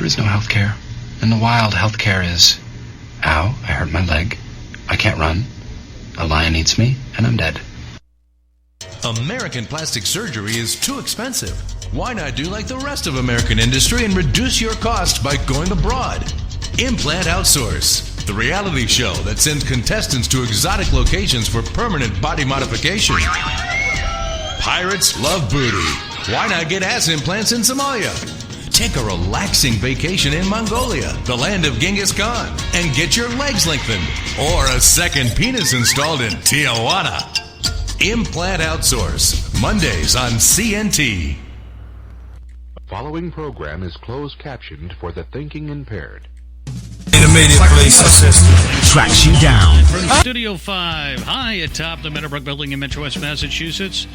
there is no health care. In the wild, health care is, ow, I hurt my leg, I can't run, a lion eats me, and I'm dead. American plastic surgery is too expensive. Why not do like the rest of American industry and reduce your cost by going abroad? Implant Outsource, the reality show that sends contestants to exotic locations for permanent body modification. Pirates love booty. Why not get ass implants in Somalia? Take a relaxing vacation in Mongolia, the land of Genghis Khan, and get your legs lengthened. Or a second penis installed in Tijuana. Implant Outsource, Mondays on CNT. The following program is closed captioned for the thinking impaired. Immediate police assistance tracks you down. Studio 5, high atop the Meadowbrook Building in Metro West Massachusetts.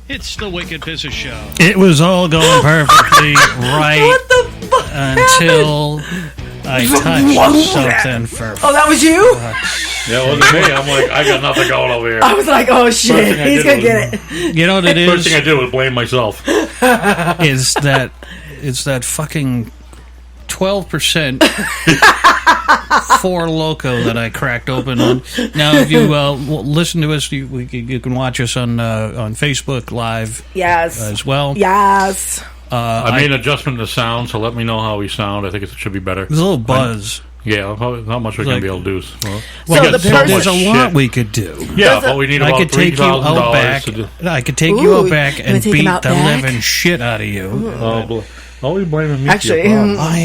It's the Wicked Pisses Show. It was all going perfectly right What the fuck until I touched something for. Oh, that was you? Yeah, it wasn't me. I'm like, I got nothing going over here. I was like, oh shit, he's gonna get it. You know what it is? First thing I did was blame myself. Is that it's that fucking 12% Four Loko that I cracked open on. Now, if you listen to us, you can watch us on Facebook Live. Yes. As well. Yes. I made an adjustment to sound, so let me know how we sound. I think it should be better. There's a little buzz. Yeah, not much we're going to be able to do. Well, there's a lot we could do. Yeah, but we need about $3,000 to do. I could take you out back and beat the back? living shit out of you. Always blaming me. Actually, I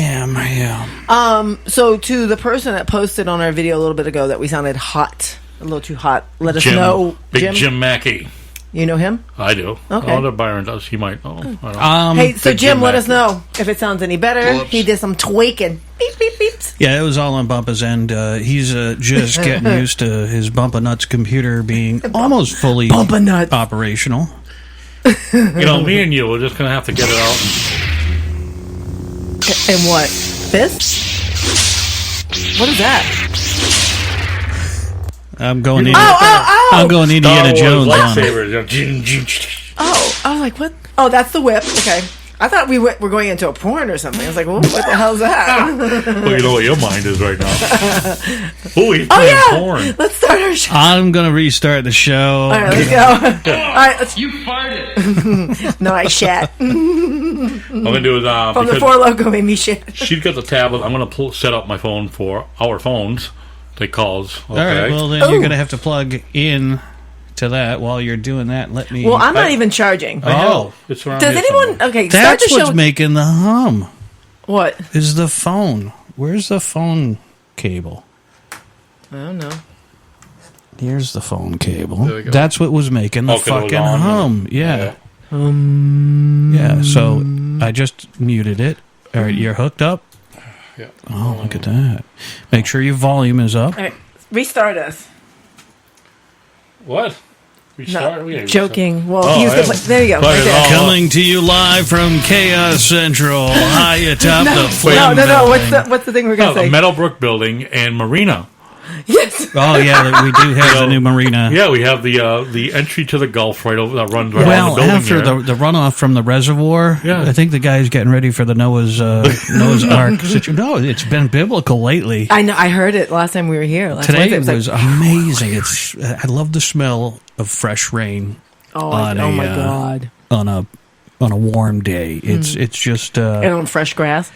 am. So to the person that posted on our video a little bit ago that we sounded hot, a little too hot, let us know. Big Jim Mackey. You know him? I do. Okay. Oh, that Byron does. He might. Oh, I don't know. Hey, so Jim, let us Mackey. know if it sounds any better. Whoops. He did some tweaking. Beep, beep, beep. Yeah, it was all on Bumpa's end. He's just getting used to his Bumpa Nuts computer being almost fully Bumpa Nuts. operational. You know, me and you, we're just going to have to get it out. And what? Fists? What is that? I'm going. Oh! I'm going Indiana Jones on it. Lightsabers. Oh, I was like, what? Oh, that's the whip. Okay. I thought we were going into a porn or something. I was like, well, what the hell's that? Well, you know what your mind is right now. Oh, he's Oh, playing yeah. porn. Let's start our show. I'm going to restart the show. All right, let's go. All right, let's. You farted. No, I shat. What I'm going to do is, From the because Four Loko made me shit. she's got the tablet, I'm going to set up my phone for our phones. Take calls. Okay. All right, well, then you're going to have to plug in to that while you're doing that. Let me. Well, I'm not even charging. Oh, it's around Does here anyone? somewhere. Okay, start That's the show. what's making the hum. What? Is the phone? Where's the phone cable? I don't know. Here's the phone cable. There we go. That's what was making the 'cause it was fucking on, hum. Yeah. Yeah. So I just muted it. All right, you're hooked up. Yeah. Oh, look at that. Make sure your volume is up. All right, restart us. What? We started? No, joking. Well, Oh, use the yeah. there you go. Play Right it there. all. Coming to you live from Chaos Central, high atop the Flynn No. building. What's the thing we're No, gonna the say? Meadowbrook Building and Marina. Yes. Oh yeah, we do have the new marina. Yeah, we have the entry to the Gulf right over that runs right on Well, the building after there. the runoff from the reservoir, Yeah. I think the guy's getting ready for the Noah's Ark situation. No, it's been biblical lately. I know. I heard it last time we were here. Last Today Wednesday. It was amazing. I love the smell of fresh rain oh on my god. on a warm day. It's just. And on fresh grass.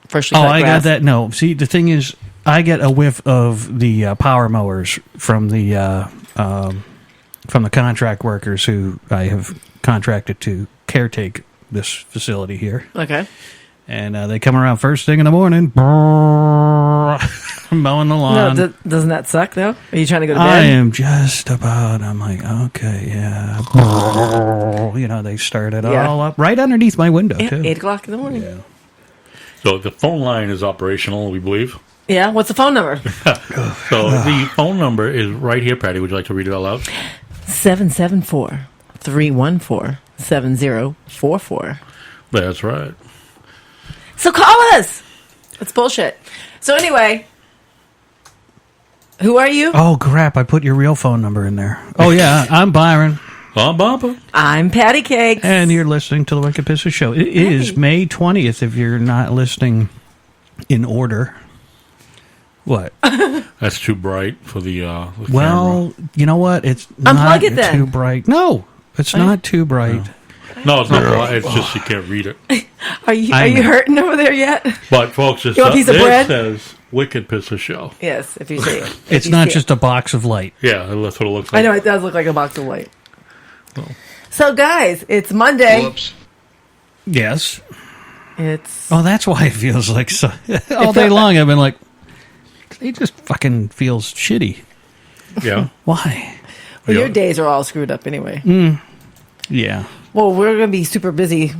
Freshly Oh, cut I grass. got that. No, see, the thing is, I get a whiff of the power mowers from the contract workers who I have contracted to caretake this facility here. Okay. And they come around first thing in the morning, mowing the lawn. No, doesn't that suck though? Are you trying to go to bed? I am just about. I'm like, okay, yeah. You know, they start it Yeah. all up right underneath my window Yeah, too. 8 o'clock in the morning. Yeah. So the phone line is operational, we believe. Yeah. What's the phone number? So the phone number is right here, Patty. Would you like to read it out loud? 774-314-7044. That's right. So call us. It's bullshit. So anyway, who are you? Oh crap! I put your real phone number in there. Oh yeah, I'm Byron. I'm Bumper. I'm Patty Cakes. And you're listening to the Wicked Pisser Show. It is May 20th if you're not listening in order. What? That's too bright for the Well, camera. you know what? It's Unplug not it then. too bright. No, it's not too bright. No, it's not bright. It's just you can't read it. Are you hurting over there yet? But, folks, it's You want a piece of bread? says Wicked Pisser Show. Yes, if you see it. It's not just a box of light. Yeah, that's what it looks like. I know, it does look like a box of light. So, guys, it's Monday. Whoops. Yes. It's Oh, that's why it feels like so. All day long I've been like, it just fucking feels shitty. Yeah. Why? well, your Yeah. days are all screwed up anyway. Yeah. Well, we're going to be super busy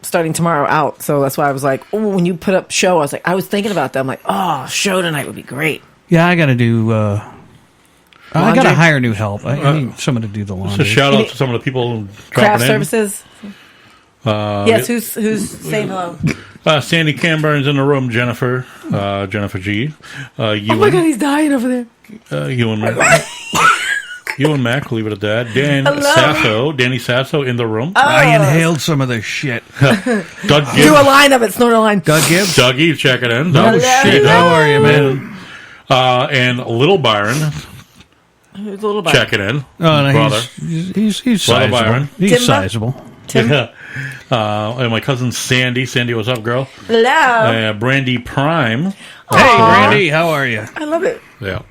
starting tomorrow out, so that's why I was like, oh, when you put up show, I was thinking about that. I'm like, oh, show tonight would be great. Yeah, I got to do. I got to Laundry? hire new help. I need someone to do the Just a laundry. shout out to some of the people Craft dropping in. services. Yes, who's saying hello? Sandy Camburns in the room. Jennifer G. Oh my God, he's dying over there. Ewan Mac, leave it at that. Danny Sasso in the room. I inhaled some of this shit. Doug Do a Gibbs. line of it, snort a line. Doug Gibbs? Dougie, check it in. Oh, shit. How are you, man? And Little Byron, Who's a little bit. check it in. Oh, no, Brother. he's Brother sizable. Byron. He's Timber? sizable. Yeah. And my cousin Sandy. Sandy, what's up, girl? Hello. Brandy Prime. Hey, Randy, how are you? I love it. Yeah.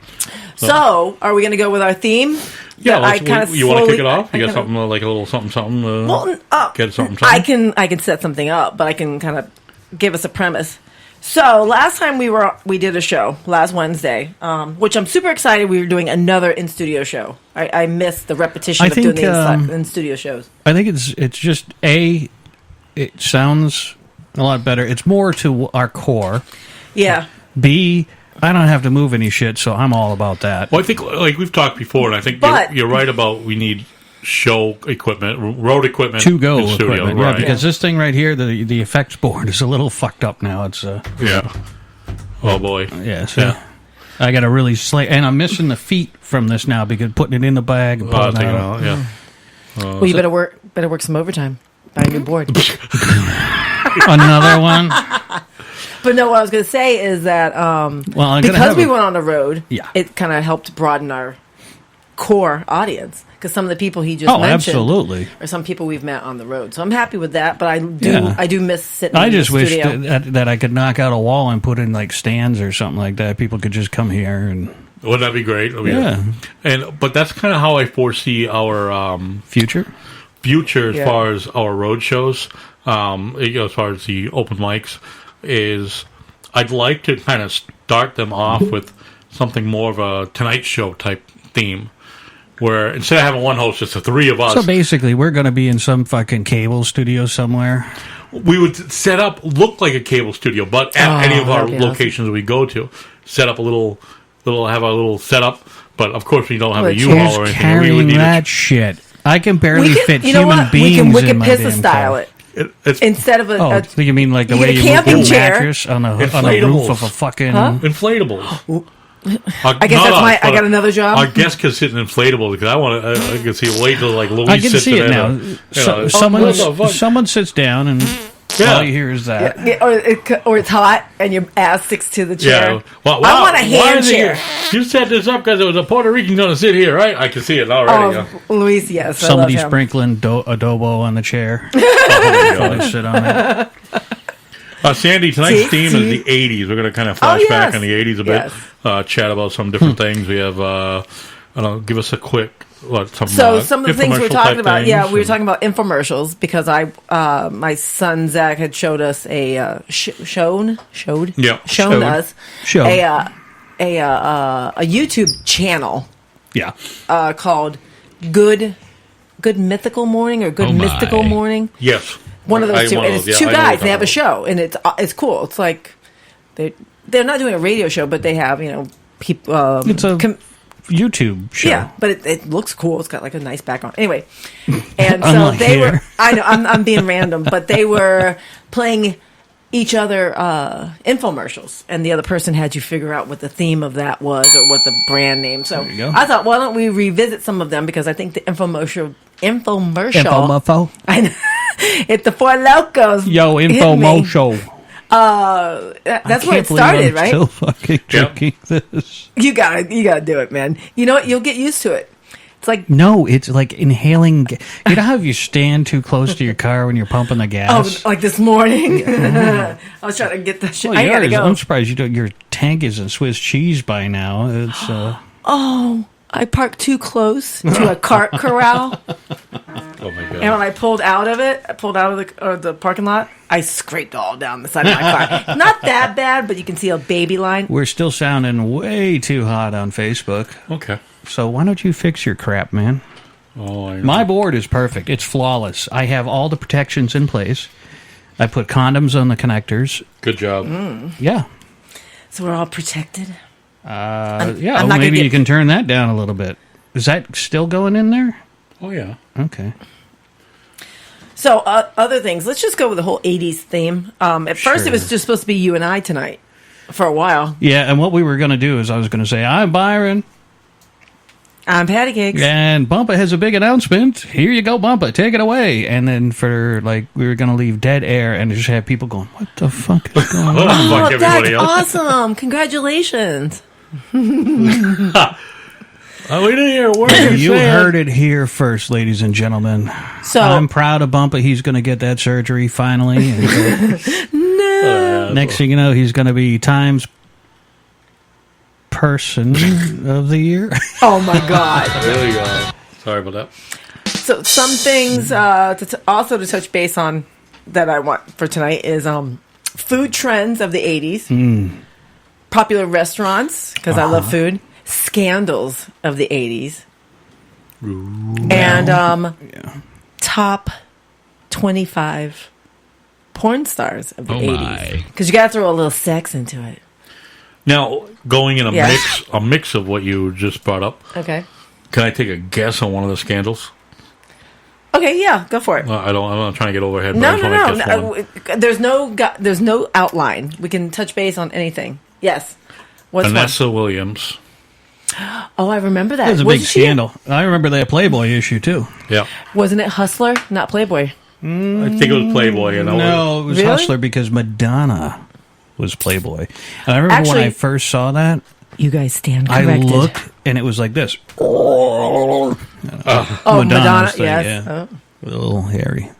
So, are we going to go with our theme? Yeah, That you want to kick it off? You got I kinda- something like a little something? Well, get something. I can set something up, but I can kind of give us a premise. So last time we did a show last Wednesday, which I'm super excited. We were doing another in studio show. I missed the repetition of doing the in studio shows. I think it's just it sounds a lot better. It's more to our core. Yeah, B, I don't have to move any shit, so I'm all about that. Well, I think like we've talked before, and I think But- you're right about we need show equipment, road equipment, To go in studio, equipment, yeah, right? because this thing right here, the effects board is a little fucked up now. It's Yeah. Oh boy. yeah, so Yeah. I got to really and I'm missing the feet from this now because putting it in the bag and pulling it out. Yeah. well, you better work some overtime. Buy a new board. Another one. But no, what I was going to say is that Well, I'm gonna because have we a- went on the road, Yeah. it kind of helped broaden our core audience. Because some of the people he just Oh, mentioned absolutely. are some people we've met on the road. So I'm happy with that. But Yeah. I do miss sitting. I in just the wish studio. that I could knock out a wall and put in like stands or something like that. People could just come here and Wouldn't that be great? I mean, Yeah. But that's kind of how I foresee our future. future as Yeah. far as our road shows. As far as the open mics, is I'd like to kind of start them off with something more of a Tonight Show type theme. Where instead of having one host, it's the three of us. So basically, we're going to be in some fucking cable studio somewhere. We would set up, look like a cable studio, but at any of our that'd be awesome. locations we go to, set up have a little setup. But of course, we don't have a Who's U-Haul or anything. We would Carrying need that shit. I can barely fit you know human what? beings We can in Wicked my Pizza damn style car. it's instead of Oh, so you mean like the you way get a you move camping a chair. mattress on a roof Inflatables. of a fucking... inflatables. I guess that's I got another job. Our guest can sit in inflatable because I can see wait till like Louise I can sits see in it now. what the fuck? Someone sits down and all you hear is that. Yeah, or it's hot and your ass sticks to the chair. Yeah. Well, I want a why hand is it chair. here? You set this up because it was a Puerto Rican going to sit here, right? I can see it already. Oh, Luis, yes. Somebody I love him. sprinkling adobo on the chair. Oh, While they sit on it. Sandy, tonight's See? theme is the 80s. We're going to kind of flash yes. back in the 80s a bit, Yes. chat about some different things. We have, give us a quick, Some of the things we're infomercial type talking about, things, yeah, we were and- talking about infomercials because my son Zach had showed us a shown Showed. us Showed. a YouTube channel Yeah. called Good Mythical Morning or Good Oh, my. Mystical Morning. Yes. One of those two, and it's two I know what guys. you're They have a talking show, and it's cool. It's like they're not doing a radio show, but they have people. It's a YouTube show. Yeah, but it looks cool. It's got like a nice background. Anyway, and so Unlike they here. were. I know I'm being random, but they were playing each other infomercials, and the other person had you figure out what the theme of that was or what the brand name. So There you go. I thought, why don't we revisit some of them, because I think the infomercial. Infomofo. I know. It's the Four Locos. Yo, hit me. Infomosho. That's where it started, right? Still fucking drinking this. You gotta do it, man. You know what? You'll get used to it. It's like, No, it's like inhaling. You know how if you stand too close to your car when you're pumping the gas? like this morning. I was trying to get that shit. Well, I gotta go. I'm surprised your tank isn't Swiss cheese by now. It's Oh, I parked too close to a cart corral, Oh my god! and when I pulled out of the parking lot, I scraped all down the side of my car. Not that bad, but you can see a baby line. we're still sounding way too hot on Facebook. Okay. So why don't you fix your crap, man? Oh, I know. My board is perfect. It's flawless. I have all the protections in place. I put condoms on the connectors. Good job. Yeah. So we're all protected. Yeah, I'm well, not gonna maybe get- you can turn that down a little bit. Is that still going in there? Oh yeah. Okay. So other things. Let's just go with the whole '80s theme. At first, it was Sure. just supposed to be you and I tonight for a while. Yeah, and what we were going to do is I was going to say, I'm Byron, I'm Patty Cakes. and Bumpa has a big announcement. Here you go, Bumpa. Take it away. And then we were going to leave dead air and just have people going, what the fuck is going on? Fuck Oh, everybody that's else. awesome! Congratulations. Oh, we didn't hear a word You heard it here first, ladies and gentlemen. So I'm proud of Bumpa. He's going to get that surgery finally. And, next thing you know, he's going to be Times Person of the Year. oh my god. There you go. Sorry about that. So some things also to touch base on that I want for tonight is food trends of the 80s, popular restaurants, because I love food, scandals of the 80s, and top 25 porn stars of the 80s. Because you got to throw a little sex into it. Now, going in Yeah. a mix of what you just brought up, Okay. can I take a guess on one of the scandals? Okay, yeah, go for it. I'm not trying to get overhead. But No, I just wanna guess no. one. There's no outline. We can touch base on anything. Yes. What's one? Vanessa Williams. Oh, I remember that. That was a big Wasn't she- scandal. I remember that Playboy issue, too. Yeah, Wasn't it Hustler, not Playboy? I think it was Playboy. You know, No, it was Really? Hustler because Madonna was Playboy. And I remember when Actually- I first saw that, You guys stand I corrected. looked and it was like this. Oh, Madonna's Madonna, thing, yes. yeah. A little hairy.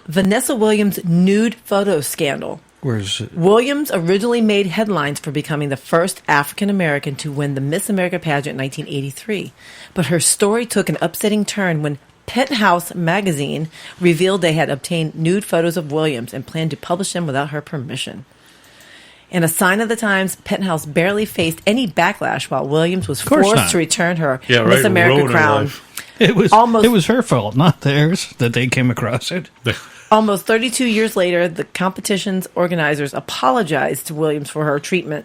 Vanessa Williams' nude photo scandal. Where's Williams originally made headlines for becoming the first African American to win the Miss America pageant in 1983. But her story took an upsetting turn when Penthouse magazine revealed they had obtained nude photos of Williams and planned to publish them without her permission. In a sign of the times, Penthouse barely faced any backlash while Williams was course forced not. to return her Yeah, right. Miss America ruined her crown. life. it was Almost- it was her fault, not theirs, that they came across it. Almost 32 years later, the competition's organizers apologized to Williams for her treatment,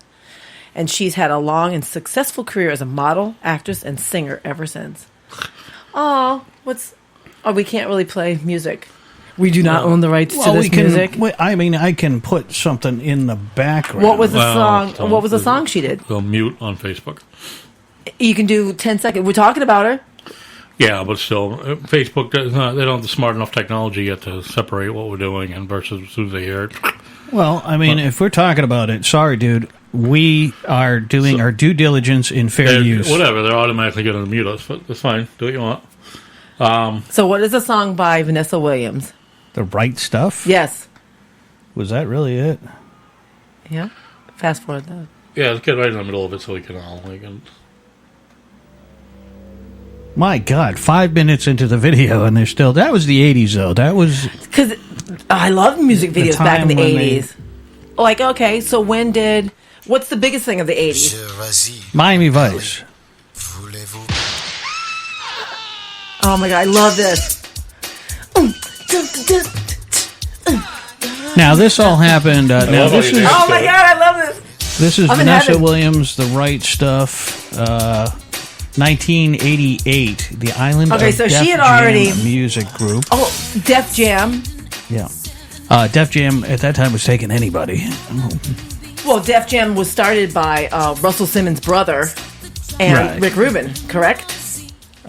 and she's had a long and successful career as a model, actress, and singer ever since. Oh, we can't really play music. We do not own the rights to this music. I mean, I can put something in the background. What was the Well, song? don't What was the do song she did? They'll mute on Facebook. You can do 10 seconds. We're talking about her. Yeah, but still, Facebook does not. They don't have the smart enough technology yet to separate what we're doing and versus as soon as they hear it. Well, I mean, if we're talking about it, sorry, dude, we are doing our due diligence in fair use. Whatever, they're automatically going to mute us, but that's fine. Do what you want. So, what is the song by Vanessa Williams? The right stuff? Yes. Was that really it? Yeah. Fast forward though. Yeah, let's get right in the middle of it so we can all. My God, 5 minutes into the video and they're still... That was the 80s, though. That was... Because I love music The videos back in the time when they- 80s. Like, okay, so what's the biggest thing of the 80s? Miami Vice. Oh my God, I love this. Now, this all happened... now, love this how you is... Oh my God, I love this. This is I'm in Vanessa heaven. Williams, The Right Stuff, 1988, the Island Okay, of so Def she had Jam already- music group. Oh, Def Jam. Yeah. Def Jam at that time was taking anybody. Well, Def Jam was started by Russell Simmons' brother and Right. Rick Rubin, correct?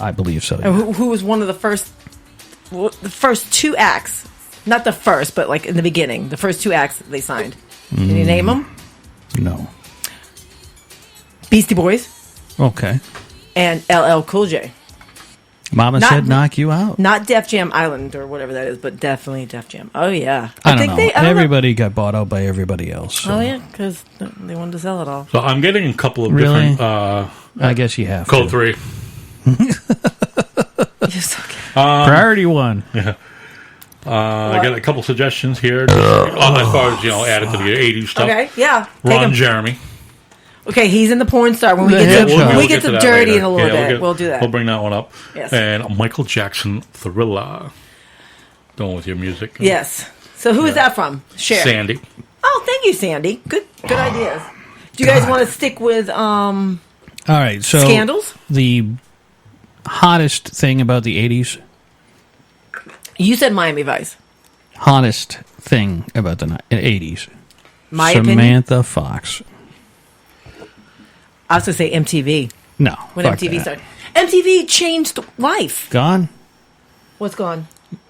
I believe so. And who was one of the first two acts? Not the first, but like in the beginning, the first two acts that they signed. Can you name them? No. Beastie Boys Okay. and LL Cool J. Mama Not- said knock you out. Not Def Jam Island or whatever that is, but definitely Def Jam. Oh yeah, I don't know. I don't know. Everybody got bought out by everybody else. so Oh yeah, because they wanted to sell it all. So I'm getting a couple of Really? different I guess you have code to. 3. You're so cute. Priority one. I got a couple suggestions here, just, as far as added to the '80s stuff. Okay, yeah. Take Ron 'em. Jeremy. Okay, he's in the porn star. When we The get head to, shot. when we We'll get to that dirty later. in a little Yeah, bit, we'll do that. We'll bring that one up. Yes. And Michael Jackson Thriller. Going with your music. Yes. So who is that from? Share. Sandy. Oh, thank you, Sandy. Good ideas. Do you guys want to stick with All right, so Scandals? the hottest thing about the 80s, You said Miami Vice. hottest thing about the 80s, My opinion. Samantha Fox. I was going to say MTV. No, When fuck MTV that. started. MTV changed life. Gone? What's gone?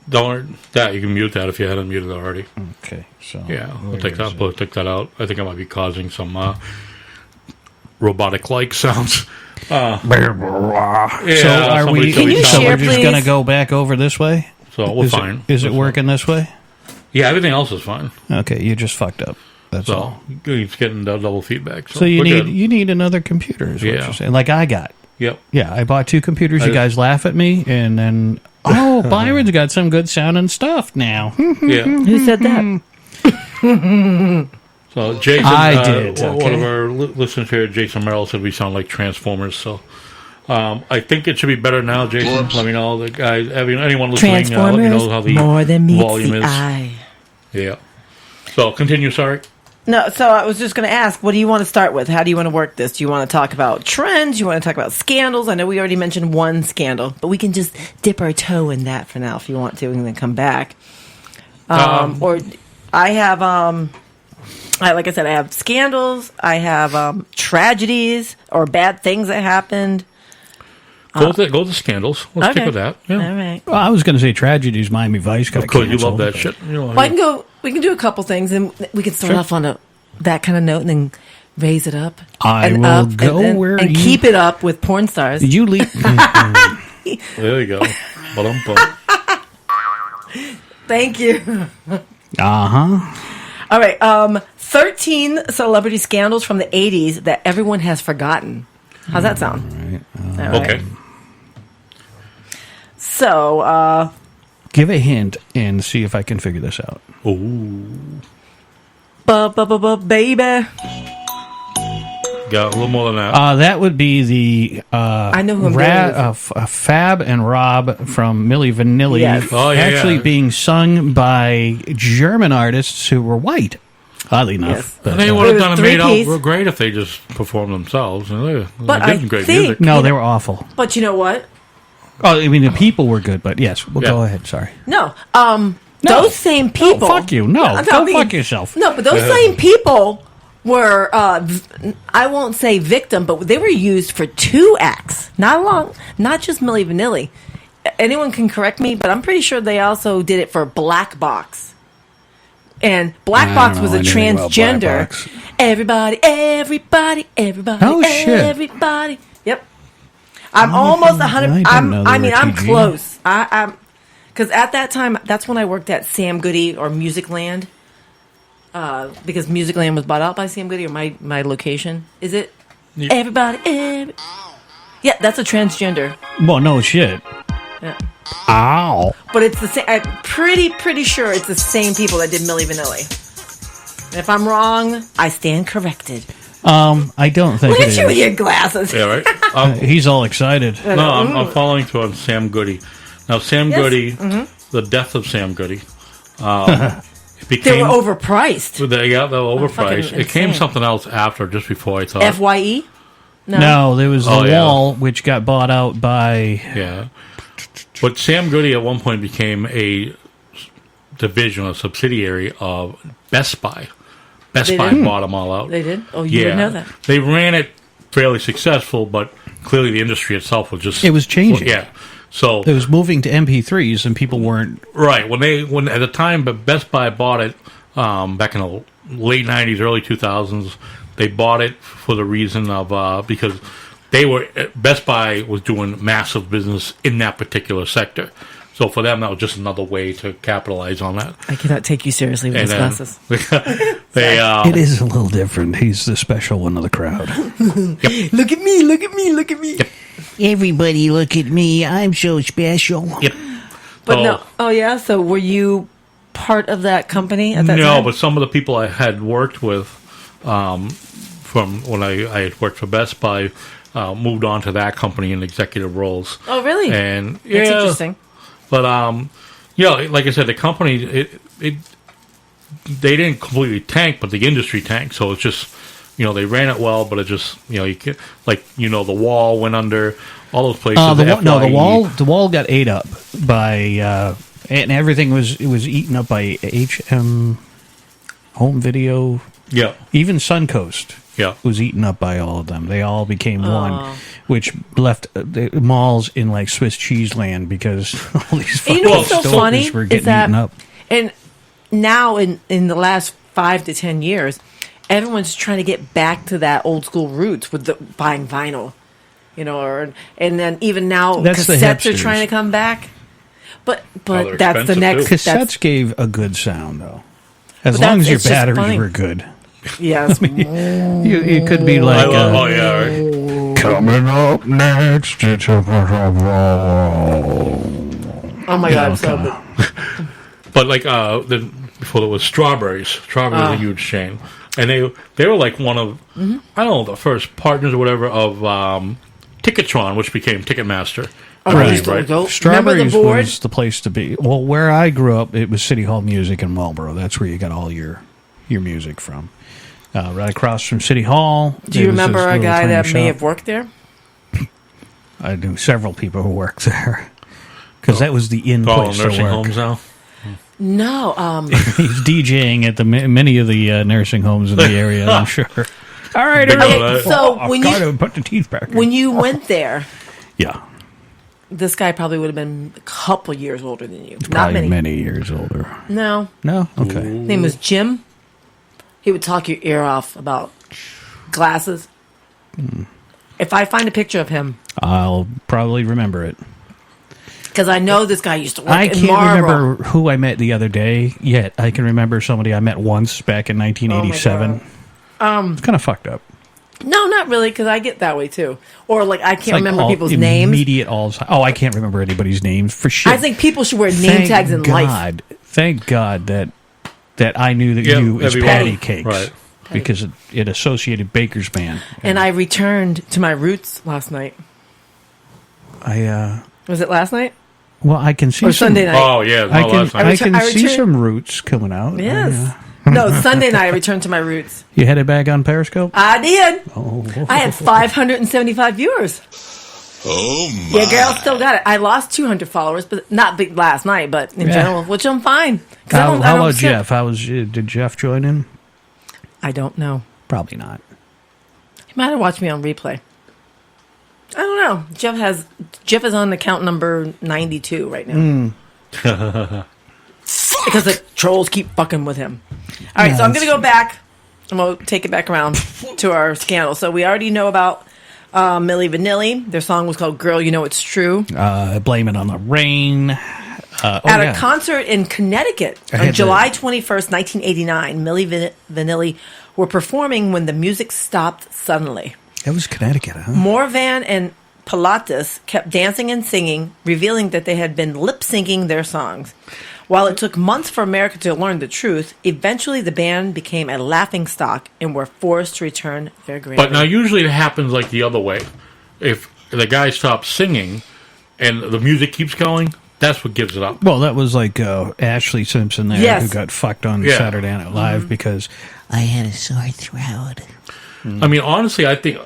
Don't that you can mute that if you hadn't muted already. Okay, so Yeah, we'll where take is that. it? We'll take that out. I think I might be causing some robotic-like sounds. So are we? Can you so share, we're just please? going to go back over this way? So we're Is fine. Is it That's working this way? fine. Yeah, everything else is fine. Okay, you just fucked up. That's So all. it's getting double feedback. So you we're need good. another computer, is what Yeah. you're saying. Like I got. Yep. Yeah, I bought 2 computers. You I- guys laugh at me, and then Byron's got some good sounding stuff now. Yeah. Who said that? So Jason, I did, one okay. of our listeners here, Jason Merrill, said we sound like Transformers. So I think it should be better now, Jason. Let me know, the guys. Anyone listening, let me Transformers, know how the more than meets volume the is. eye. Yeah. So continue. Sorry. No, so I was just going to ask, what do you want to start with? How do you want to work this? Do you want to talk about trends? Do you want to talk about scandals? I know we already mentioned one scandal, but we can just dip our toe in that for now if you want to, and then come back. Or I have, like I said, I have scandals. I have tragedies or bad things that happened. Go to scandals. Let's stick with that. Yeah. All right. Well, I was going to say Tragedies Miami Vice got Of course, you canceled. love that shit. Well, I can go. We can do a couple things, and we can start off on that kind of note, and then raise it up. I and will up, go and where and you- keep it up with porn stars. You leave. There you go. Ba-dum-bum. Thank you. Uh-huh. All right. 13 celebrity scandals from the 80s that everyone has forgotten. How's that sound? All right. Okay. So, Give a hint and see if I can figure this out. Ooh. baby. Got a little more than that. That would be the I know who I'm doing this. Fab and Rob from Milli Vanilli, Yes. Oh, yeah, actually yeah. being sung by German artists who were white. Oddly enough, Yes. but, They uh, would have It was done it made three-piece. out real great if they just performed themselves. They But did I some great think- music. no, they were awful. But you know what? Oh, I mean the people were good, but yes, well, Yeah. go ahead. Sorry. No. No. Those same people. fuck you. No, I'm go not being- fuck yourself. No, but those same people were, I won't say victim, but they were used for 2 acts. Not just Milli Vanilli. Anyone can correct me, but I'm pretty sure they also did it for Black Box. And Black I Box don't was know a anything about Black transgender. Box. Everybody. Oh, shit. Everybody. Yep. I'm almost 100. I didn't know they I mean, were I'm TG. close. I'm because at that time, that's when I worked at Sam Goody or Musicland. Because Musicland was bought out by Sam Goody, or my location. Is it? Everybody. Yeah, that's a transgender. Well, no shit. Yeah. Ow. But it's the same. I'm pretty sure it's the same people that did Milli Vanilli. And if I'm wrong, I stand corrected. I don't think Look it at you with is. your glasses. Yeah, right? He's all excited. No, I'm following through on Sam Goody. Now, Sam Yes. Goody, the death of Sam Goody, it They became... were overpriced. They got overpriced. fucking It came insane. something else after, just before I thought. FYE? No, there was the Oh, yeah. wall, which got bought out by. Yeah. But Sam Goody at one point became a division or subsidiary of Best Buy. Best Buy bought them all out. They did? Oh, you didn't know that. They ran it fairly successful, but clearly the industry itself was just... It was changing. Yeah. So It was moving to MP3s, and people weren't... right. When at the time, but Best Buy bought it back in the late 90s, early 2000s, they bought it for the reason of... because Best Buy was doing massive business in that particular sector. So for them, that was just another way to capitalize on that. I cannot take you seriously with these glasses. They It is a little different. He's the special one of the crowd. Look at me, look at me, look at me. Everybody look at me. I'm so special. Yep. But no. Oh, yeah? So were you part of that company at that time? No, but some of the people I had worked with from when I had worked for Best Buy moved on to that company in executive roles. Oh, really? And That's yeah, interesting. but like I said, the company they didn't completely tank, but the industry tanked. So it's just they ran it well, but it just you can the Wall went under, all those places. The wall got ate up by and everything was eaten up by HM Home Video. Yeah, even Suncoast. Yeah, was eaten up by all of them. They all became one, which left the malls in like Swiss cheese land because all these fucking what's so funny stores were getting is that, eaten up. And now in the last 5 to 10 years, everyone's trying to get back to that old school roots with buying vinyl, and then even now That's the cassettes are hipsters. trying to come back. But they're that's the expensive, next. too. Cassettes gave a good sound though, as But long as your it's just batteries funny. were good. Yes. It could be like right. Coming up next, it's a Oh my God! So good. But before there was Strawberries. Strawberries was a huge chain, and they were like one of I don't know, the first partners or whatever of Ticketron, which became Ticketmaster. I believe, right? Remember the Strawberries board? was the place to be. Well, where I grew up, it was City Hall Music in Marlboro. That's where you got all your music from. Right across from City Hall. Do you there was remember this a little guy tiny that may shop. have worked there? I knew several people who worked there because that was the in All place to nursing work. homes now. No. He's DJing at many of the nursing homes in the area. I'm sure. All right, Big everybody. old, So I've when got you to put the teeth back. when you went there, yeah, this guy probably would have been a couple years older than you. Not probably many. years older. No. No, okay. His name was Jim. He would talk your ear off about glasses. If I find a picture of him, I'll probably remember it. because I know this guy used to work I in can't Marlboro. remember who I met the other day yet. I can remember somebody I met once back in 1987. It's kind of fucked up. No, not really, because I get that way too. Or I It's can't like remember people's names. Immediate Alzheimer's. Oh, I can't remember anybody's names for shit. I think people should wear name tags in life. Thank God that I knew that Yeah, you as everyone- patty cakes. right. Because it associated Baker's band. And I returned to my roots last night. Was it last night? Well, I can see Or some, Sunday night? Oh yeah, last night. I can I see returned- some roots coming out. Yes. No, Sunday night I returned to my roots. You headed back on Periscope? I did. Oh, I had 575 viewers. Oh my. Yeah, girl, still got it. I lost 200 followers, but not big last night, but in Yeah. general, which I'm fine. 'Cause I How don't about sit- Jeff? Did Jeff join in? I don't know. Probably not. He might have watched me on replay. I don't know. Jeff is on account number 92 right now. Because the trolls keep fucking with him. All right, so I'm going to go back. I'm going to take it back around to our scandal. So we already know about Milli Vanilli. Their song was called Girl, You Know It's True. Blame it on the rain. At a concert in Connecticut I on had July 21st, 1989, Milli Vanilli were performing when the music stopped suddenly. That was Connecticut, huh? Morvan and Pilatus kept dancing and singing, revealing that they had been lip-syncing their songs. While it took months for America to learn the truth, eventually the band became a laughingstock and were forced to return their Grammy. But now usually it happens like the other way. If the guy stops singing and the music keeps going, that's what gives it up. Well, that was like Ashley Simpson there, Yes. who got fucked on Yeah. Saturday Night Live because I had a sore throat. I mean, honestly, I think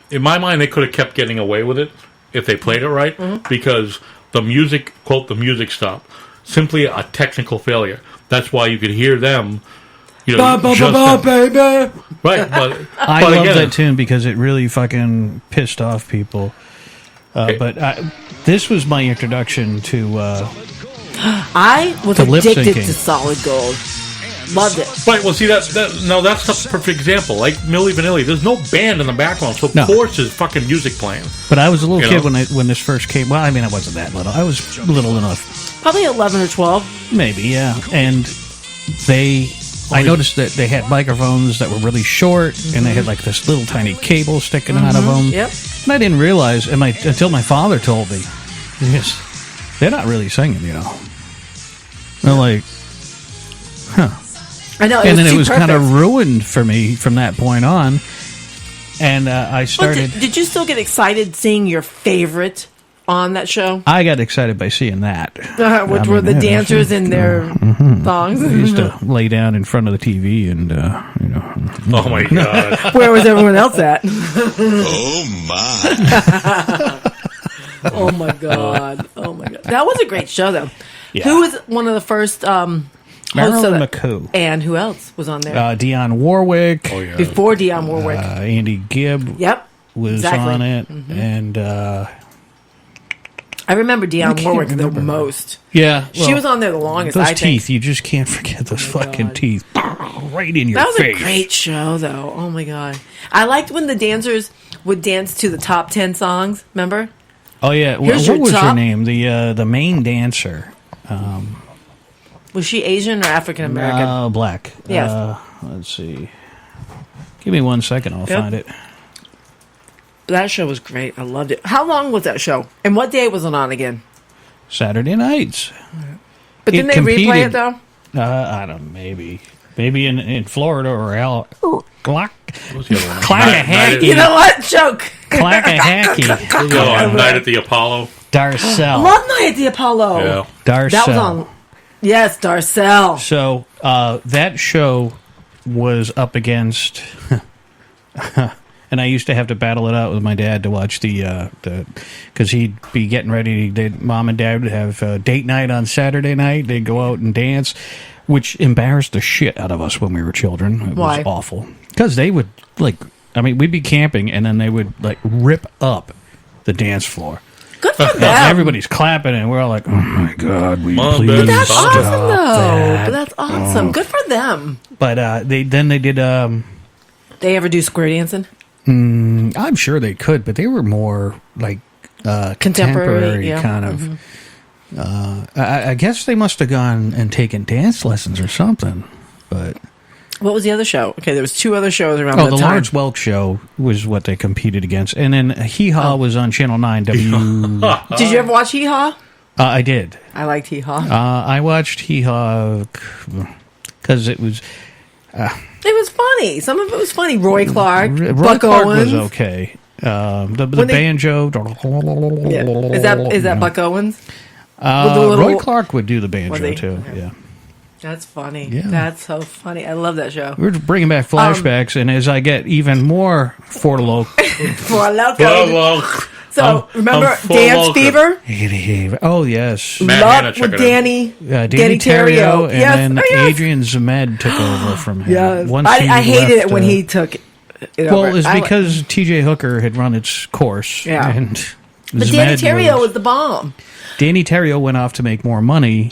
in my mind, they could have kept getting away with it if they played it right, because the music, quote, the music stopped. simply a technical failure. That's why you could hear them. You Ba, know, ba, just ba, ba, baby. right, but I but love again, that tune because it really fucking pissed off people. But this was my introduction to. I was To lip addicted syncing. to Solid Gold. Loved it. Right, well, see, that's the perfect example. Like Milli Vanilli, there's no band in the background, so of No. course there's fucking music playing. But I was a little You kid know? when this first came. Well, I mean, I wasn't that little. I was little enough, Probably 11 or 12. maybe, yeah. And I noticed that they had microphones that were really short, and they had like this little tiny cable sticking out of them. Yep. And I didn't realize, until my father told me, yes, they're not really singing, you know. They're like, I know. and then it too was kind perfect. of ruined for me from that point on. And I But started. did you still get excited seeing your favorite on that show? I got excited by seeing that. Which were the dancers in their songs? I used to lay down in front of the TV and, you know. Oh my god! Where was everyone else at? Oh my. Oh my god! Oh my god! That was a great show, though. Yeah. Who was one of the first hosts of Marilyn that? McCoo. And who else was on there Dionne Warwick. Oh yeah. before Dionne Warwick? Andy Gibb Yep, was exactly. on it. And, I remember Dionne can't Warwick the remember. most. yeah. She was on there the longest. Those I teeth, think. you just can't forget those fucking God. teeth. Right in your That was face. a great show, though. Oh my god! I liked when the dancers would dance to the top 10 songs. Remember? Oh, yeah. Here's What your was her top- name? The main dancer. Was she Asian or African American? Black. Yes. Let's see. Give me 1 second. I'll Yep. find it. That show was great. I loved it. How long was that show? And what day was it on again? Saturday nights. But It didn't they replay competed- it though? I don't know, maybe in Florida or Clack What's the other one? Clack-a-hacky. You know what? Joke. Clack-a-hacky. Night at the Apollo. Darcel. Love Night at the Apollo. Yeah. Darcel. That was on. Yes, Darcel. So that show was up against, and I used to have to battle it out with my dad to watch because he'd be getting ready. Mom and Dad would have date night on Saturday night. They'd go out and dance, which embarrassed the shit out of us when we were children. It Why? was awful because they would we'd be camping and then they would rip up the dance floor. Good for And them. everybody's clapping, and we're all like, "Oh my god, we Mom, please Dad, That's Stop awesome, though. that." But that's awesome. Good for them. But they did. They ever do square dancing? I'm sure they could, but they were more like contemporary yeah. kind of. I guess they must have gone and taken dance lessons or something. But What was the other show? Okay, there was 2 other shows around the that time. Lawrence Welk show was what they competed against, and then Hee Haw was on Channel 9. Did you ever watch Hee Haw? I did. I liked Hee Haw. I watched Hee Haw because it was. It was funny. Some of it was funny. Roy Clark, Roy Buck Clark Owens. was okay. The When they- banjo. Yeah. Is that Buck Owens? the Roy little- Clark would do the Was banjo he? too. Okay. Yeah, That's funny. Yeah. That's so funny. I love that show. we're bringing back flashbacks, and as I get even more for local, For Loco. Well, So remember I'm full Dance welcome. Fever? oh yes, Matt Hanna, Love check with it out. Danny. Danny Terrio, and Yes. then Oh, yes. Adrian Zemed took over from him. Yes. Once I he hated left, it when he took it Well, over. it was I- because T.J. Hooker had run its course. Yeah. and But Danny Zemed Terrio was the bomb. Danny Terrio went off to make more money.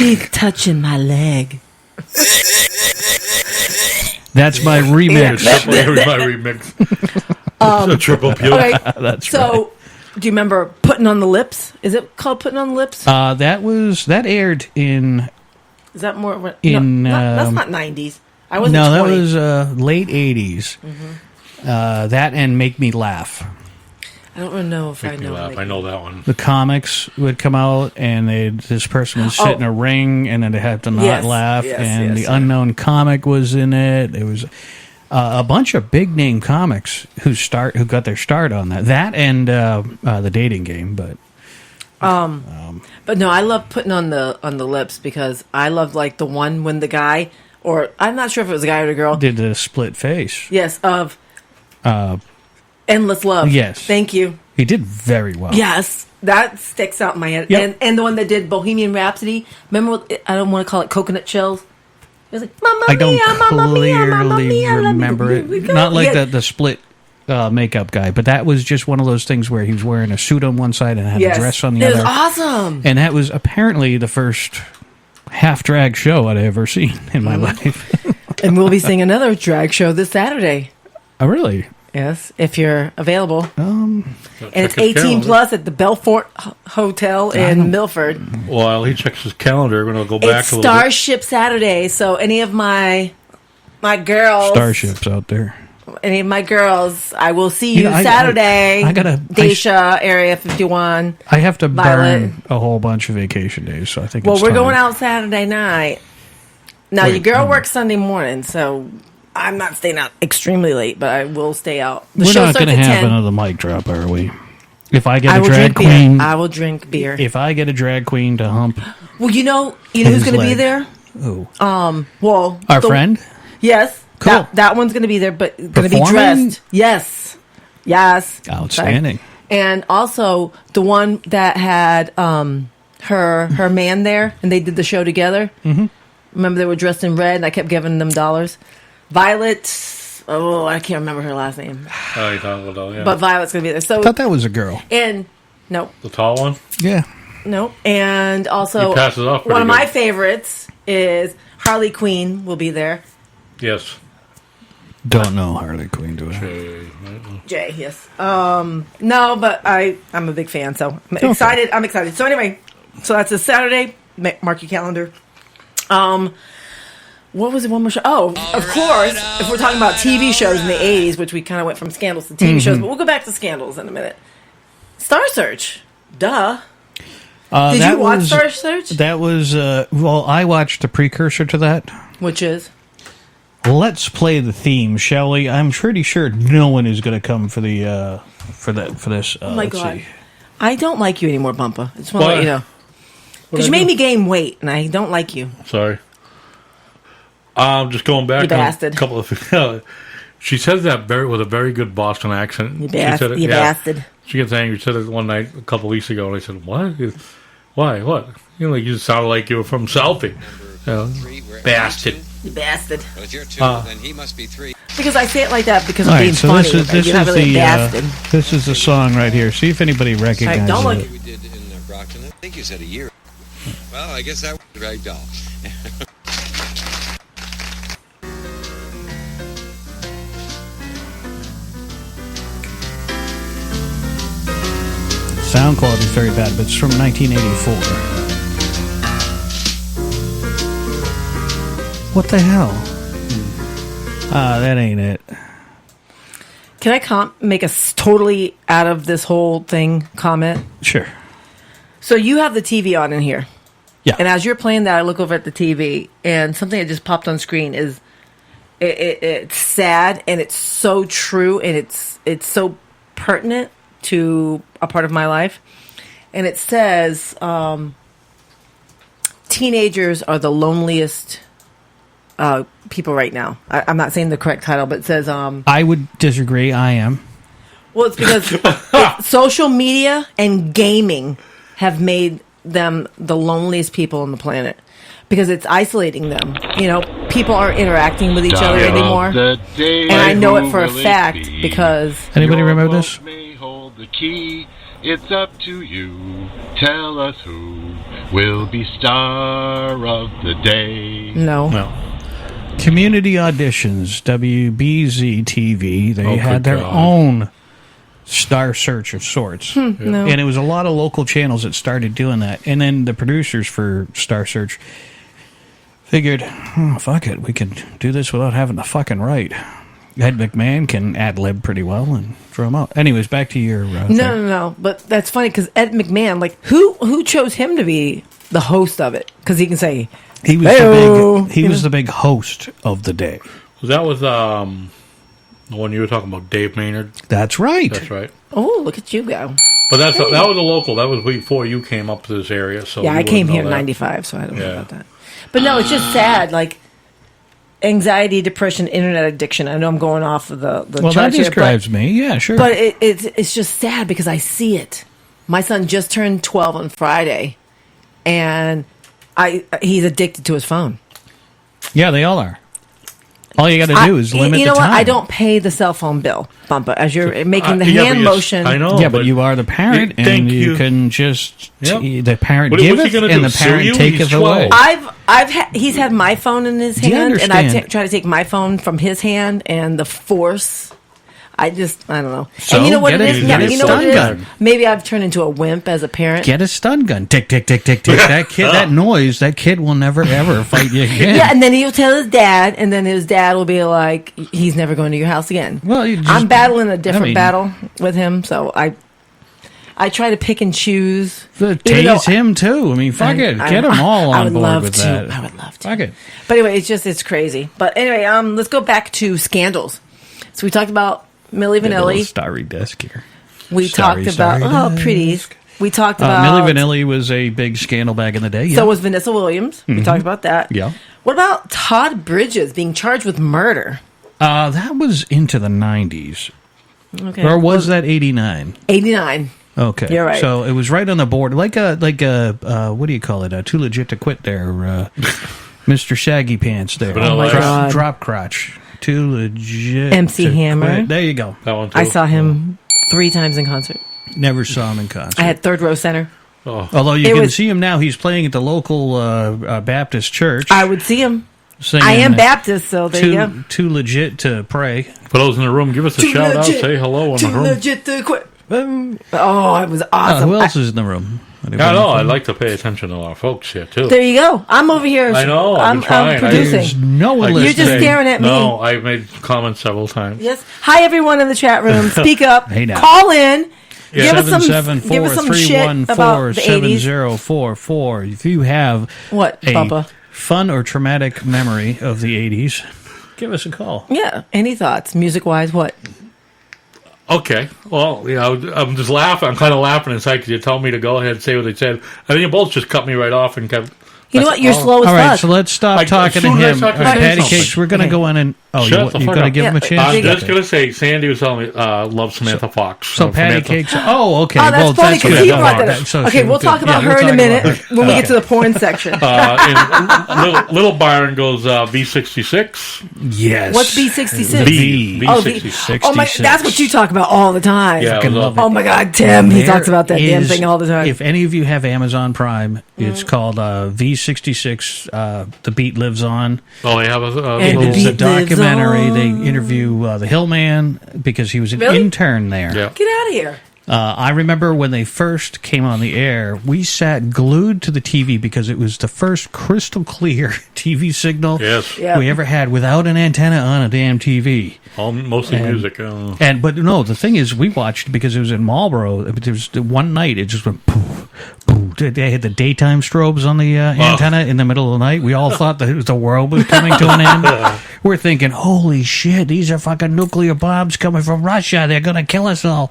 He's touching my leg. That's my remix. My remix. It's a triple puke. Okay, That's so do you remember Putting on the Lips? Is it called Putting on the Lips? that aired in Is that more? in, that's not 90s. I wasn't no, 20. that was late 80s. That and Make Me Laugh. I don't really know if I Make me know. laugh. I know that one. The comics would come out, and this person would sit in a ring, and then they have to not Yes, laugh. yes, and yes, the Unknown Comic was in it. There was a bunch of big name comics who got their start on that. That and the Dating Game, but But no, I love Putting on the Lips because I love like the one when the guy, or I'm not sure if it was a guy or a girl. did the split face. Yes, Endless Love. Yes. Thank you. He did very well. Yes, that sticks out in my head. Yep. And the one that did Bohemian Rhapsody. Remember, I don't want to call it Coconut Shells. It was like, Mamma I don't mia, Mamma mia, Mamma clearly mia, let me remember go. it. Not like Yeah. the split makeup guy, but that was just one of those things where he was wearing a suit on one side and had Yes. a dress on the It other. was awesome. And that was apparently the first half-drag show I'd ever seen in my life. And we'll be seeing another drag show this Saturday. Oh, really? Yes, if you're available. And it's Check his 18 calendar. plus at the Belfort Hotel in Milford. While he checks his calendar, we're going to go back It's a little bit. Starship Saturday, so any of my girls, Starships out there. any of my girls, I will see you You know, Saturday. I gotta- Dacia Area 51. I have to Violet. burn a whole bunch of vacation days, so I think Well, it's we're time. going out Saturday night. Now, Wait, your girl works Sunday morning, so I'm not staying out extremely late, but I will stay out. The We're show not going starts to at have 10. another mic drop, are we? If I get I a will drag drink beer. queen, I will drink beer. if I get a drag queen to hump, Well, you know who's His going to be leg. there? ooh, Well, our the- friend. Yes. Cool. That one's going to be there, but going to be Performing? dressed. Yes. Yes. Outstanding. Sorry. And also the one that had her man there, and they did the show together. Mm-hmm. Remember, they were dressed in red, and I kept giving them dollars. Violet. Oh, I can't remember her last name, Oh, you're talking about, yeah. but Violet's going to be there. I So thought that was a girl. and no, The tall one? Yeah. no, and also He passes off pretty one of my good. favorites is Harley Quinn will be there. Yes. Don't know Harley Quinn, do I? Jay, yes. No, but I'm a big fan, so I'm excited. I'm excited. So anyway, so that's a Saturday. Mark your calendar. What was it? One more show? Oh, of course. If we're talking about TV shows in the '80s, which we kind of went from scandals to TV shows, but we'll go back to scandals in a minute. Star Search, duh. Did that you watch was- Star Search? That was, well, I watched the precursor to that. Which is Let's play the theme, shall we? I'm pretty sure no one is going to come for the for this. oh my let's god. see. I don't like you anymore, Bumpa. I just want to Why? let you know because you made me gain weight, and I don't like you. Sorry. Just going back You on bastard. a couple of she says that with a very good Boston accent. You She said bastard. it- You yeah. bastard. She gets angry. She said it one night a couple weeks ago, and I said, "What? Why? What? You know, like you sounded like you were from Southie. Bastard." You bastard. Well, if you're two, then he must be three. Because I say it like that because All I'm right, being so funny. this You're not is really a the bastard. this is the song right here. See if anybody recognizes don't look. it. We did in Brockton. I think you said a year. Well, I guess that was rag doll. Sound quality is very bad, but it's from 1984. What the hell? That ain't it. Can I make a totally out of this whole thing comment? Sure. So you have the TV on in here. Yeah. And as you're playing that, I look over at the TV, and something that just popped on screen is it's sad, and it's so true, and it's so pertinent to a part of my life. And it says, teenagers are the loneliest people right now. I'm not saying the correct title, but it says, I would disagree. I am. well, it's because social media and gaming have made them the loneliest people on the planet because it's isolating them. You know, people aren't interacting with each other anymore. And I know it for a fact because Anybody remember this? May hold the key. It's up to you. Tell us who will be star of the day. no. No. Community auditions, WBZ TV. They Oh, had good their God. own Star Search of sorts. No. And it was a lot of local channels that started doing that. And then the producers for Star Search figured, oh, fuck it, we can do this without having to fucking write. Ed McMahon can ad-lib pretty well and throw them out. Anyways, back to your... No. But that's funny because Ed McMahon, like, who chose him to be the host of it? Because he can say, He was Hey-o, he you was know? the big host of the day. Was that with the one you were talking about, Dave Maynard? That's right. That's right. oh, look at you go. But that was a local. That was before you came up to this area. So Yeah, you I came wouldn't here know in that. '95, so I don't know Yeah. about that. But no, it's just sad. Like, anxiety, depression, internet addiction. I know I'm going off of the Well, that charts here, describes me. Yeah, sure. But it's just sad because I see it. My son just turned 12 on Friday, and he's addicted to his phone. Yeah, they all are. All you got to do is limit the time. You know what? I don't pay the cell phone bill, Bumpa, as you're making the hand motion. I know. Yeah, but you are the parent, and you can just the parent giveth and the parent taketh away. He's had my phone in his hand, and I've tried to take my phone from his hand, and the force. I don't know. So and you know what it is? Get a stun gun. Maybe I've turned into a wimp as a parent. Get a stun gun. Tick, tick, tick, tick, tick. That kid, that noise, that kid will never, ever fight you again. Yeah, and then he'll tell his dad, and then his dad will be like, he's never going to your house again. Well, I'm battling a different battle with him, so I try to pick and choose. Tase him, too. I mean, fuck it. Get them all on board with that. I would love to. Fuck it. But anyway, it's crazy. But anyway, let's go back to scandals. So we talked about Milli Vanilli. Starry desk here. We talked about pretties. We talked about Milli Vanilli was a big scandal back in the day. Yeah. So was Vanessa Williams. We talked about that. Yeah. What about Todd Bridges being charged with murder? That was into the 90s. Okay. Or was that 89? 89. Okay. You're right. So it was right on the board, like a what do you call it? Too legit to quit there, Mr. Shaggy Pants there. Oh my God. Drop crotch. Too legit. MC Hammer. Quit. There you go. That one too. I saw him 3 times in concert. Never saw him in concert. I had third row center. Oh. Although you can see him now, he's playing at the local Baptist church. I would see him. Singing, I am Baptist, so there you go. Too legit to pray. For those in the room, give us a shout out. Say hello in the room. Legit to quit. Oh, it was awesome. Who else is in the room? I know. I like to pay attention to our folks here too. There you go. I'm over here. I know. I'm producing. There's no one You're listening. just staring at me. No, I've made comments several times. Yes. Hi, everyone in the chat room. Speak up. Hey, now. Call in. Yeah. Give us some shit about the 80s. 7044. If you have what, Bubba? Fun or traumatic memory of the 80s, give us a call. Yeah. Any thoughts, music-wise? What? Okay. Well, I'm just laughing. I'm kind of laughing inside because you told me to go ahead and say what they said. I think you both just cut me right off and kept. You know what? You're slow as fuck. All right, so let's stop talking to him. Patty Cakes, we're going to go in and... Oh, you're going to give him a chance? I'm just going to say, Sandy was telling me, loves Samantha Fox. So Patty Cakes... Oh, okay. Oh, that's funny because he brought that up. So okay, we'll talk about her in a minute when we get to the porn section. Little Byron goes V66. Yes. What's V66? V66. Oh, my... That's what you talk about all the time. Yeah, oh, my God, Tim. He talks about that damn thing all the time. If any of you have Amazon Prime, it's called V66, The Beat Lives On. Oh, they have it's a documentary. They interview the Hillman because he was an intern there. Yeah. Get out of here. I remember when they first came on the air, we sat glued to the TV because it was the first crystal clear TV signal we ever had without an antenna on a damn TV. Mostly music. But no, the thing is, we watched because it was in Marlboro. There was one night it just went poof, poof. They had the daytime strobes on the antenna in the middle of the night. We all thought that the world was coming to an end. We're thinking, holy shit, these are fucking nuclear bombs coming from Russia. They're going to kill us all.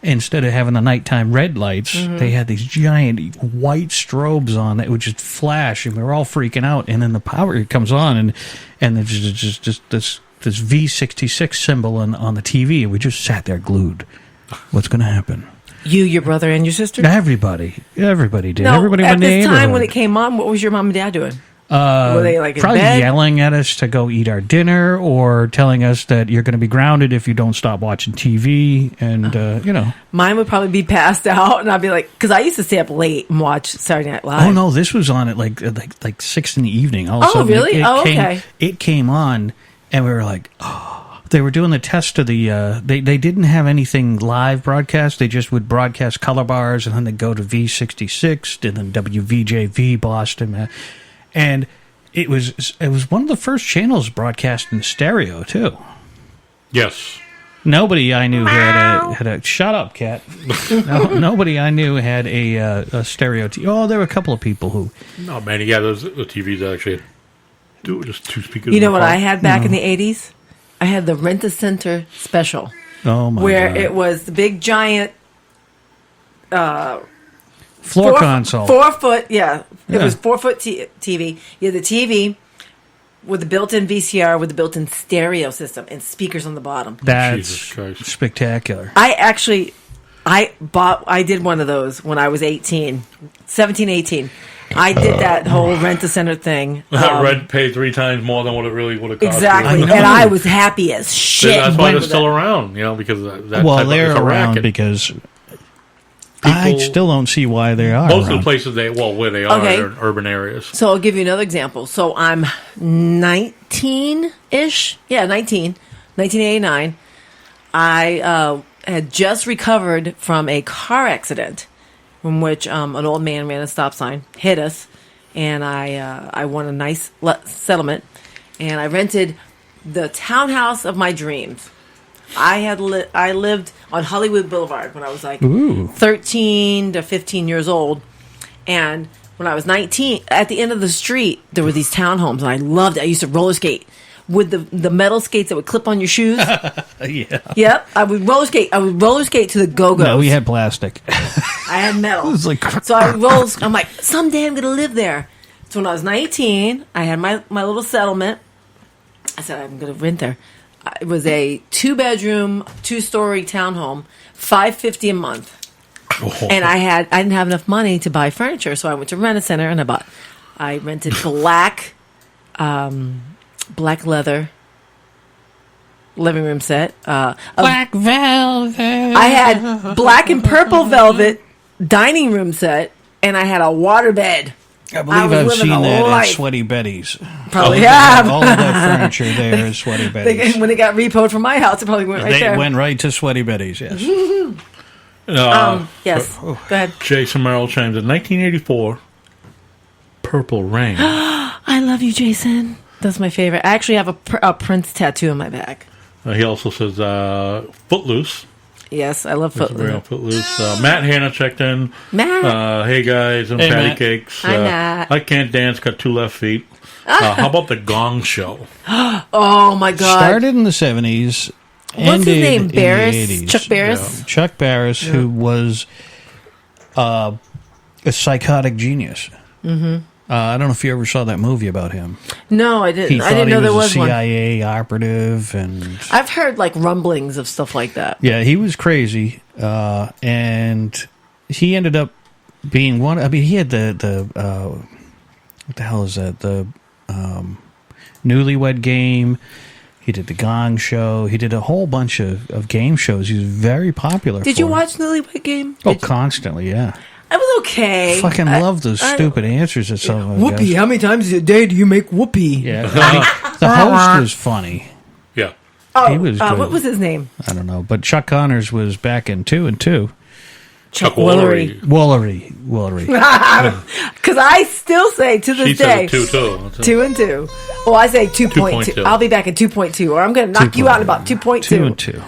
Instead of having the nighttime red lights, they had these giant white strobes on that would just flash, and we were all freaking out. And then the power comes on, and there's just this V66 symbol on the TV, and we just sat there glued. What's going to happen? You, your brother, and your sister? Everybody did. No, Everybody at in the this time neighborhood. when it came on, what was your mom and dad doing? Were they like in probably bed? yelling at us to go eat our dinner, or telling us that you're going to be grounded if you don't stop watching TV, and Mine would probably be passed out, and I'd be like, because I used to stay up late and watch Saturday Night Live. Oh no, this was on at like 6 in the evening. All of a sudden, really? Okay. It came on, and we were like, oh. They were doing the test of the. They didn't have anything live broadcast. They just would broadcast color bars, and then they'd go to V66, and then WVJV Boston, and it was one of the first channels broadcast in stereo too. Yes. Nobody I knew had a shut up, cat. Nobody I knew had a stereo. There were a couple of people who. Not many. Yeah, those the TVs actually do just 2 speakers. You know what I had back in the 80s? I had the Rent-A-Center special. Oh my where God. it was the big giant floor console. 4 foot, yeah. It was 4 foot TV. You had the TV, with the built-in VCR, with the built-in stereo system and speakers on the bottom. That's Jesus Christ. spectacular. I did one of those when I was 17, 18. I did that whole rent-a-center thing. Rent paid 3 times more than what it really would have cost. Exactly, you. and I was happy as shit. That's why they're with still it. around, because that Well, type they're of, it's a around racket. because I still don't see why they are. Most of around. the places where they are, Okay. they're in urban areas. So I'll give you another example. So I'm 19-ish. Yeah, 1989. I had just recovered from a car accident in which an old man ran a stop sign, hit us, and I won a nice settlement. And I rented the townhouse of my dreams. I lived on Hollywood Boulevard when I was like 13 to 15 years old. And when I was 19, at the end of the street, there were these townhomes, and I loved it. I used to roller skate with the metal skates that would clip on your shoes. Yeah. Yep. I would roller skate. to the Go-Go's. No, we had plastic. I had metal. It was like- so I'm like, someday I'm going to live there. So when I was 19, I had my little settlement. I said, I'm going to rent there. It was a 2-bedroom, 2-story townhome, $550 a month. Oh. And I didn't have enough money to buy furniture, so I went to Rent-A-Center and I rented black leather living room set. Black velvet. I had black and purple velvet dining room set, and I had a waterbed. I believe was I've living seen a that life. at Sweaty Betty's. Probably all have. All of that furniture there is Sweaty Betty's. When it got repoed from my house, it probably went right They there. went right to Sweaty Betty's, yes. Yes. Go ahead. Jason Merrill chimes in 1984. Purple Rain. I love you, Jason. That's my favorite. I actually have a Prince tattoo on my back. He also says Footloose. Yes, I love Footloose. Footloose. Matt Hanna checked in. Matt. Hey guys, I'm Hey, Patty Matt. Cakes. Hi, Matt. I can't dance, got 2 left feet. How about the Gong Show? Oh my God. Started in the 70s. What's his ended name? in the Barris? 80s. Chuck Barris? Yeah. Chuck Barris, who was a psychotic genius. Mm-hmm. I don't know if you ever saw that movie about him. No, I didn't. He I didn't know thought there he was a one. CIA operative, and I've heard like rumblings of stuff like that. yeah, he was crazy, and he ended up being one. I mean, he had the what the hell is that? The Newlywed Game. He did the Gong Show. He did a whole bunch of game shows. He was very popular. Did for you it. watch Newlywed Game? Oh, constantly, yeah. I was okay. Fucking love those stupid answers that some of them Whoopee, how many times a day do you make whoopee? Yeah, the host was funny. Yeah. Oh, He was good. what was his name? I don't know, but Chuck Connors was back in 2 and 2. Chuck Woolery. Woolery. Because I still say to this She day, said 2 too. 2 and 2. Oh, I say 2.2. 2.2. I'll be back at 2.2, or I'm going to knock you out in about 2.2. 2 and 2.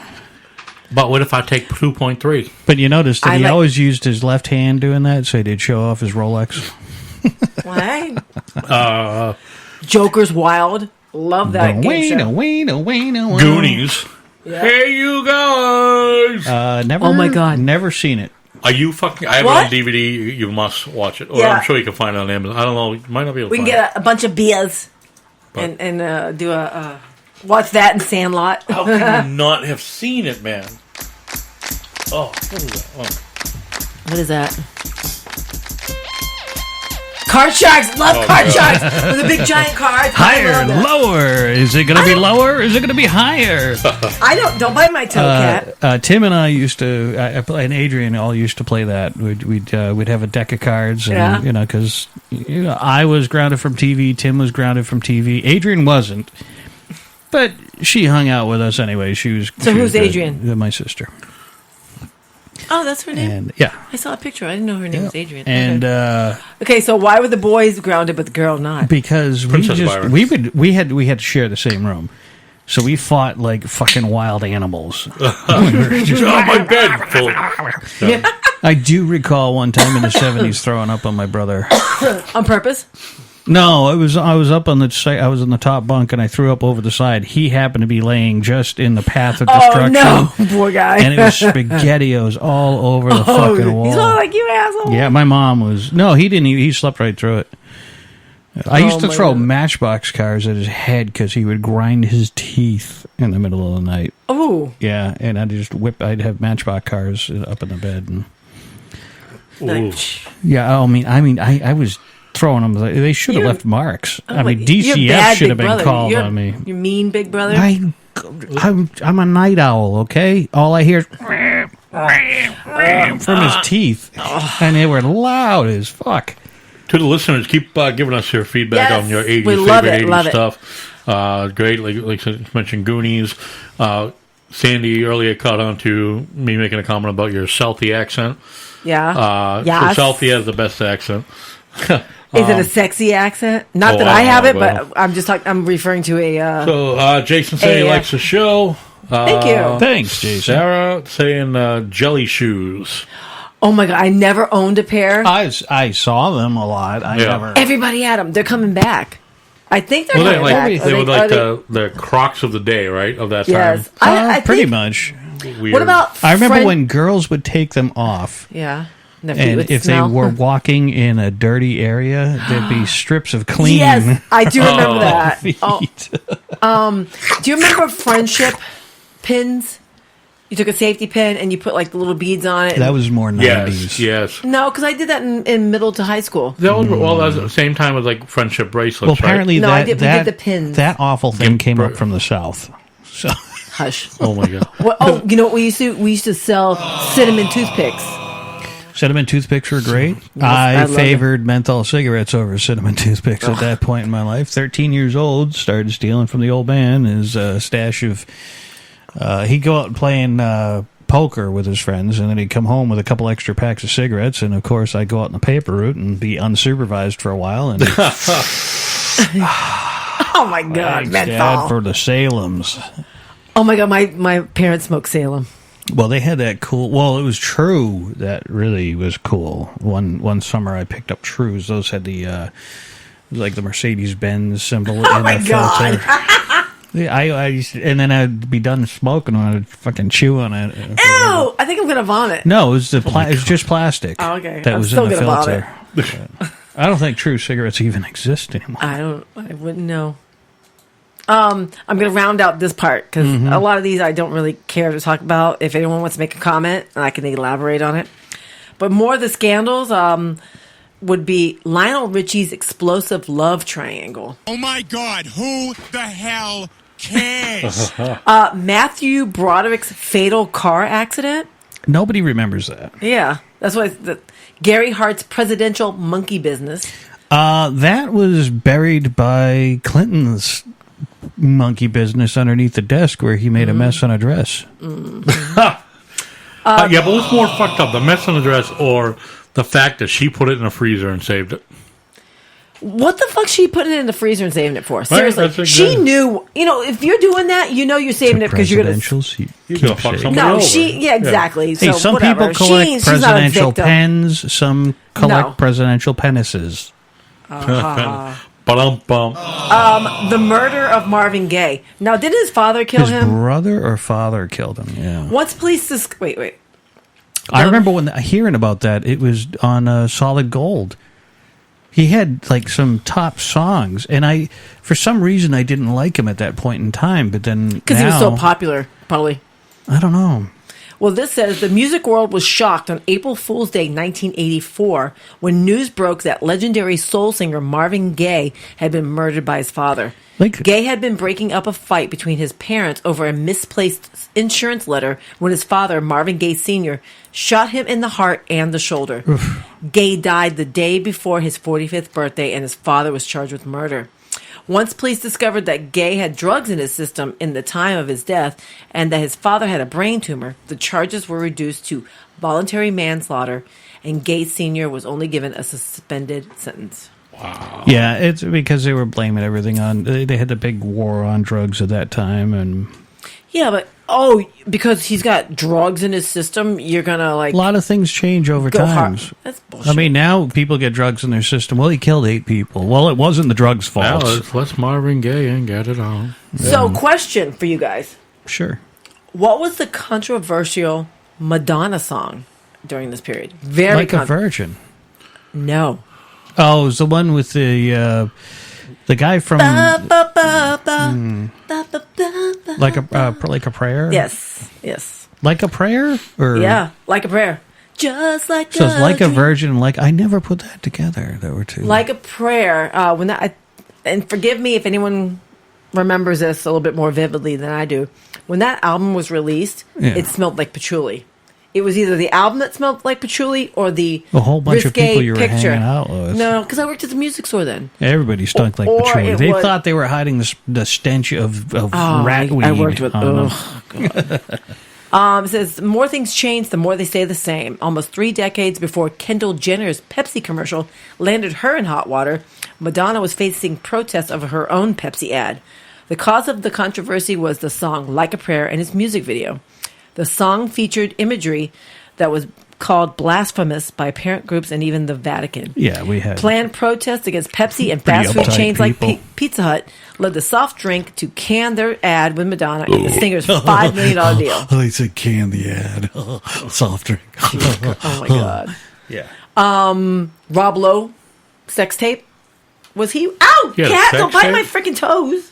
But what if I take 2.3? But you notice that I he like- always used his left hand doing that, so he did show off his Rolex. What? Joker's Wild. Love that game show. Goonies. Hey, you guys! Never. Oh, my God. Never seen it. Are you fucking... I have What? it on DVD. You must watch it. Or Yeah. I'm sure you can find it on Amazon. I don't know. You might not be able to We can find get a bunch of beers and do a... watch that in Sandlot. How can you not have seen it, man? Oh, what is that? Oh. What is that? Card Sharks! Love Card Sharks! With the big giant cards. I Higher, love that. lower. Is it going to be lower? Or is it going to be higher? I don't bite my toe, cat. Tim and I used to, and Adrian all used to play that. We'd have a deck of cards, and Yeah. because I was grounded from TV, Tim was grounded from TV, Adrian wasn't, but she hung out with us anyway. She was. So she who's was Adrian? My sister. Oh, that's her name? And yeah, I saw a picture. I didn't know her name was Adrian. and Okay, so why were the boys grounded but the girl not? because Princess Byron. we had to share the same room. So we fought like fucking wild animals. We were just- Oh, my bed full. Yeah. I do recall one time in the 70s throwing up on my brother. On purpose? No, I was up on the side. I was in the top bunk and I threw up over the side. He happened to be laying just in the path of destruction. Oh, no, poor guy. And it was SpaghettiOs all over the fucking wall. He's all like, you asshole. Yeah, my mom was. No, he didn't. He slept right through it. I used to my throw God. matchbox cars at his head because he would grind his teeth in the middle of the night. Oh, Yeah, and I'd have matchbox cars up in the bed. And nice. yeah, I was throwing them. They should have You're- left marks. Oh I mean, my- you're DCF bad, should have big been brother. called You're- on me. You mean big brother? I'm a night owl, okay? All I hear is from his teeth, and they were loud as fuck. To the listeners, keep giving us your feedback Yes, on your 80s, we love favorite it, 80s love it. stuff. Great, like you mentioned, Goonies. Sandy earlier caught on to me making a comment about your Southie accent. Yeah. So Southie has the best accent. Is it a sexy accent? Not Oh, that I have it, well. but I'm referring to a. So Jason saying he likes the show. Thank you. Thanks, Jason. Sarah saying jelly shoes. Oh my god! I never owned a pair. I saw them a lot. I Yeah. never. Everybody had them. They're coming back. I think they're Well, coming back. they Are were they- like are they- the Crocs of the day, right? Of that Yes. time. I Pretty think- much. Weird. What about? I remember friend- when girls would take them off. Yeah. Their feet And would if smell. they were walking in a dirty area, there'd be strips of clean. Yes, I do remember that. feet. Oh, do you remember friendship pins? You took a safety pin and you put like the little beads on it. That was more 90s. Yes. No, because I did that in middle to high school. That was well. That was at the same time as like friendship bracelets. Well, apparently No, that, I did- we that, did the pins. that awful thing came up from the South. So Hush. Right? Oh my god. Well, oh, you know what we used to? We used to sell cinnamon toothpicks. cinnamon toothpicks were great. I I love favored menthol cigarettes over cinnamon toothpicks at that point in my life. 13 years old, started stealing from the old man his stash of... he'd go out and playing poker with his friends, and then he'd come home with a couple extra packs of cigarettes, and of course I'd go out in the paper route and be unsupervised for a while. And Oh my god, thanks, menthol. Dad, for the Salems. Oh my god, my parents smoked Salem. Well, they had that cool. Well, it was True that really was cool. One summer I picked up Trues. Those had the it was like the Mercedes-Benz symbol in my the God. filter. Yeah, I used to, and then I'd be done smoking and I'd fucking chew on it. Ew! I think I'm gonna vomit. No, it was it was just plastic. Oh, okay. That I'm was still in the gonna filter. I don't think True cigarettes even exist anymore. I wouldn't know. I'm gonna round out this part because Mm-hmm. a lot of these I don't really care to talk about. If anyone wants to make a comment, I can elaborate on it. But more of the scandals would be Lionel Richie's explosive love triangle. Oh my god, who the hell cares? Matthew Broderick's fatal car accident. Nobody remembers that. Yeah, that's what Gary Hart's presidential monkey business. That was buried by Clinton's monkey business underneath the desk where he made a mess on a dress. Yeah, but what's more fucked up, the mess on the dress or the fact that she put it in a freezer and saved it? What the fuck she putting it in the freezer and saving it for? that's Seriously, she exactly- knew. You know, if you're doing that, you know you're saving it because you're gonna. Presidentials, You're gonna fuck somebody No, over. yeah, exactly. Hey, So some whatever. people collect she's not a presidential victim. pens, some collect No. presidential penises. Ba-dum-bum. The murder of Marvin Gaye. Now, did his father kill His him? brother or father killed him, yeah. Once police wait. I remember when hearing about that, it was on Solid Gold. He had like some top songs, and for some reason, I didn't like him at that point in time. But then Because he was so now, popular, probably. I don't know. Well, this says the music world was shocked on April Fool's Day 1984 when news broke that legendary soul singer Marvin Gaye had been murdered by his father. Gaye had been breaking up a fight between his parents over a misplaced insurance letter when his father, Marvin Gaye Sr., shot him in the heart and the shoulder. Gaye died the day before his 45th birthday, and his father was charged with murder. Once police discovered that Gaye had drugs in his system in the time of his death and that his father had a brain tumor, the charges were reduced to voluntary manslaughter, and Gaye Sr. was only given a suspended sentence. Wow. Yeah, it's because they were blaming everything on. They had the big war on drugs at that time, and Yeah, but because he's got drugs in his system, you're gonna like a lot of things change over go hard. time. That's bullshit. I mean, now people get drugs in their system. Well, he killed 8 people. Well, it wasn't the drugs' fault. Well, let's Marvin Gaye and get it on. So, question for you guys: Sure. what was the controversial Madonna song during this period? Very Like a Virgin. No. Oh, it was the one with the guy from like a prayer. Yes. Like a prayer, or Yeah, Like a Prayer. Just like so it's a like a dream. virgin. Like I never put that together. There were two. Like a Prayer. When that, and forgive me if anyone remembers this a little bit more vividly than I do. When that album was released, Yeah. it smelled like patchouli. It was either the album that smelled like patchouli or the a whole bunch of risque people you were picture. hanging out with. No, because I worked at the music store then. Everybody stunk like Or patchouli. it They was- thought they were hiding the stench of rat weed. I worked with. on them. God. It says, the more things change, the more they stay the same. Almost 3 decades before Kendall Jenner's Pepsi commercial landed her in hot water, Madonna was facing protests over her own Pepsi ad. The cause of the controversy was the song Like a Prayer and its music video. The song featured imagery that was called blasphemous by parent groups and even the Vatican. Yeah, we had Planned protests against Pepsi and Pretty fast food uptight chains like people. Pizza Hut led the soft drink to can their ad with Madonna and the singer's $5 million deal. They said can the ad. Soft drink. Oh my God. Yeah. Rob Lowe, sex tape. Was he? Ow! Yeah, Cat, don't sex bite my tape? freaking toes.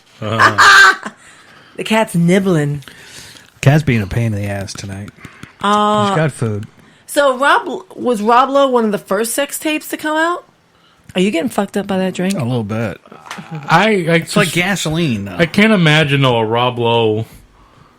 The cat's nibbling. Cat's being a pain in the ass tonight. He's got food. So was Rob Lowe one of the first sex tapes to come out? Are you getting fucked up by that drink? A little bit. It's like gasoline, though. I can't imagine a Rob Lowe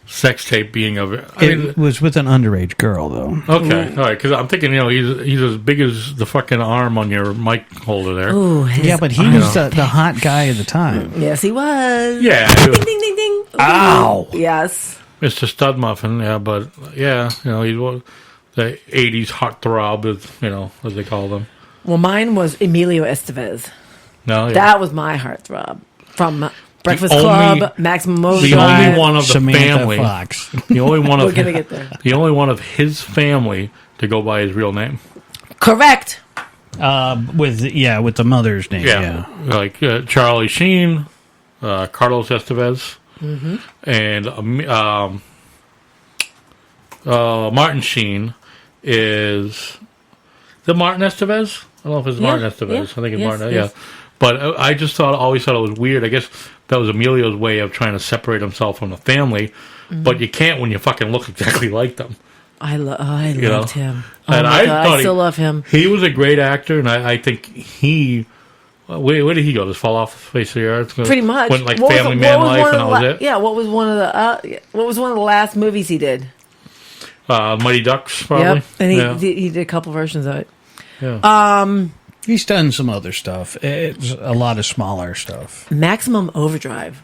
sex tape being of it. It was with an underage girl, though. Okay, all right. Because I'm thinking, he's as big as the fucking arm on your mic holder there. Ooh, Yeah, but he was the hot guy at the time. Yes, he was. Yeah, Ding, ding, ding, ding. Ooh. Ow. Yes. Mr. Stud Muffin. Yeah, but yeah, he's the '80s hot throb, as they call them. Well, mine was Emilio Estevez. No, yeah. That was my heartthrob from Breakfast only- Club, Maximum the Overdrive. only one of the Samantha family. Fox. The only one We're of gonna get there. the only one of his family to go by his real name. Correct. With the mother's name. Yeah, like Charlie Sheen, Carlos Estevez, and Martin Sheen is the Martin Estevez. I don't know if it's Martin Estevez. yeah. I think it's Yes, Martin. yes. Yeah, but I just always thought it was weird. I guess that was Emilio's way of trying to separate himself from the family. But you can't when you fucking look exactly like them. I loved know? him. Oh And my I God, thought I still love him. He was a great actor, and I think he. Where did he go? Just fall off the face of the earth? Pretty much. Went like What was Family the- Man what was life, one and of that the was it. Yeah, what was one of the last movies he did? Mighty Ducks, probably. Yep, and Yeah. he did a couple versions of it. Yeah. He's done some other stuff. It's a lot of smaller stuff. Maximum Overdrive.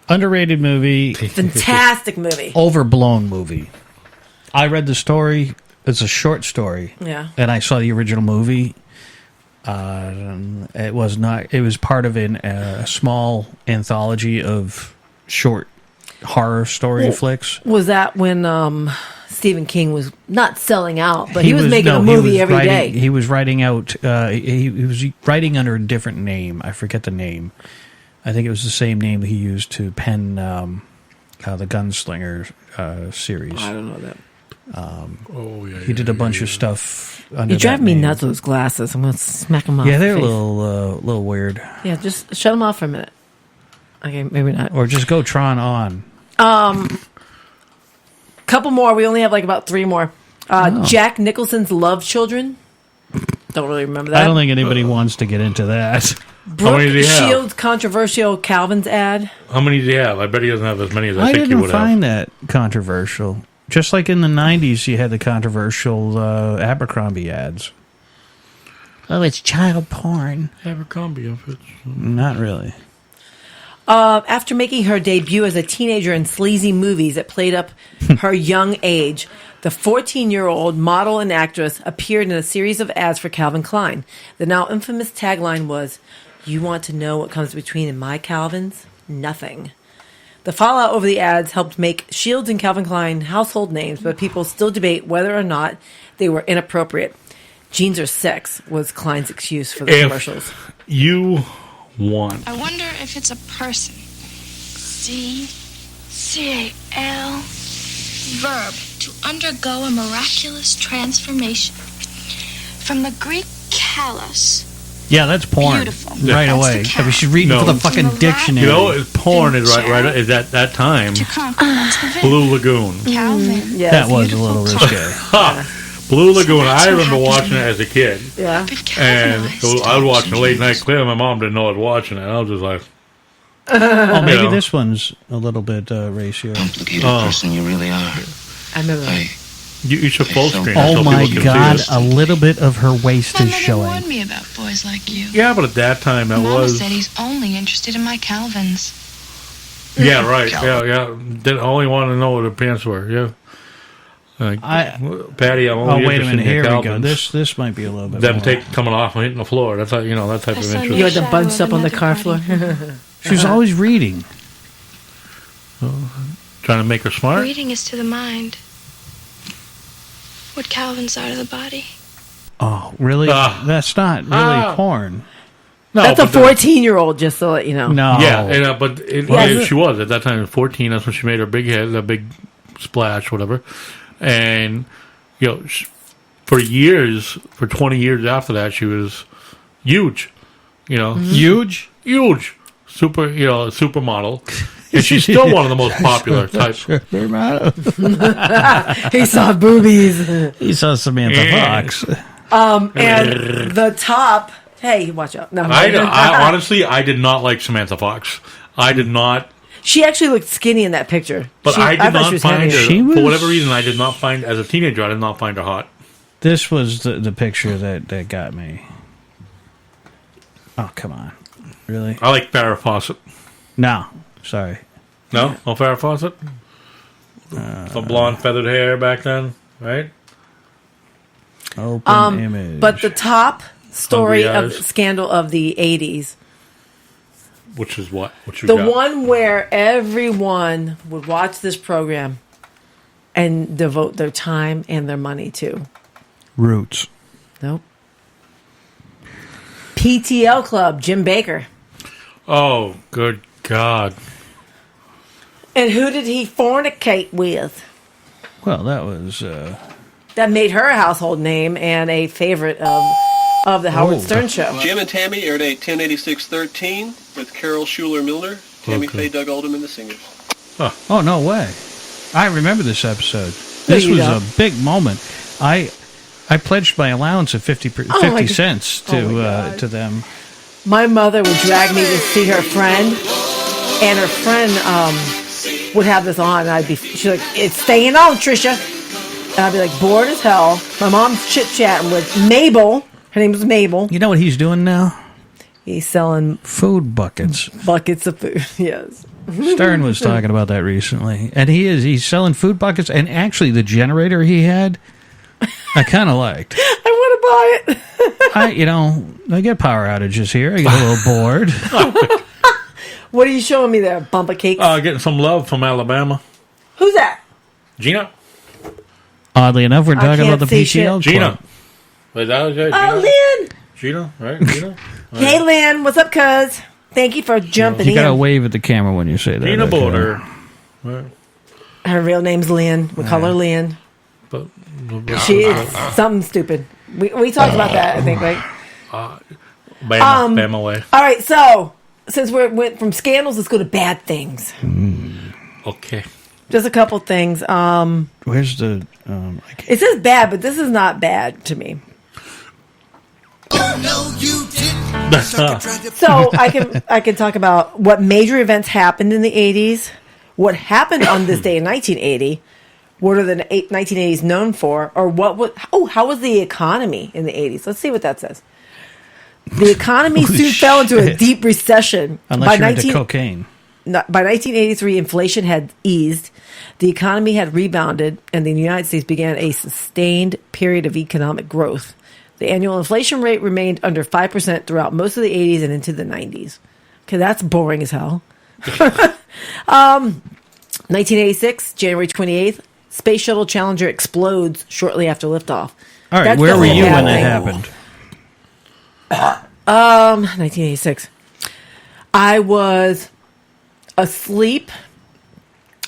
Underrated movie. Fantastic movie. Overblown movie. I read the story. It's a short story. Yeah. And I saw the original movie. It was not. It was part of a small anthology of short horror story flicks. Was that when Stephen King was not selling out, but he was making a movie every day? He was writing out. He was writing under a different name. I forget the name. I think it was the same name he used to pen the Gunslinger series. I don't know that. He did a bunch of stuff under You drive that me name. nuts with those glasses. I'm going to smack them off. Yeah, they're a the face. little weird. Yeah, just shut them off for a minute. Okay, maybe not. Or just go Tron on. Couple more. We only have like about 3 more. Jack Nicholson's Love Children. Don't really remember that. I don't think anybody wants to get into that. Brooke many does he have? Shields' controversial Calvin's ad. How many does he have? I bet he doesn't have as many as I, I think he didn't would find have. that controversial. Just like in the 90s, you had the controversial Abercrombie ads. Oh, it's child porn. Abercrombie outfits. Not really. After making her debut as a teenager in sleazy movies that played up her young age, the 14-year-old model and actress appeared in a series of ads for Calvin Klein. The now infamous tagline was, "You want to know what comes between my Calvins? Nothing." The fallout over the ads helped make Shields and Calvin Klein household names, but people still debate whether or not they were inappropriate. Jeans are sex was Klein's excuse for the commercials. You want. I wonder if it's a person. C-A-L verb, to undergo a miraculous transformation. From the Greek kalos, Yeah, that's porn. Beautiful. Right That's away. the I mean, she's reading No. for the fucking dictionary. You know, porn is right is at that time. To conquer once the Blue Lagoon. Calvin. Yes. That was a little risque. Blue Lagoon. I remember watching it as a kid. Yeah. And I was watching a late night clip. My mom didn't know I was watching it. I was just like, Oh, maybe know. this one's a little bit racier. Complicated person you really are. I remember that. you should full screen. Oh so my people can God, see a little bit of her waist My is mother showing. warned me about boys like you. it. Yeah, but at that time that Mama was. said he's only interested in my Calvins. Yeah, right. Yeah. Didn't only want to know what her pants were. Yeah. Like, Patty, I'm Oh, only wait a interested minute. in Here your we go. Calvins. This might be a little bit Them more. coming off and hitting the floor. That's how, that type of interest. You had them bunched up on the car floor. She was always reading. Trying to make her smart. Reading is to the mind what Calvins are to the body. Oh, really? That's not really Ah. porn. No, That's a but the- 14-year-old, just to let you know. No. Yeah, and, but Yeah. she was at that time 14. That's when she made her big head, that big splash, whatever. And for years, for 20 years after that, she was huge. Huge, super, supermodel, and she's still one of the most popular types. He saw boobies. He saw Samantha Fox. And the top. Hey, watch out. No, I honestly, I did not like Samantha Fox. I did not. She actually looked skinny in that picture. But I did thought not find her, She was- for whatever reason, I did not find, as a teenager, I did not find her hot. This was the picture that got me. Oh, come on. Really? I like Farrah Fawcett. No. Sorry. No? No Farrah Fawcett? Some blonde feathered hair back then, right? Open image. But the top story Hungry of eyes. scandal of the 80s, Which is what? What you the got? one where everyone would watch this program and devote their time and their money to. Roots. Nope. PTL Club, Jim Baker. Oh, good God. And who did he fornicate with? Well, that was... That made her a household name and a favorite of the Howard Stern Show. Jim and Tammy aired at 108613 with Carol Schuler Milner, Tammy Faye, Doug Alderman, the singers. Oh, no way. I remember this episode. No, This you was don't. a big moment. I pledged my allowance of 50 Oh, my God. cents to them. My mother would drag me to see her friend, and her friend would have this on, and she's like, "It's staying on, Trisha." And I'd be like, bored as hell. My mom's chit-chatting with Mabel. Her name was Mabel. You know what he's doing now? He's selling food buckets. Buckets of food, yes. Stern was talking about that recently. And he's selling food buckets, and actually the generator he had, I kind of liked. I want to buy it. I get power outages here. I get a little bored. What are you showing me there? Bump of cakes? Getting some love from Alabama. Who's that? Gina. Oddly enough, we're talking can't about the see PTL shit. Club. Gina. Wait, that was it? Oh, Lynn. Gina, right? Gina? Hey, Lynn. What's up, cuz? Thank you for jumping You got to in. wave at the camera when you say that. Gina okay? Border. Right. Her real name's Lynn. We call her Lynn. But, She is something stupid. We talked about that, I think, right? Bama way. All right, so since we went from scandals, let's go to bad things. Okay. Just a couple things. Where's the... It says bad, but this is not bad to me. So I can talk about what major events happened in the 80s, what happened on this day in 1980, what are the 1980s known for, or how was the economy in the 80s? Let's see what that says. The economy Holy soon fell into a shit. deep recession. Unless you're into cocaine. By 1983, inflation had eased, the economy had rebounded, and the United States began a sustained period of economic growth. The annual inflation rate remained under 5% throughout most of the 80s and into the 90s. Okay, that's boring as hell. 1986, January 28th, Space Shuttle Challenger explodes shortly after liftoff. All right, That's where were definitely you a bad when that thing. happened? 1986. I was asleep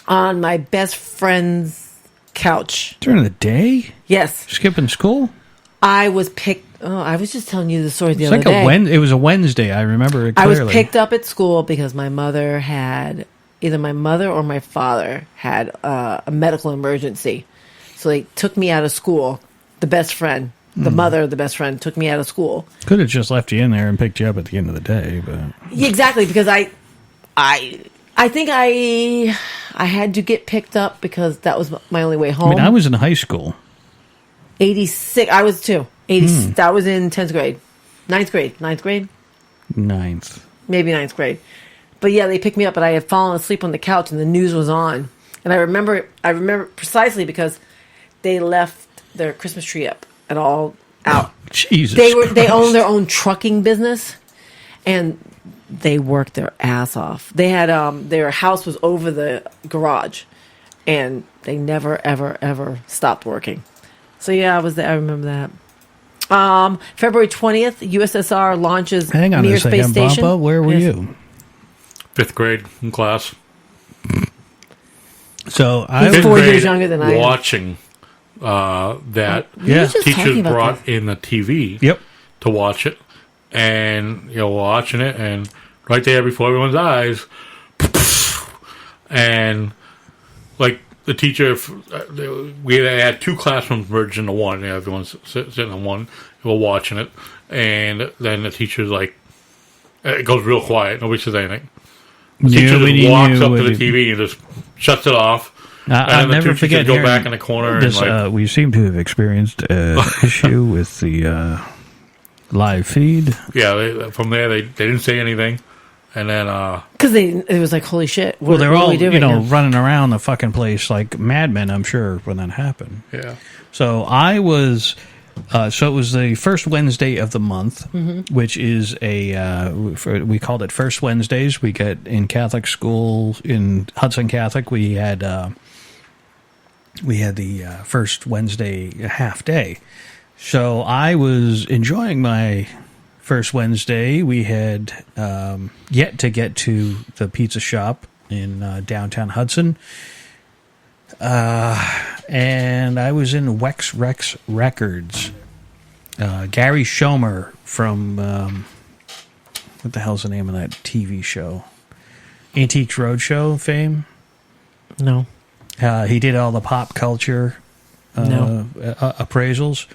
on my best friend's couch. During the day? Yes. Skipping school? I was picked. Oh, I was just telling you the story the It's other like day. it was a Wednesday. I remember it I clearly. was picked up at school because my mother had either my mother or my father had a medical emergency, so they took me out of school. The best friend, the mother of the best friend, took me out of school. Could have just left you in there and picked you up at the end of the day, but Yeah, exactly, because I think I had to get picked up because that was my only way home. I mean, I was in high school. 86. I was too. 80. I was in 10th grade, 9th grade, Ninth. maybe 9th grade. But yeah, they picked me up, but I had fallen asleep on the couch and the news was on, and I remember precisely because they left their Christmas tree up and all out. Jesus, They owned their own trucking business, and they worked their ass off. They had their house was over the garage, and they never ever ever stopped working. So yeah, I was there. I remember that. February 20th, USSR launches Hang on Mir a second, Space Station. Papa. Where were Yes. you? 5th grade in class. So He's I 4 Fifth years grade younger than I am. watching that We were just talking teachers about brought that. in the TV Yep. to watch it, and watching it, and right there before everyone's eyes, and like the teacher, we had 2 classrooms merged into one. Everyone's sitting in one, we're watching it, and then the teacher's like, it goes real quiet, nobody says anything. The teacher just walks up to the TV and just shuts it off. I'll and then the never 2 forget teachers go hearing back in the corner this. and like, We seem to have experienced an issue with the live feed. from there they didn't say anything, and then Because it was like, holy shit. Well, they're what all are we doing now? running around the fucking place like madmen. I'm sure when that happened. yeah. So I was. So it was the first Wednesday of the month, which is we called it First Wednesdays. We got in Catholic school in Hudson Catholic. We had the first Wednesday half day. So I was enjoying my first Wednesday. We had yet to get to the pizza shop in downtown Hudson. And I was in Wex Rex Records. Gary Schomer from what the hell's the name of that TV show? Antiques Roadshow fame. No. He did all the pop culture appraisals.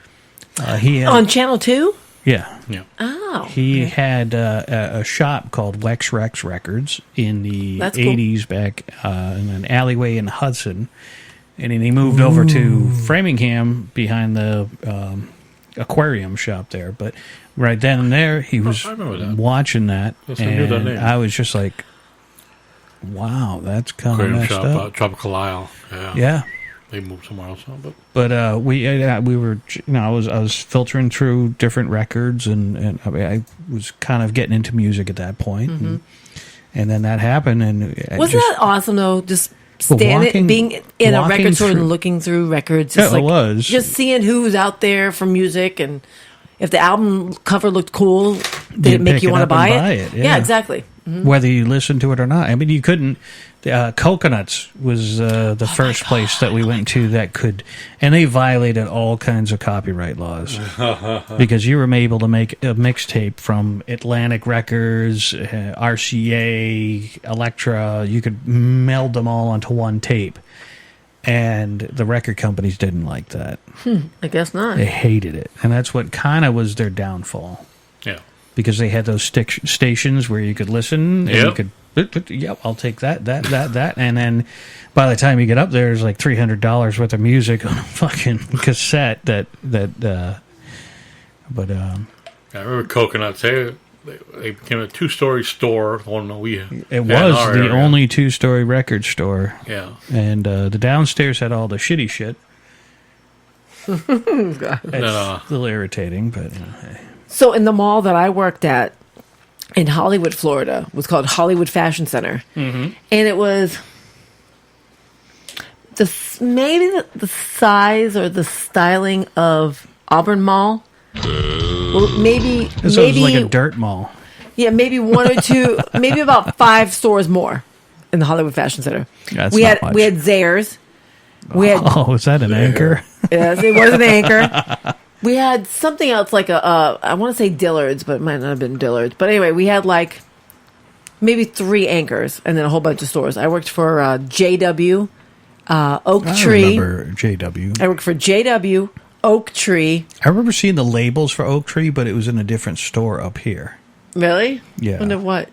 He had, On Channel 2? yeah. Oh. He had a shop called Wex Rex Records in the That's cool. 80s back in an alleyway in Hudson. And then he moved over to Framingham behind the aquarium shop there. But right then and there, he was I remember that. watching that. Yes, I knew that And name. I was just like, wow, that's kind of Aquarium messed shop, up. Tropical Isle. Yeah. Yeah. They moved somewhere else now, but But we were, I was filtering through different records, and I mean, I was kind of getting into music at that point, and then that happened, and Wasn't that awesome, though? Just being in a record store and looking through records. Yeah, it was. Just seeing who's out there for music, and if the album cover looked cool, did You'd it make pick you it want to up and buy buy it? it, Yeah, exactly. whether you listened to it or not. I mean, you couldn't. Coconuts was the first place that we went to that could, and they violated all kinds of copyright laws because you were able to make a mixtape from Atlantic Records, RCA, Elektra. You could meld them all onto one tape, and the record companies didn't like that. I guess not. They hated it, and that's what kind of was their downfall. yeah. Because they had those stations where you could listen, and you Yep. could, yep, I'll take that, and then by the time you get up there, there's like $300 worth of music on a fucking cassette. But I remember Coconuts. They became a 2-story store. The one that we it had in was our the area. only 2-story record store. Yeah. And the downstairs had all the shitty shit. It's a little irritating, but hey. So in the mall that I worked at in Hollywood, Florida, was called Hollywood Fashion Center, and it was maybe the size or the styling of Auburn Mall. Well, maybe This was like a dirt mall. Yeah, maybe one or two, maybe about 5 stores more in the Hollywood Fashion Center. That's we not had Zayre's. We had Oh, was that an anchor? yes, it was an anchor. We had something else like I want to say Dillard's, but it might not have been Dillard's. But anyway, we had like maybe 3 anchors and then a whole bunch of stores. I worked for JW, Oak Tree. I remember JW. I worked for JW, Oak Tree. I remember seeing the labels for Oak Tree, but it was in a different store up here. Really? Yeah. I wonder what.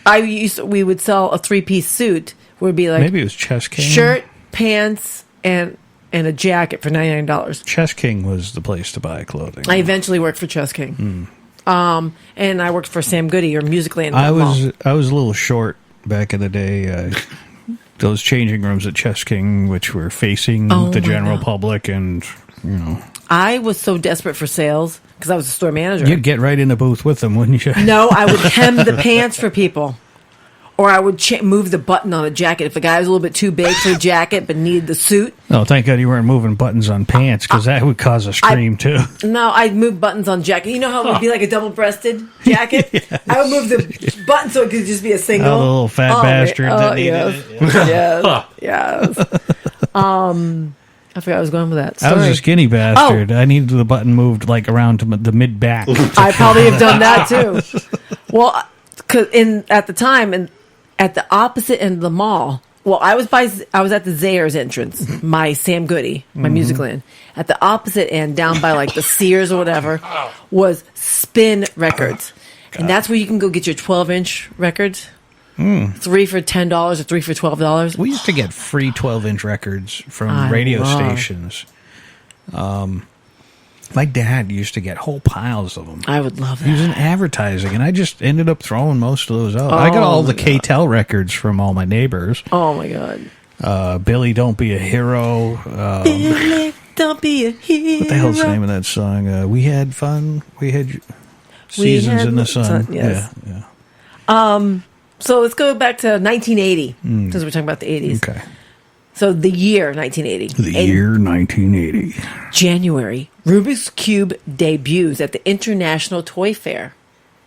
We would sell a 3-piece suit. Would be like maybe it was Chess King. Shirt, pants, and a jacket for $99. Chess King was the place to buy clothing. I eventually worked for Chess King. And I worked for Sam Goody or Musicland. I was a little short back in the day. Those changing rooms at Chess King, which were facing the general public, and I was so desperate for sales because I was a store manager. You'd get right in the booth with them, wouldn't you? No, I would hem the pants for people. Or I would move the button on a jacket. If a guy was a little bit too big for a jacket but needed the suit. Oh, thank God you weren't moving buttons on pants, because that would cause a scream, too. No, I'd move buttons on jacket. You know how it would be like a double-breasted jacket? Yes. I would move the button so it could just be a single. Oh, the little fat bastard that needed it. Yes. I forgot I was going with that. I was a skinny bastard. I needed the button moved like around to the mid-back. I probably have done that, too. Well, at the time, at the opposite end of the mall. Well, I was at the Zayre's entrance, my Sam Goody, my Musicland. At the opposite end, down by like the Sears or whatever, was Spin Records, and that's where you can go get your 12-inch records. 3 for $10 or 3 for $12. We used to get free 12-inch records from radio stations. My dad used to get whole piles of them. I would love that. He was in advertising, and I just ended up throwing most of those out. I got all the K-Tel records from all my neighbors. Oh, my God. Billy, Don't Be a Hero. Billy, Don't Be a Hero. What the hell's the name of that song? We Had Fun. We Had Seasons in the Sun. Yes. Yeah. So let's go back to 1980, since we're talking about the 80s. Okay. So the year 1980. The year 1980. January, Rubik's Cube debuts at the International Toy Fair.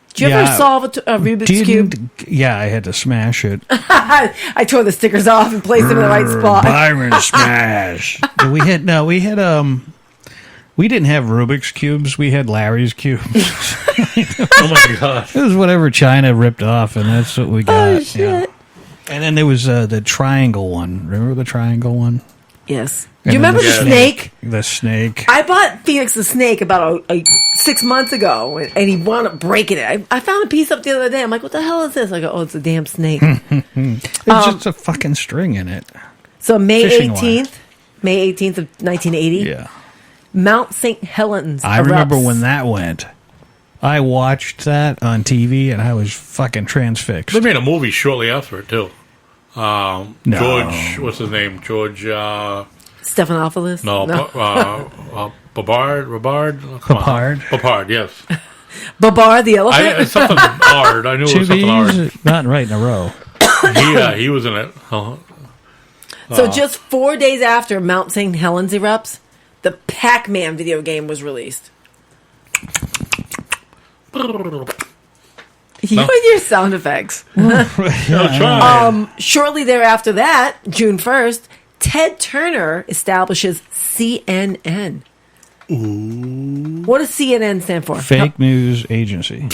Did you ever solve a Rubik's Cube? Yeah, I had to smash it. I tore the stickers off and placed them in the right spot. Byron smash. we didn't have Rubik's Cubes. We had Larry's Cubes. Oh, my God. It was whatever China ripped off, and that's what we got. Oh, shit. Yeah. And then there was the triangle one. Remember the triangle one? Yes. Do you remember the snake? The snake. I bought Phoenix the snake about 6 months ago, and he wound up breaking it. I found a piece up the other day. I'm like, what the hell is this? I go, oh, it's a damn snake. It's just a fucking string in it. So May Fishing 18th of 1980. Yeah. Mount St. Helens. I remember when that went. I watched that on TV, and I was fucking transfixed. They made a movie shortly after it, too. No. George, what's his name? George, Stephanopoulos? No. Babard? Babard, yes. Babar the elephant? Something hard. I knew it was something hard. Not right in a row. He was in it. So just 4 days after Mount St. Helens erupts, the Pac-Man video game was released. You and your sound effects. Shortly thereafter that, June 1st, Ted Turner establishes CNN. Ooh. What does CNN stand for? Fake News Agency.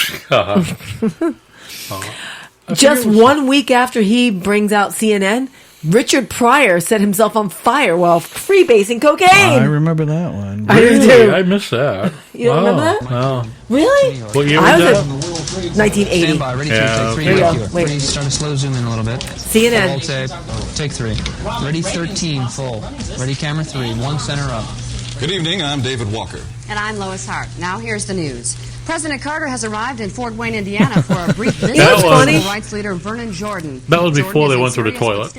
Just 1 week after he brings out CNN, Richard Pryor set himself on fire while freebasing cocaine. I remember that one. I do. I missed that. You don't remember that? No. Really? What year was that? 1980. Stand by, ready, Yeah, take 3. Here we go. Wait. Ready, start to slow zoom in a little bit. CNN. Roll tape. Take 3. Ready, 13, full. Ready, camera 3. 1 center up. Good evening, I'm David Walker. And I'm Lois Hart. Now here's the news. President Carter has arrived in Fort Wayne, Indiana for a brief visit with civil rights leader Vernon Jordan. That was before they went through the toilet.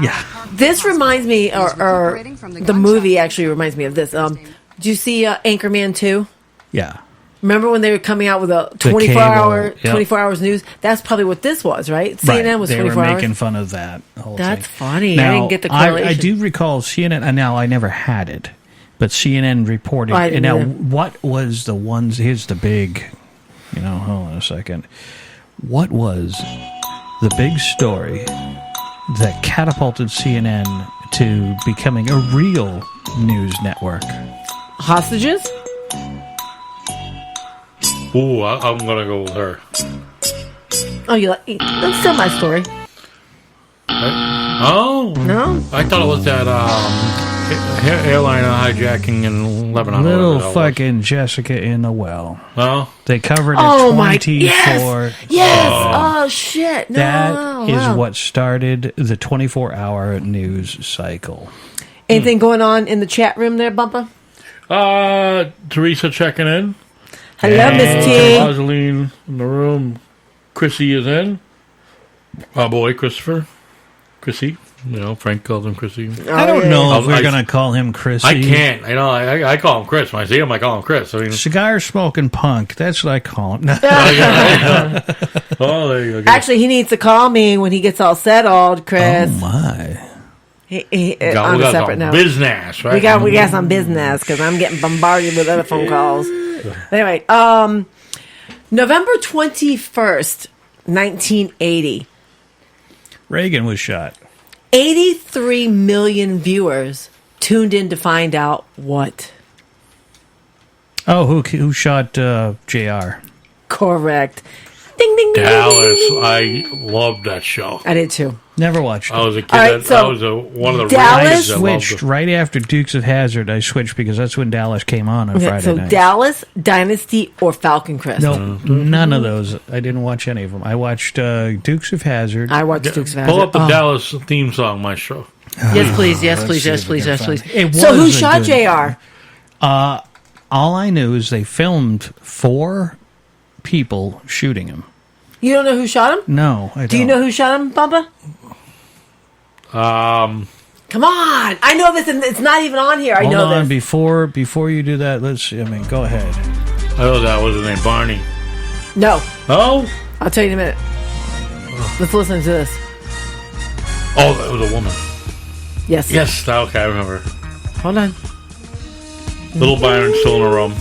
Yeah. This reminds me, or the movie actually reminds me of this. Did you see Anchorman 2? Yeah. Remember when they were coming out with a 24 hours news? That's probably what this was, right? CNN was 24 hours. They were making fun of that whole thing. That's funny. Now, I didn't get the correlation. I do recall CNN, and now I never had it, but CNN reported. I didn't and now, either. what was the ones? Here's the big, hold on a second. What was the big story that catapulted CNN to becoming a real news network? Hostages? Ooh, I'm gonna go with her. Oh, that's still my story. Oh no! I thought it was that airline hijacking in Lebanon. Little fucking Jessica in the well. Oh, they covered it. Oh 24. my! Yes. Oh shit! No. That is wow. what started the 24-hour news cycle. Anything going on in the chat room there, Bumpa? Teresa checking in. Hello, Miss T. Rosaline in the room. Chrissy is in. Our boy Christopher. Chrissy. You know, Frank calls him Chrissy. I don't know if we're going to call him Chrissy. I can't. I know. I call him Chris. When I see him, I call him Chris. I mean, cigar smoking punk. That's what I call him. Oh, there you go. Actually, he needs to call me when he gets all settled, Chris. Oh my! We got some business, right? We got some business because I'm getting bombarded with other phone calls. Anyway, November 21st, 1980. Reagan was shot. 83 million viewers tuned in to find out what. Oh, who shot JR? Correct. Ding, ding, ding, Dallas. ding, ding, ding. I loved that show. I did too. Never watched it. I was a kid. Right, that was one of the Dallas reasons I loved switched right after Dukes of Hazzard. I switched because that's when Dallas came on Friday so night. Dallas, Dynasty, or Falcon Crest? No, none of those. I didn't watch any of them. I watched Dukes of Hazzard. I watched Dukes of Hazzard. Pull up the Dallas theme song, Maestro. Yes, please. Yes, please. Yes, please. Yes, please. So who shot JR? All I knew is they filmed 4 people shooting him. You don't know who shot him? No, I don't. Do you know who shot him, Bumpa? Come on! I know this, and it's not even on here. I know Hold on, this. before you do that, go ahead. I know that was his name, Barney. No. Oh? I'll tell you in a minute. Let's listen to this. Oh, that was a woman. Yes. Yes, okay, I remember. Hold on. Little Byron still in the room.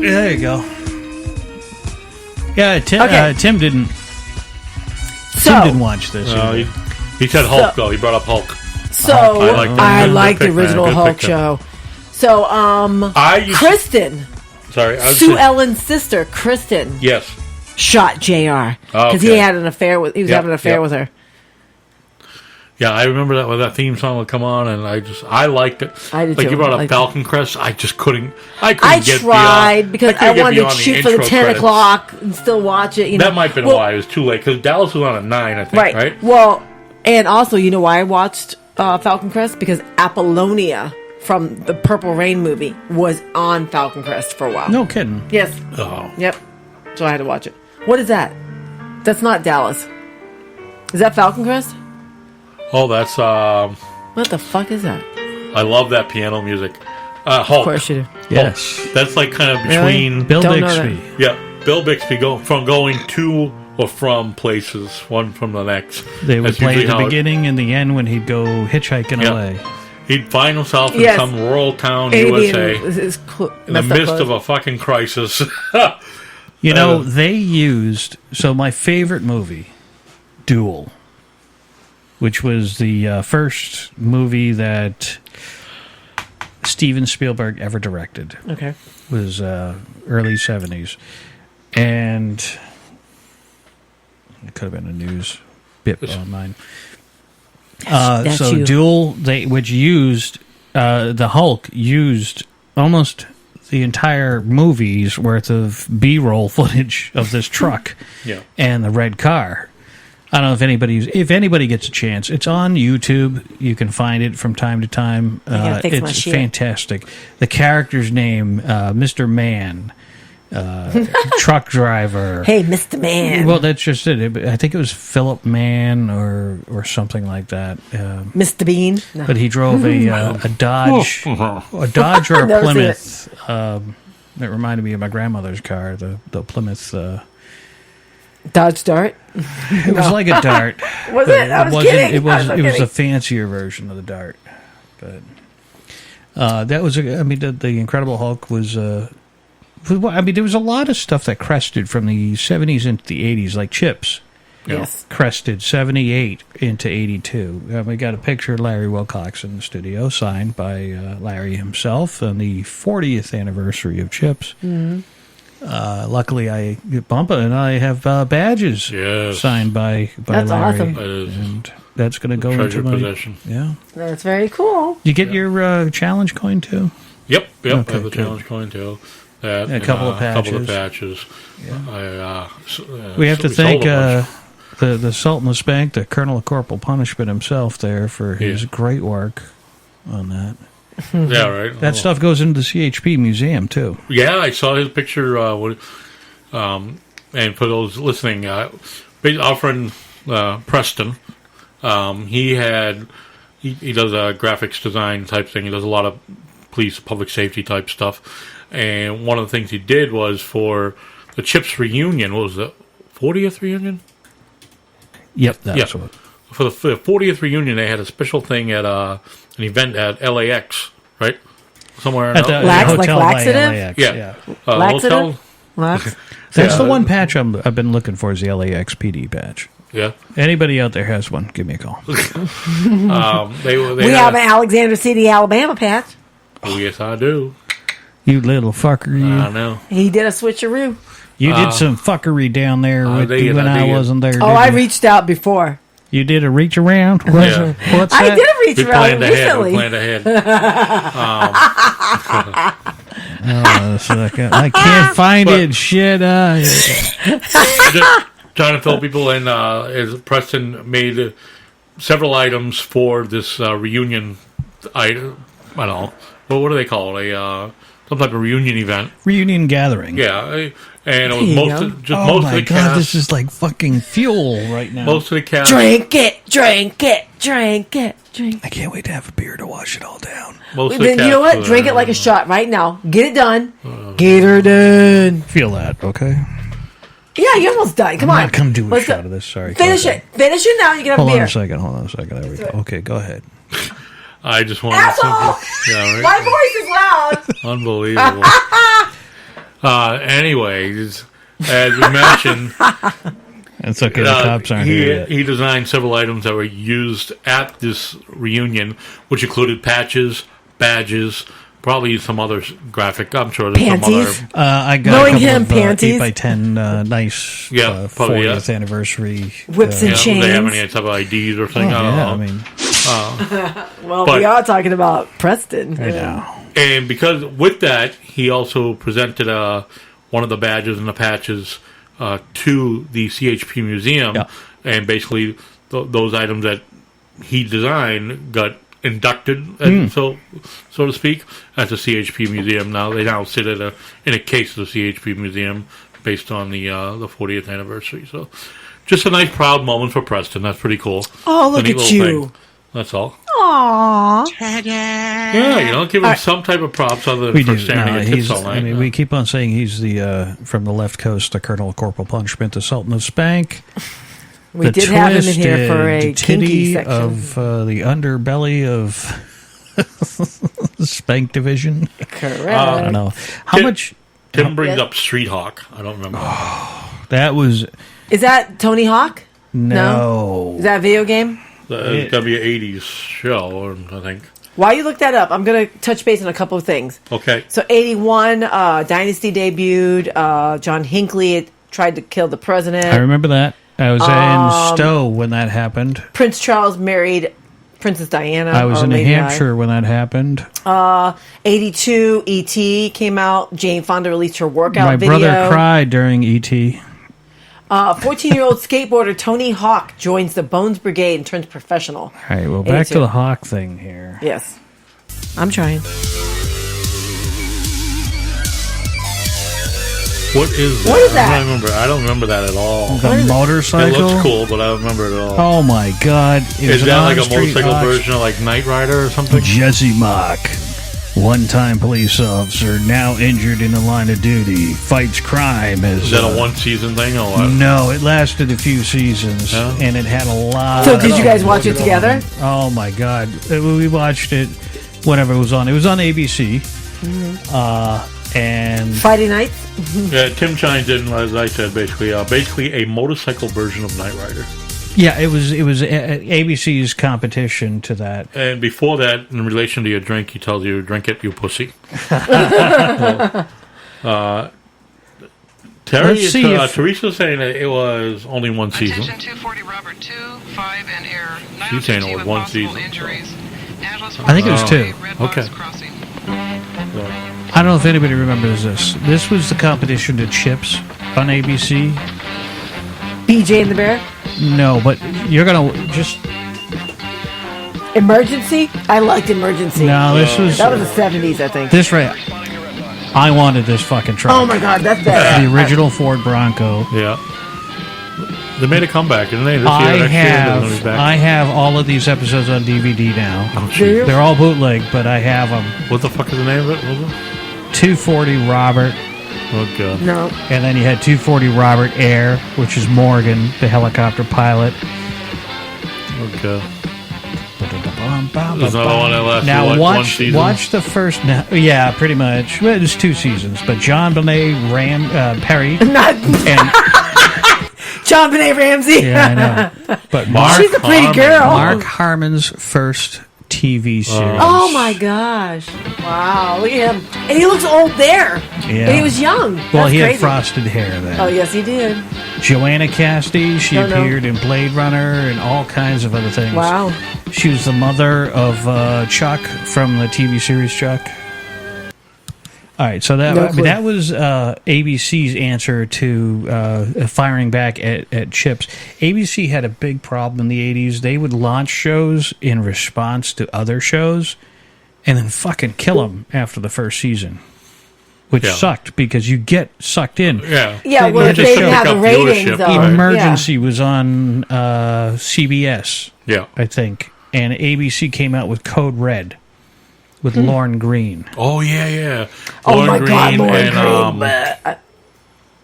There you go. Yeah, Tim didn't. Tim didn't watch this. No, he said Hulk though. He brought up Hulk. So I like the original Hulk show. So Kristen, Sue Ellen's sister, Kristen, yes, shot JR because he had an affair with. He was having an affair with her. Yeah, I remember that when that theme song would come on, and I liked it. I did like too. you brought up Falcon Crest, I just couldn't. I tried because I wanted to shoot for the 10 o'clock and still watch it. You know that might have been why it was too late because Dallas was on at 9, I think. Right. Well, and also, you know why I watched Falcon Crest? Because Apollonia from the Purple Rain movie was on Falcon Crest for a while. No kidding. Yes. Oh. Yep. So I had to watch it. What is that? That's not Dallas. Is that Falcon Crest? Oh, that's what the fuck is that? I love that piano music. Hulk. Of course you do. Yes. That's like kind of between Bill Bixby. Yeah, Bill Bixby going to or from places, one from the next. They would play the beginning and the end when he'd go hitchhiking away. He'd find himself in some rural town, USA, in the midst of a fucking crisis. You know, they used my favorite movie, Duel, which was the first movie that Steven Spielberg ever directed. Okay. Was early 70s. And it could have been a news bit on mine. That's you. Duel, which used, the Hulk used almost the entire movie's worth of B-roll footage of this truck and the red car. I don't know if anybody gets a chance. It's on YouTube. You can find it from time to time. It's fantastic. The character's name, Mr. Man, truck driver. Hey, Mr. Man. Well, that's just it. I think it was Philip Mann or something like that. Mr. Bean. No. But he drove a Dodge, a Dodge or a Plymouth. That reminded me of my grandmother's car, the Plymouth. Dodge Dart? It was like a Dart. Was it? I was kidding. It was a fancier version of the Dart. But that was, the Incredible Hulk was, there was a lot of stuff that crested from the 70s into the 80s, like Chips. Yes. Crested 78 into 82. We got a picture of Larry Wilcox in the studio, signed by Larry himself on the 40th anniversary of Chips. Mm-hmm. Luckily, Bumpa and I have badges signed by That's Larry. awesome. That is And that's going to go treasure into my possession. Yeah. That's very cool. You get your challenge coin too? Yep. Okay, I have the good. challenge coin too. That, A couple of couple of patches. patches. We have to we sold thank a bunch. the Sultan of Spank, the Colonel of Corporal Punishment himself there for his Yeah. great work on that. Yeah, right. That stuff goes into the CHP museum too. Yeah, I saw his picture. And for those listening, our friend Preston, he does a graphics design type thing. He does a lot of police, public safety type stuff. And one of the things he did was for the Chips reunion. What was it? 40th reunion? Yep, that's what. For the 40th reunion, they had a special thing at an event at LAX, right? Somewhere in At the Lax, hotel like by laxative? LAX. Yeah. Laxative? Hotel. Lax? That's the Yeah. one patch I've been looking for is the LAX PD patch. Yeah. Anybody out there has one, give me a call. They We have an Alexander City, Alabama patch. Oh, yes, I do. You little fucker, you. I know. He did a switcheroo. You did some fuckery down there with when I wasn't there. Oh, I didn't you? reached out before. You did a reach around? Yeah. What's I that? did a reach We around planned ahead. recently. We planned ahead. I can't find it. Shit. Just trying to tell people, and Preston made several items for this reunion item. I don't know. Well, what do they call it? Some type of reunion event. Reunion gathering. Yeah, and it was There you most go. of, just Oh most my of the god, cast. this is like fucking fuel right now. Most of the cast. Drink it, drink it, drink it, drink I can't wait to have a beer to wash it all down. Most of the Then you cast know what? were Drink it there. like a shot right now. Get it done. Get her done. Feel that, okay? Yeah, you're almost done. Come I'm on. not come do a Let's shot go. of this. Sorry. Finish go ahead. it. Finish it now. You can have Hold a on beer. a second. Hold on a second. There we go. Okay, go ahead. I just wanted Asshole! to. Yeah, right. My voice is loud. Unbelievable. Anyways, as we mentioned, It's okay. The cops aren't here yet. he designed several items that were used at this reunion, which included patches, badges, probably some other graphic. I'm sure there's Panties? some other. I got Knowing a couple him, of panties. 8x10 nice Yeah, probably, 40th anniversary. Whips and Yeah, chains. they have any type of IDs or something. I don't yeah, know. I mean, Well, But- we are talking about Preston. I know. And because with that, he also presented one of the badges and the patches to the CHP museum, Yeah. and basically those items that he designed got inducted, so to speak, at the CHP museum. Now they sit in a case of the CHP museum based on the 40th anniversary. So just a nice proud moment for Preston. That's pretty cool. Oh, It's a look neat at little you. thing. That's all. Aww. Yeah, give him some type of props other than We for do. standing No, at he's, Tips all night. I mean, we keep on saying he's the from the left coast, the Colonel of Corporal Punishment, the Sultan of Spank. We the did have him in here for a twisted kinky titty section. of the underbelly of Spank Division. Correct. I don't know how Tim- much. Tim brings Yes. up Street Hawk. I don't remember. That was Is that Tony Hawk? no. Is that a video game? It's got to be an 80s show, I think. While you look that up, I'm going to touch base on a couple of things. Okay. So, 81, Dynasty debuted. John Hinckley tried to kill the president. I remember that. I was in Stowe when that happened. Prince Charles married Princess Diana. I was or in New Lady Di. Hampshire when that happened. 82, E.T. came out. Jane Fonda released her workout My video. brother cried during E ET. 14-year-old skateboarder Tony Hawk joins the Bones Brigade and turns professional. All right, well, back 82. to the Hawk thing here. Yes. I'm trying. What is that? What is that? I don't remember that at all. The motorcycle? It looks cool, but I don't remember it at all. Oh my God! It was Is an that like a on-street motorcycle auction. version of like Knight Rider or something? Jesse Mock, one-time police officer, now injured in the line of duty, fights crime as Is that a one-season thing or what? No, it lasted a few seasons, Yeah? and it had a lot. So, did you guys watch it together? Oh my God! We watched it whenever it was on. It was on ABC, and Friday nights? Yeah, Tim chimed in, as I said, basically a motorcycle version of Knight Rider. yeah, it was ABC's competition to that. And before that, in relation to your drink, he tells you, drink it, you pussy. Terry, Let's see if Teresa's saying that it was only one season. Attention 240 Robert 2, 5 and error. She's saying it was one season. I think it was 2. Okay. I don't know if anybody remembers this. This was the competition to Chips on ABC. BJ and the Bear? No, but you're going to just... Emergency? I liked Emergency. No, this was... That was the 70s, I think. This right... I wanted this fucking truck. Oh my God, that's bad. The original Ford Bronco. Yeah. They made a comeback, didn't they? I have all of these episodes on DVD now. Oh, geez. They're all bootleg, but I have them. What the fuck is the name of it? 240 Robert. Oh, God. No. And then you had 240 Robert Air, which is Morgan, the helicopter pilot. Okay. There's another one that lasted now like watch, one season. Watch the first. Yeah, pretty much. Well, it was 2 seasons, but John Benet Perry and John Benet Ramsey. Yeah, I know. But she's a pretty girl. Mark Harmon's first TV series. Oh my gosh! Wow, look at him, and he looks old there. Yeah. And he was young. Well, That's he crazy. had frosted hair then. Oh yes, he did. Joanna Cassidy, she No, no. appeared in Blade Runner and all kinds of other things. Wow. She was the mother of Chuck from the TV series Chuck. All right, so that was ABC's answer to firing back at Chips. ABC had a big problem in the 80s. They would launch shows in response to other shows and then fucking kill them after the first season, which sucked because you get sucked in. Yeah. Yeah, well, had they didn't have the ratings, though. Emergency was on CBS, I think, and ABC came out with Code Red with Lorne Green. Oh, yeah. Oh, Lorne my God, Lorne and,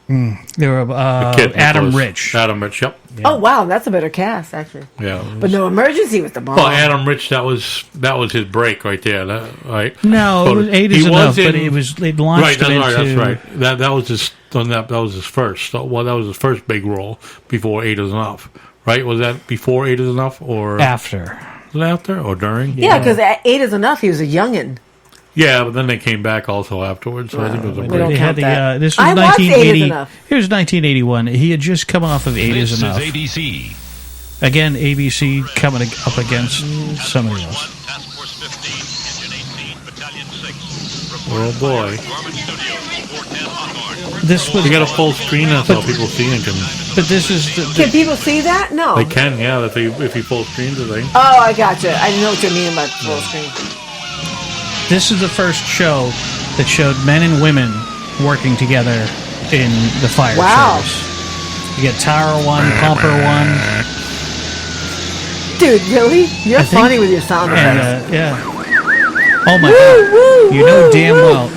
Green. There were the kid, Adam Nicholas. Rich. Adam Rich, yep. Oh wow, that's a better cast actually. Yeah. But no, Emergency was the bomb. Well, Adam Rich, that was his break right there, right? No, So it was 8 is he enough, was but in- it was they launched right, it that's into... right, that's right. That was his that was his first. Well, that was his first big role before 8 is enough, right? Was that before 8 is enough or After? Was it after or during? Yeah, because at 8 is enough. He was a youngin. Yeah, but then they came back also afterwards. So I think it was a we break. don't They had count the, that. this was I watched 8 is 1980. enough. Here's 1981. He had just come off of 8 This is is enough. ADC. Again, ABC coming up against somebody else. Oh boy! This was You got a full screen that's how people see it. But this is Can people see that? No. They can, yeah. If he full screens it, they. Oh, I gotcha. I didn't know what you mean by full screen. This is the first show that showed men and women working together in the fire Wow. service. You get Tower 1, Pumper 1. Dude, really? You're I think- funny with your sound effects. And, yeah. Oh my God!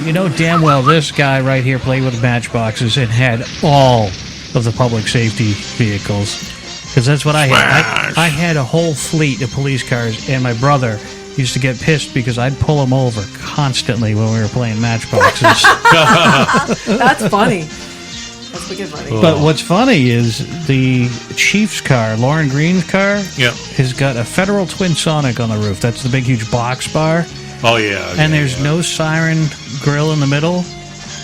You know damn well this guy right here played with matchboxes and had all of the public safety vehicles, because that's what I had. I had a whole fleet of police cars, and my brother used to get pissed because I'd pull him over constantly when we were playing matchboxes. That's funny. That's wicked funny. But what's funny is the Chief's car, Lauren Green's car, has got a Federal Twin Sonic on the roof. That's the big, huge box bar. Oh yeah. And there's no siren grill in the middle.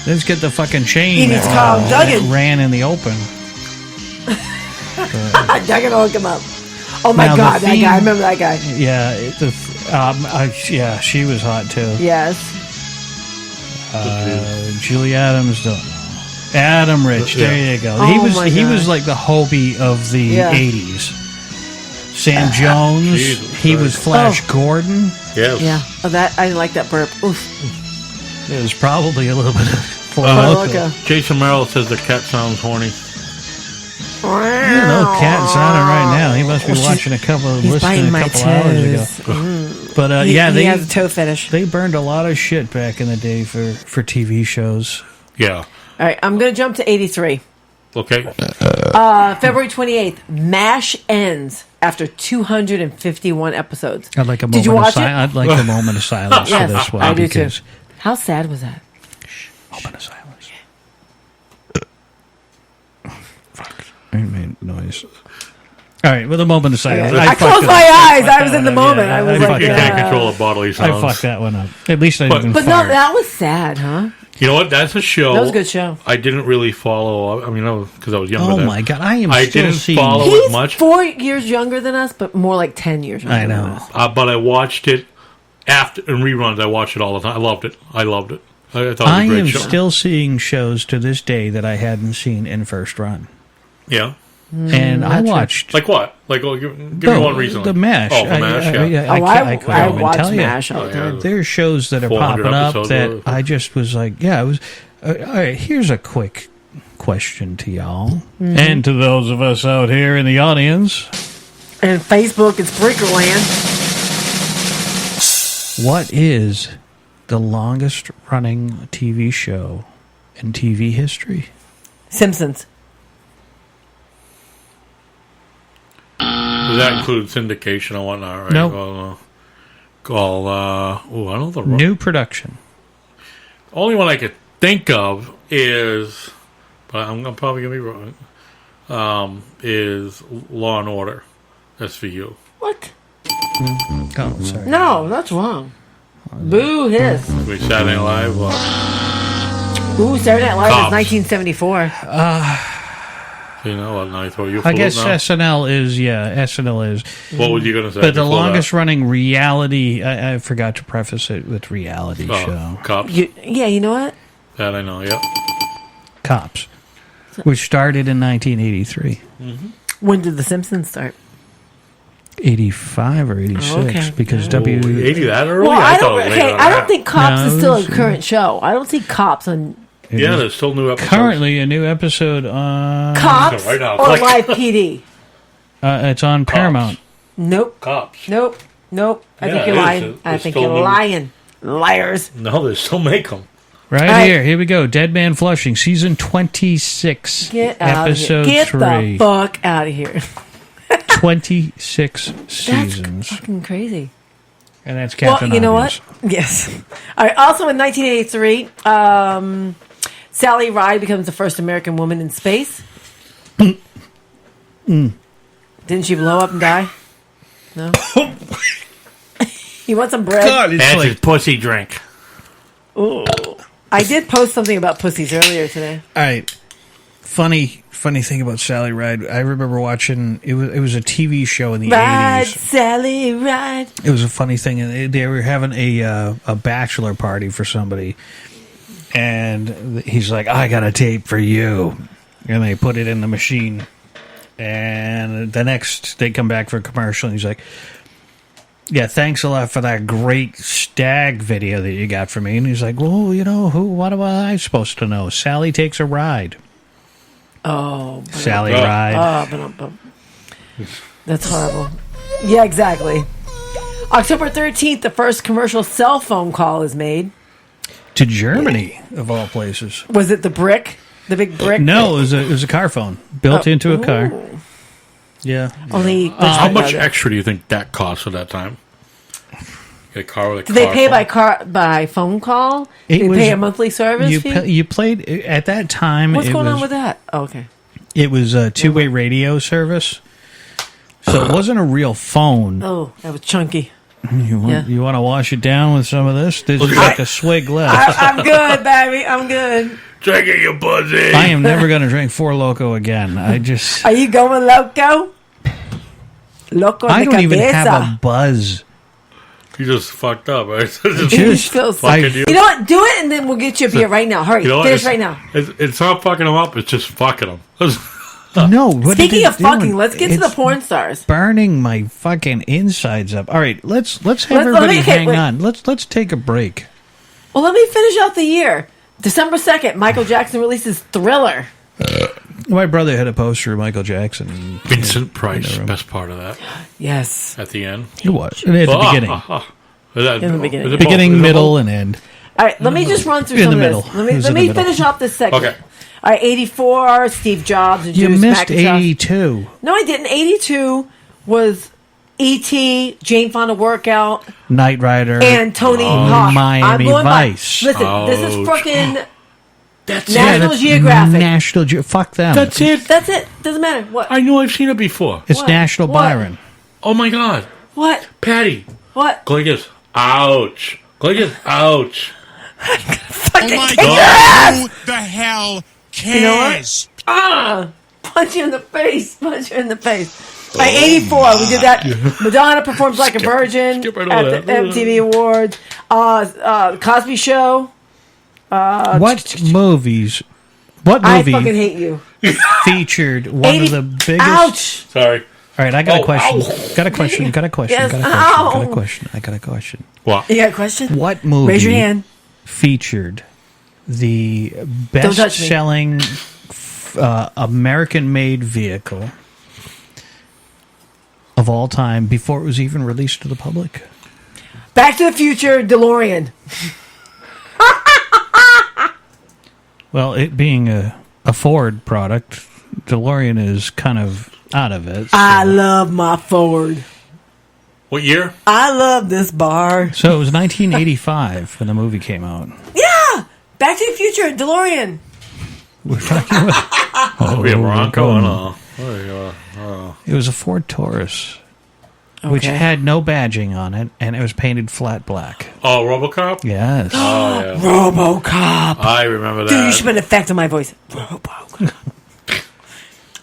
Let's get the fucking chain He needs that, Carl that Duggan. ran in the open. Duggan will hook him up. Oh my Now, the God, that theme- guy. I remember that guy. Yeah, yeah, she was hot too. Yes. Julie Adams, don't know. Adam Rich, there you go. Oh he my he God. was like the Hobie of the Yeah. 80s. Sam Jones, Jesus he was Christ. Flash Gordon. Yes. Yeah. Oh, that I didn't like that burp. Oof. It was probably a little bit of Four Loko. Jason Merrill says the cat sounds horny. No cat sounding right now. He must be watching a couple, He's listening biting a my couple hours ago. toes. But He yeah, they has a toe fetish. They burned a lot of shit back in the day for TV shows. Yeah. All right, I'm going to jump to 83. Okay. February 28th, MASH ends after 251 episodes. I'd like a Did moment you of watch it? silence. I'd like a moment of silence for Yes, this one. I do too. because How sad was that? Moment of silence. I made noise. All right, with a moment of silence. I fucked closed it my up. eyes. fucked I was that in the one up. moment. I was I like, fucked You that can't one up. control the bodily I sounds. fucked that one up. At least I But- didn't But no, fart. that was sad, huh? You know what? That's a show. That was a good show. I didn't really follow. I mean, because I was younger. Oh then. my God, I didn't seeing. follow He's it much. 4 years younger than us, but more like 10 years younger I know. than us. But I watched it after in reruns. I watched it all the time. I loved it. I thought it was I a great am show. still seeing shows to this day that I hadn't seen in first run. Yeah. And I watched like what? Like, give me one reason. The MASH. Oh, the MASH. I couldn't even watch tell you. MASH all the time. There's shows that are 400 popping up episodes that worth. I just was like, yeah, it was. All right, here's a quick question to y'all and to those of us out here in the audience. And Facebook is Breakerland. What is the longest running TV show in TV history? Simpsons. Does that include syndication and whatnot, right? Nope. I don't know the New production. only one I could think of is, but I'm probably gonna be wrong. Is Law and Order, SVU. What? Oh, sorry. No, that's wrong. Boo hiss. We Saturday Night Live. Ooh, Saturday Night Live Cops. is 1974. You know what? I throw you. I guess now? SNL is, SNL is. What were you gonna say? But the before longest running reality, I forgot to preface it with reality show. Cops. You know what? That I know. Yep. Cops, which started in 1983. When did The Simpsons start? 85 or 86, Okay. because 80 that early? Well, I thought it don't. was later Okay, than I don't that. think Cops No, is still a it was- current show. I don't see Cops on Yeah, there's still new episodes. currently a new episode on Cops Right now, or click. Live PD. it's on Paramount. Nope. Cops. Nope. I Yeah, think you're it is. lying. I There's think still you're new- lying. Liars. No, they still make them. Right, All right. here we go. Dead Man Flushing, season 26, Get out episode of here. Get 3. the fuck out of here. 26 seasons. That's fucking crazy. And that's Captain Well, you know Obvious. what? Yes. All right. Also in 1983, Sally Ride becomes the first American woman in space. Didn't she blow up and die? No. You want some bread? That's his pussy drink. Ooh. I did post something about pussies earlier today. All right. Funny thing about Sally Ride. I remember watching, it was a TV show in the Ride, 80s. Sally, ride. It was a funny thing. And they were having a bachelor party for somebody. And he's like, I got a tape for you. And they put it in the machine. And the next, they come back for a commercial. And he's like, yeah, thanks a lot for that great stag video that you got for me. And he's like, well, what am I supposed to know? Sally takes a ride. Oh. Sally Ride. That's horrible. Yeah, exactly. October 13th, the first commercial cell phone call is made. To Germany, of all places. Was it the brick? The big brick? No, it was a car phone built into a car. Ooh. Yeah. Only. How much extra do you think that cost at that time? Get a car with a Did they car pay phone? by phone call? It Did they was- pay a monthly service You fee? you played at that time. What's it going was, on with that? Oh, okay. It was a two-way radio service, so it wasn't a real phone. Oh, that was chunky. You want to wash it down with some of this? This is like a swig left. I'm good, baby. I'm good. Drink it, you pussy. I am never going to drink Four Loco again. I just Are you going loco? Loco I de don't even cabeza. have a buzz. You just fucked up, right? Just feels fucking You know what? Do it, and then we'll get you a beer right now. Hurry, You know what? finish It's- right now. It's not fucking them up. It's just fucking them. No. What Speaking are of they fucking, doing? let's get to It's the porn stars. burning my fucking insides up. All right, let's have Let me- everybody okay, hang wait. on. Let's take a break. Well, let me finish out the year. December 2nd, Michael Jackson releases Thriller. My brother had a poster of Michael Jackson. Vincent Price, best part of that. Yes. At the end. It was at the beginning. In the beginning. Is it Beginning, both? middle, and end. All right, let me just run through In some the of middle. this. It Let was me in the middle. finish off this segment. Okay. All right, 84, Steve Jobs and You Julius missed Macintosh. 82. No, I didn't. 82 was E.T., Jane Fonda Workout, Knight Rider. and Tony Hawk. I'm Miami going Vice. by. Listen, this is Ouch. fucking That's National that's Geographic. National Fuck them. That's it. That's it. Doesn't matter. What? I know I've seen it before. It's What? National What? Byron. Oh my god. What? Patty. What? Go like this. Ouch. Go like this. Ouch. Fucking my kick your God. ass! Who the hell cares? You know what? Punch you in the face. Punch you in the face. By 84, we did that. Madonna performs like a virgin at the MTV Awards. Cosby Show. What movies? What I movie fucking hate you. featured one of the biggest? Ouch! Sorry. All right, I got a question. Ow. Got a question. Yes, Got a question. I got a question. What? You got a question? What movie Raise your hand. featured the touch me. best-selling American-made vehicle of all time before it was even released to the public? Back to the Future, DeLorean. Well, it being a Ford product, DeLorean is kind of out of it. I love my Ford. What year? I love this bar. So it was 1985 when the movie came out. Yeah! Back to the Future, DeLorean. We're talking about... we have Bronco we're and going- It was a Ford Taurus, which Okay. had no badging on it, and it was painted flat black. Oh, RoboCop? Yes. Oh, yeah. RoboCop. I remember that. Dude, you should put an effect on my voice. RoboCop.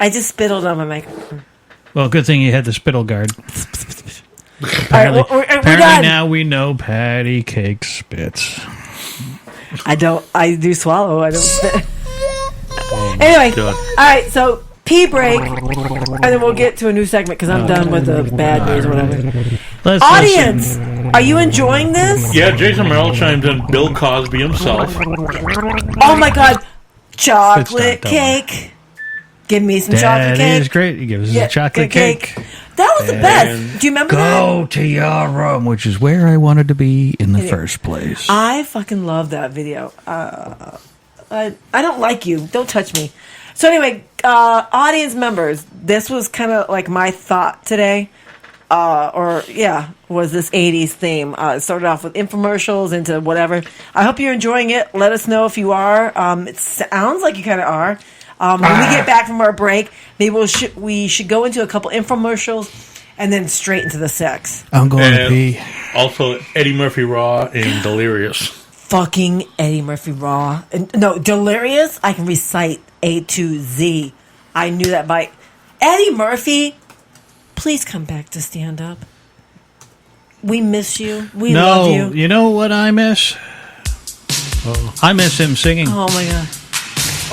I just spittled on my microphone. Well, good thing you had the spittle guard. All Apparently, right, we're apparently done. now we know Patty Cake spits. I do swallow. I don't spit. Anyway, God. all right, so pee break, and then we'll get to a new segment because I'm done with the bad news or whatever. Let's Audience, are you enjoying this? Yeah, Jason Merrill chimed in. Bill Cosby himself. Oh my God, chocolate It's not done. cake. Give me some chocolate That is cake. great. He gives us Yeah, a chocolate good cake. That was the best. Do you remember that? Go to your room, which is where I wanted to be in the first place. I fucking love that video. I don't like you. Don't touch me. So anyway, audience members, this was kind of like my thought today. Was this 80s theme. It started off with infomercials into whatever. I hope you're enjoying it. Let us know if you are. It sounds like you kind of are. When we get back from our break, maybe we should go into a couple infomercials and then straight into the sex. I'm going to And pee. Also, Eddie Murphy Raw in Delirious. Fucking Eddie Murphy Raw. No, Delirious, I can recite A to Z. I knew that by Eddie Murphy. Please come back to stand up. We miss you. We love you. You know what I miss? I miss him singing. Oh my God.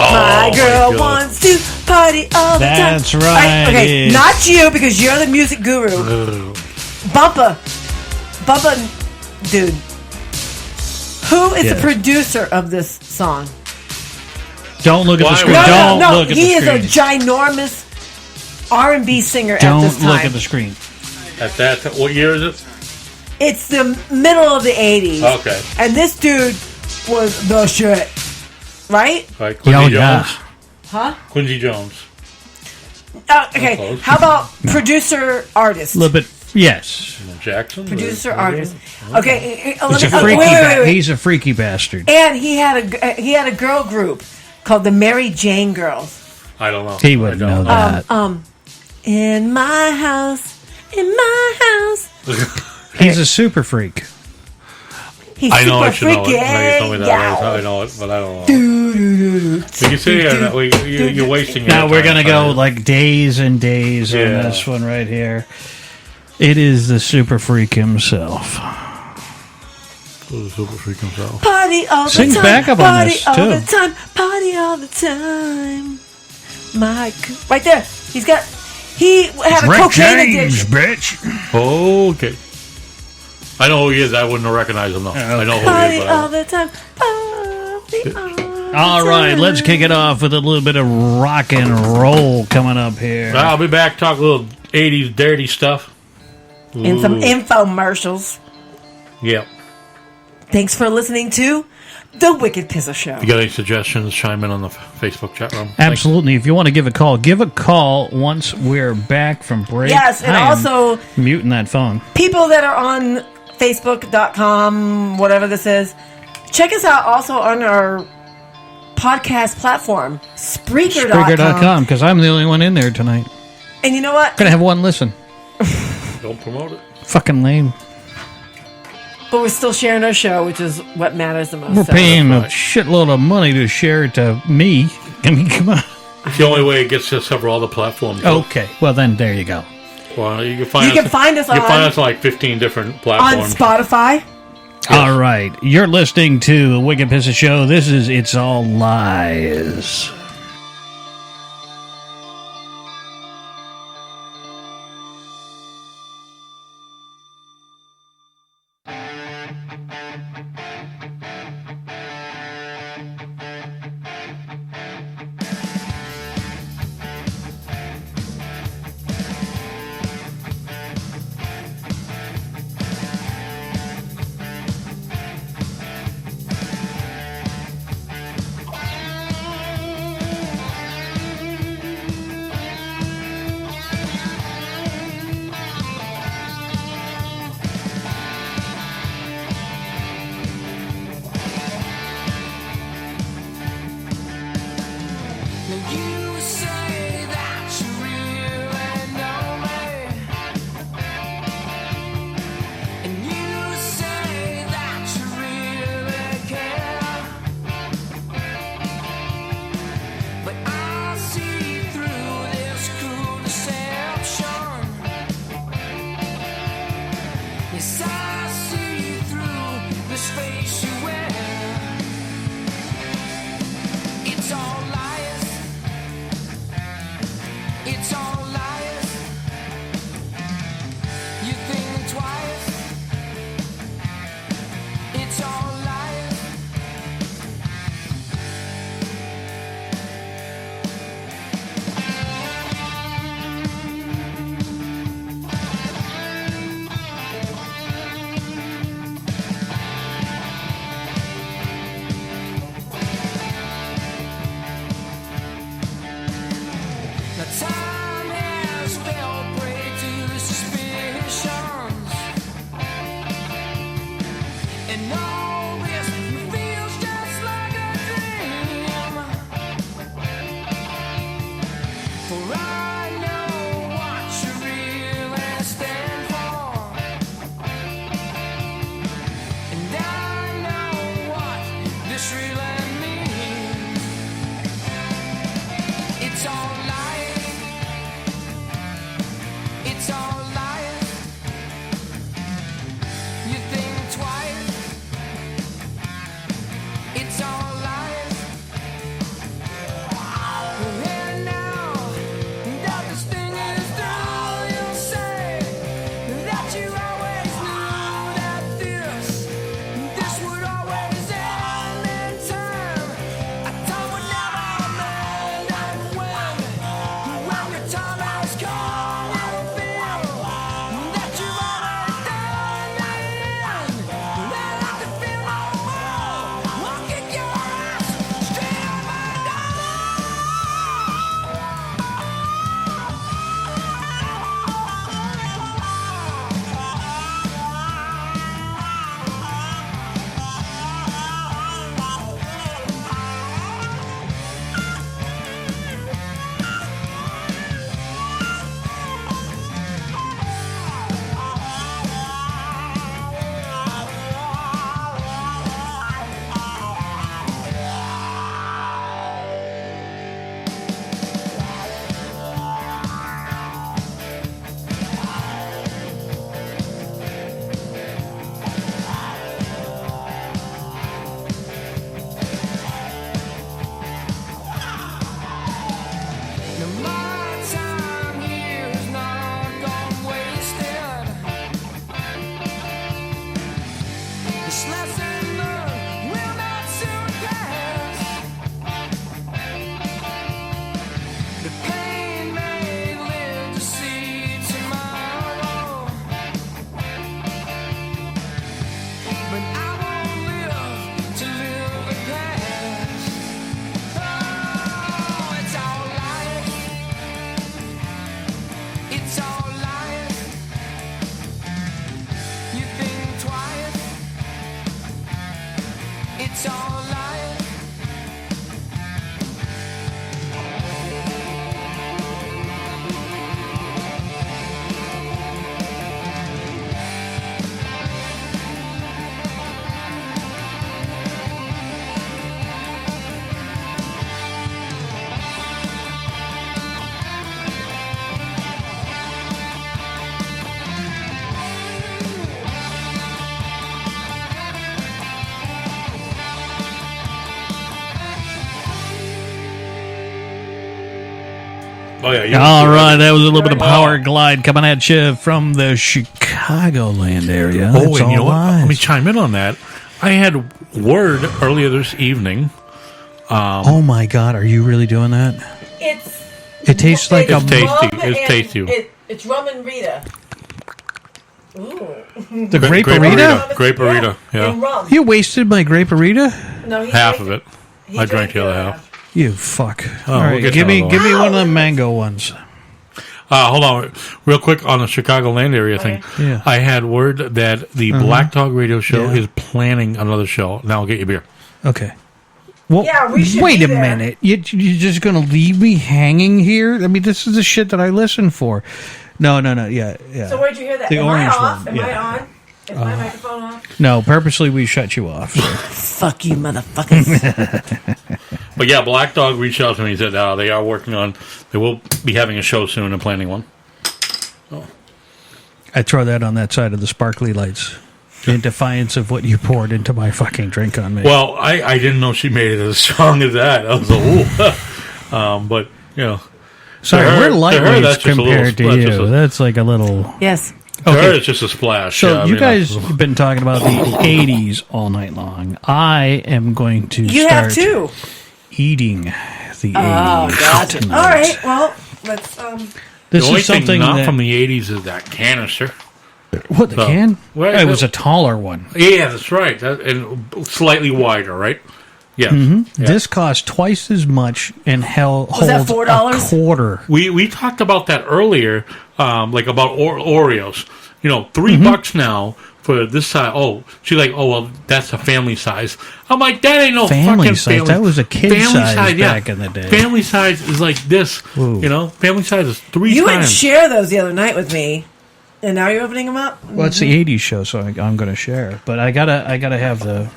Oh, my girl God. wants to party all the time. That's right. Okay, not you because you're the music guru. Bumpa, dude. Who is the producer of this song? Don't look at the screen. No, Don't no, look at he the is screen. a ginormous R&B singer at Don't this time. look at the screen. At that, what year is it? It's the middle of the 80s. Okay. And this dude was the shit. Right? Right, Quincy Jones. Huh? Quincy Jones. Okay. Close. How about producer artist? A little bit. Yes. Jackson. Producer artist. Okay. He's a freaky. He's a freaky bastard. And he had a girl group called the Mary Jane Girls. I don't know. He wouldn't know that. In my house. He's a super freak. He's I know super I should know freaky. it. No, you told me that. Yeah. I know it, but I don't know. You see, you're wasting. Now your we're time. gonna go like days and days on this one right here. It is the super freak himself. The super freak himself. Party all the Sings time. backup on Party this, all too. the time. Party all the time. Right there. He had a cocaine addiction. bitch. Okay. I know who he is. I wouldn't have recognized him though. I know who Party he is, but all the time. Party all the All right, let's kick it off with a little bit of rock and roll coming up here. I'll be back. Talk a little 80s dirty stuff. And some infomercials. Yep. Thanks for listening to The Wicked Pizza Show. If you got any suggestions, chime in on the Facebook chat room. Absolutely. If you want to give a call once we're back from break. Yes, and I am also muting that phone. people that are on Facebook.com, whatever this is, check us out also on our podcast platform, Spreaker.com. Spreaker.com, because I'm the only one in there tonight. And you know what? Gonna have one listen. Don't promote it. Fucking lame. But we're still sharing our show, which is what matters the most. We're paying a shitload of money to share it to me. I mean, come on. It's the only way it gets to several other platforms. Okay, well then there you go. Well, you can find us on like 15 different On platforms. Spotify. All right, you're listening to the Wicked Pissa Show. This is It's All Lies. Oh, yeah. All right, that was a little bit of Power Glide coming at you from the Chicagoland area. Oh, It's and you know all what? live. Let me chime in on that. I had word earlier this evening. Oh my God, are you really doing that? It tastes like It's tasty. Rum It's and- tasty. It's rum and Rita. Ooh. The Grape-A-Rita? Grape-A-Rita, yeah. And rum. You wasted my Grape-A-Rita? No, he Half drank of it. I drank the other half. You fuck. Oh, All we'll right, get give to me another one. one of the mango ones. Hold on, real quick on the Chicagoland area thing. Yeah. I had word that the Uh-huh. Black Dog Radio Show Yeah. is planning another show. Now I'll get you beer. Okay. Well, Yeah, we should wait be a there. minute. You're just going to leave me hanging here? I mean, this is the shit that I listen for. No. Yeah. So where'd you hear that? The Am orange I off? one, Am I yeah. on? Is my microphone off? No, purposely we shut you off. So. Fuck you, motherfuckers. But yeah, Black Dog reached out to me and said they are working on, they will be having a show soon and planning one. I throw that on that side of the sparkly lights in defiance of what you poured into my fucking drink on me. Well, I didn't know she made it as strong as that. I was like, ooh. But, you know. Sorry, to her- we're to her, lightweights that's just a little- compared to that's you. just a- That's like a little... Yes. To her, it's just a splash. So yeah, I you mean, guys have been talking about the 80s all night long. I am going to You start have too. eating the 80s. Oh, gotcha. tonight. All right. Well, let's. This the only is something thing not that- from the 80s is that canister. What, the So- can? Well, it was a taller one. Yeah, that's right. That, and slightly wider, right? Yeah. Mhm. This costs twice as much and holds that $4? a quarter. We talked about that earlier, like about Oreos. You know, $3 Mm-hmm. now for this size. Oh, she's like, oh well, that's a family size. I'm like, that ain't no Family fucking size. family. That was a kid family size yeah. back in the day. Family size is like this. Ooh. You know, family size is 3 You times. would share those the other night with me, and now you're opening them up. Well, it's the 80s show, so I'm going to share. But I gotta have the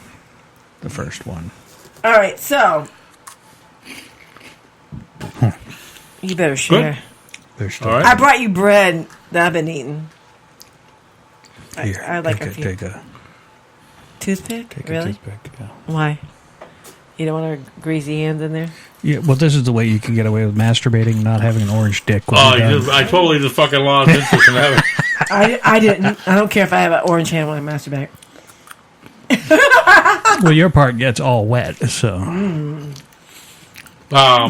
first one. All right, so you better share. There's All right. I brought you bread that I've been eating. Here, I like take a a, few. take a Toothpick? take Really? a toothpick. Yeah. Why? You don't want our greasy hands in there? Yeah, well, this is the way you can get away with masturbating, not having an orange dick. when Oh, you're done. I totally just fucking lost interest in that. I didn't. I don't care if I have an orange hand when I masturbate. Well, your part gets all wet, so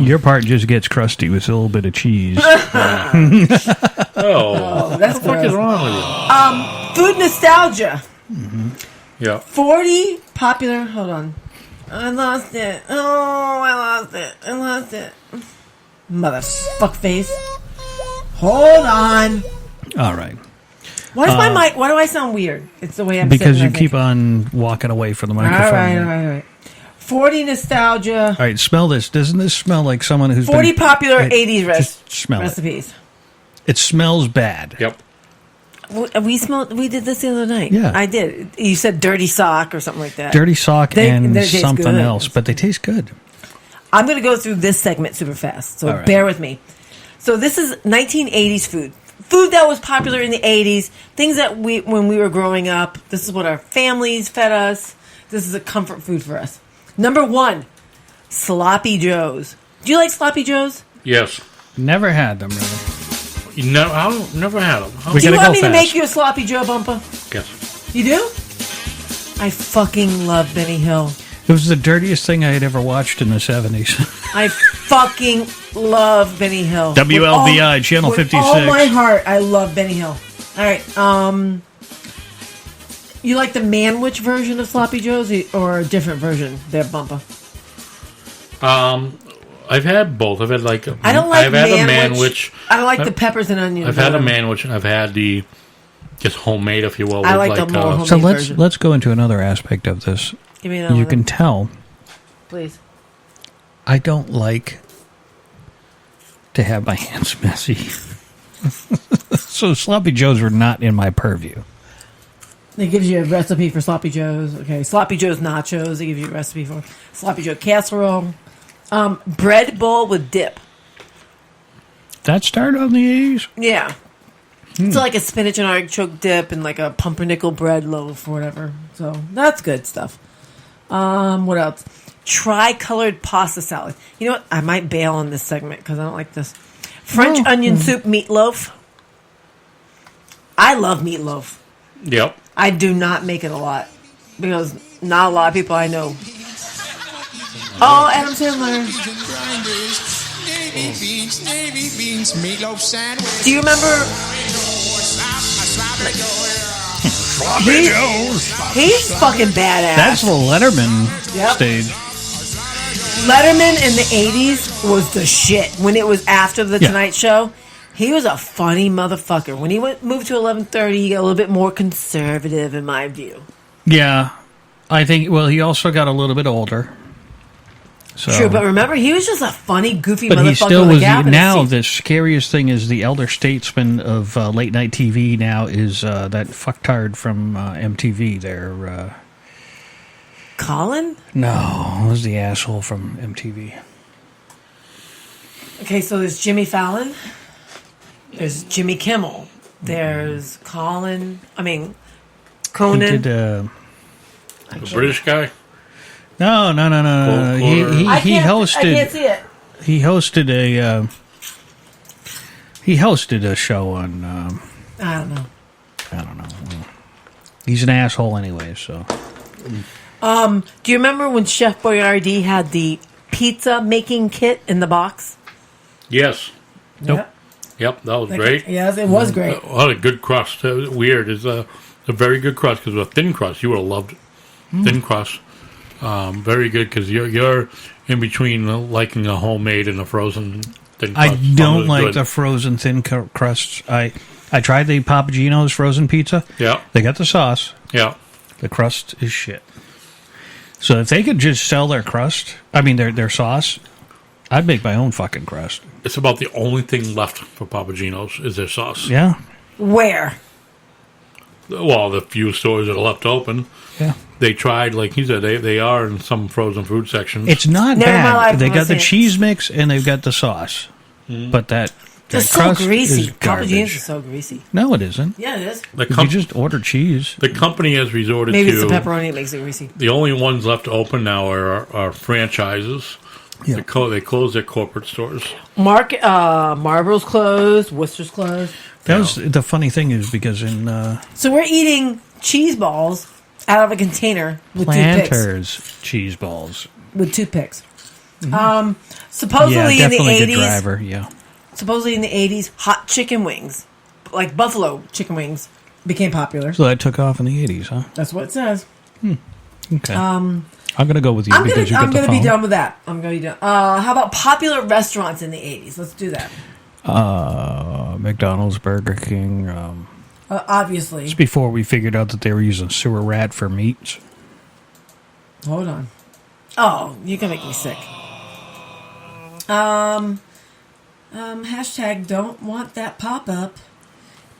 your part just gets crusty with a little bit of cheese. Oh, that's what the fuck is gross. wrong with you? Food nostalgia. Yeah. 40 popular. Hold on. I lost it. Oh, I lost it. Motherfuck face. Hold on. All right. Why does my mic? Why do I sound weird? It's the way I'm Because sitting, you I keep think. on walking away from the All microphone. right. 40 nostalgia. All right, smell this. Doesn't this smell like someone who's 40 been, popular Hey, 80s just smell it. recipes. It smells bad. Yep. We did this the other night. Yeah. I did. You said dirty sock or something like that. Dirty sock They and taste something good. else, but they taste good. I'm going to go through this segment super fast, so All right. bear with me. So this is 1980s food. Food that was popular in the 80s, things that when we were growing up, this is what our families fed us. This is a comfort food for us. Number 1, Sloppy Joes. Do you like Sloppy Joes? Yes. Never had them, really. You know, I never had them. We Do you gotta want go me to fast. make you a Sloppy Joe bumper? Yes. You do? I fucking love Benny Hill. It was the dirtiest thing I had ever watched in the 70s. I fucking love Benny Hill. WLVI, With Channel with 56. all my heart, I love Benny Hill. All right. You like the Manwich version of Sloppy Joes or a different version? Their bumper. I've had both. I've had like I don't like I've had a Manwich. Manwich. I don't like the peppers and onions. I've had a Manwich, and I've had the just homemade, if you will. I with like the more homemade So version. let's go into another aspect of this. Give me another You one. can tell Please. I don't like to have my hands messy. So Sloppy Joes were not in my purview. It gives you a recipe for Sloppy Joes. Okay, Sloppy Joe's nachos. It gives you a recipe for Sloppy Joe casserole. Bread bowl with dip. That started on the 80s? Yeah. It's like a spinach and artichoke dip and like a pumpernickel bread loaf or whatever. So that's good stuff. What else? Tri-colored pasta salad. You know what? I might bail on this segment because I don't like this. French onion soup meatloaf. I love meatloaf. Yep. I do not make it a lot because not a lot of people I know. Oh, Adam Sandler. Navy beans, meatloaf sandwich. Do you remember? He's fucking badass. That's the Letterman stage. Letterman in the 80s was the shit. When it was after the Tonight Show, he was a funny motherfucker. When he moved to 11:30, he got a little bit more conservative, in my view. Yeah. I think, well, he also got a little bit older. So. True, but remember, he was just a funny, goofy But motherfucker. he still was. Now, The scariest thing is the elder statesman of late night TV now is that fucktard from MTV there. Colin? No, it was the asshole from MTV. Okay, so there's Jimmy Fallon. There's Jimmy Kimmel. There's Conan. He did, the British guy? No. He hosted. I can't see it. He hosted a show on. I don't know. He's an asshole anyway. So. Do you remember when Chef Boyardee had the pizza making kit in the box? Yes. Nope. Yep, that was great. Yes, it was great. What a good crust. Weird. It's a very good crust because with a thin crust, you would have loved thin crust. Very good because you're in between liking a homemade and a frozen thin crust. I don't like the frozen thin crusts. I tried the Papa Gino's frozen pizza. Yeah. They got the sauce. Yeah. The crust is shit. So if they could just sell their crust, their sauce, I'd make my own fucking crust. It's about the only thing left for Papa Gino's is their sauce. Yeah. Where? Well, the few stores that are left open. Yeah. They tried, like you said, they are in some frozen food sections. It's not Never in my bad. life They have I got the seen it. cheese mix and they've got the sauce. But that It's so crust greasy. is Papa garbage. Gino's is so greasy. No, it isn't. Yeah, it is. You just order cheese. The company has resorted Maybe to... it's the pepperoni that makes it greasy. The only ones left open now are franchises. Yeah. They close their corporate stores. Marlboro's closed. Worcester's closed. That was the funny thing is because in So we're eating cheese balls out of a container with toothpicks. Planters cheese balls. With toothpicks. Mm-hmm. Supposedly Yeah, in the definitely 80s. good driver. Yeah. Supposedly in the 80s, hot chicken wings, like buffalo chicken wings, became popular. So that took off in the 80s, huh? That's what it says. Okay. I'm going to go with you I'm because you got the gonna phone. be done with that. I'm gonna be done. How about popular restaurants in the 80s? Let's do that. McDonald's, Burger King. Obviously. It's before we figured out that they were using sewer rat for meats. Hold on. Oh, you're gonna make me sick. Hashtag don't want that pop up.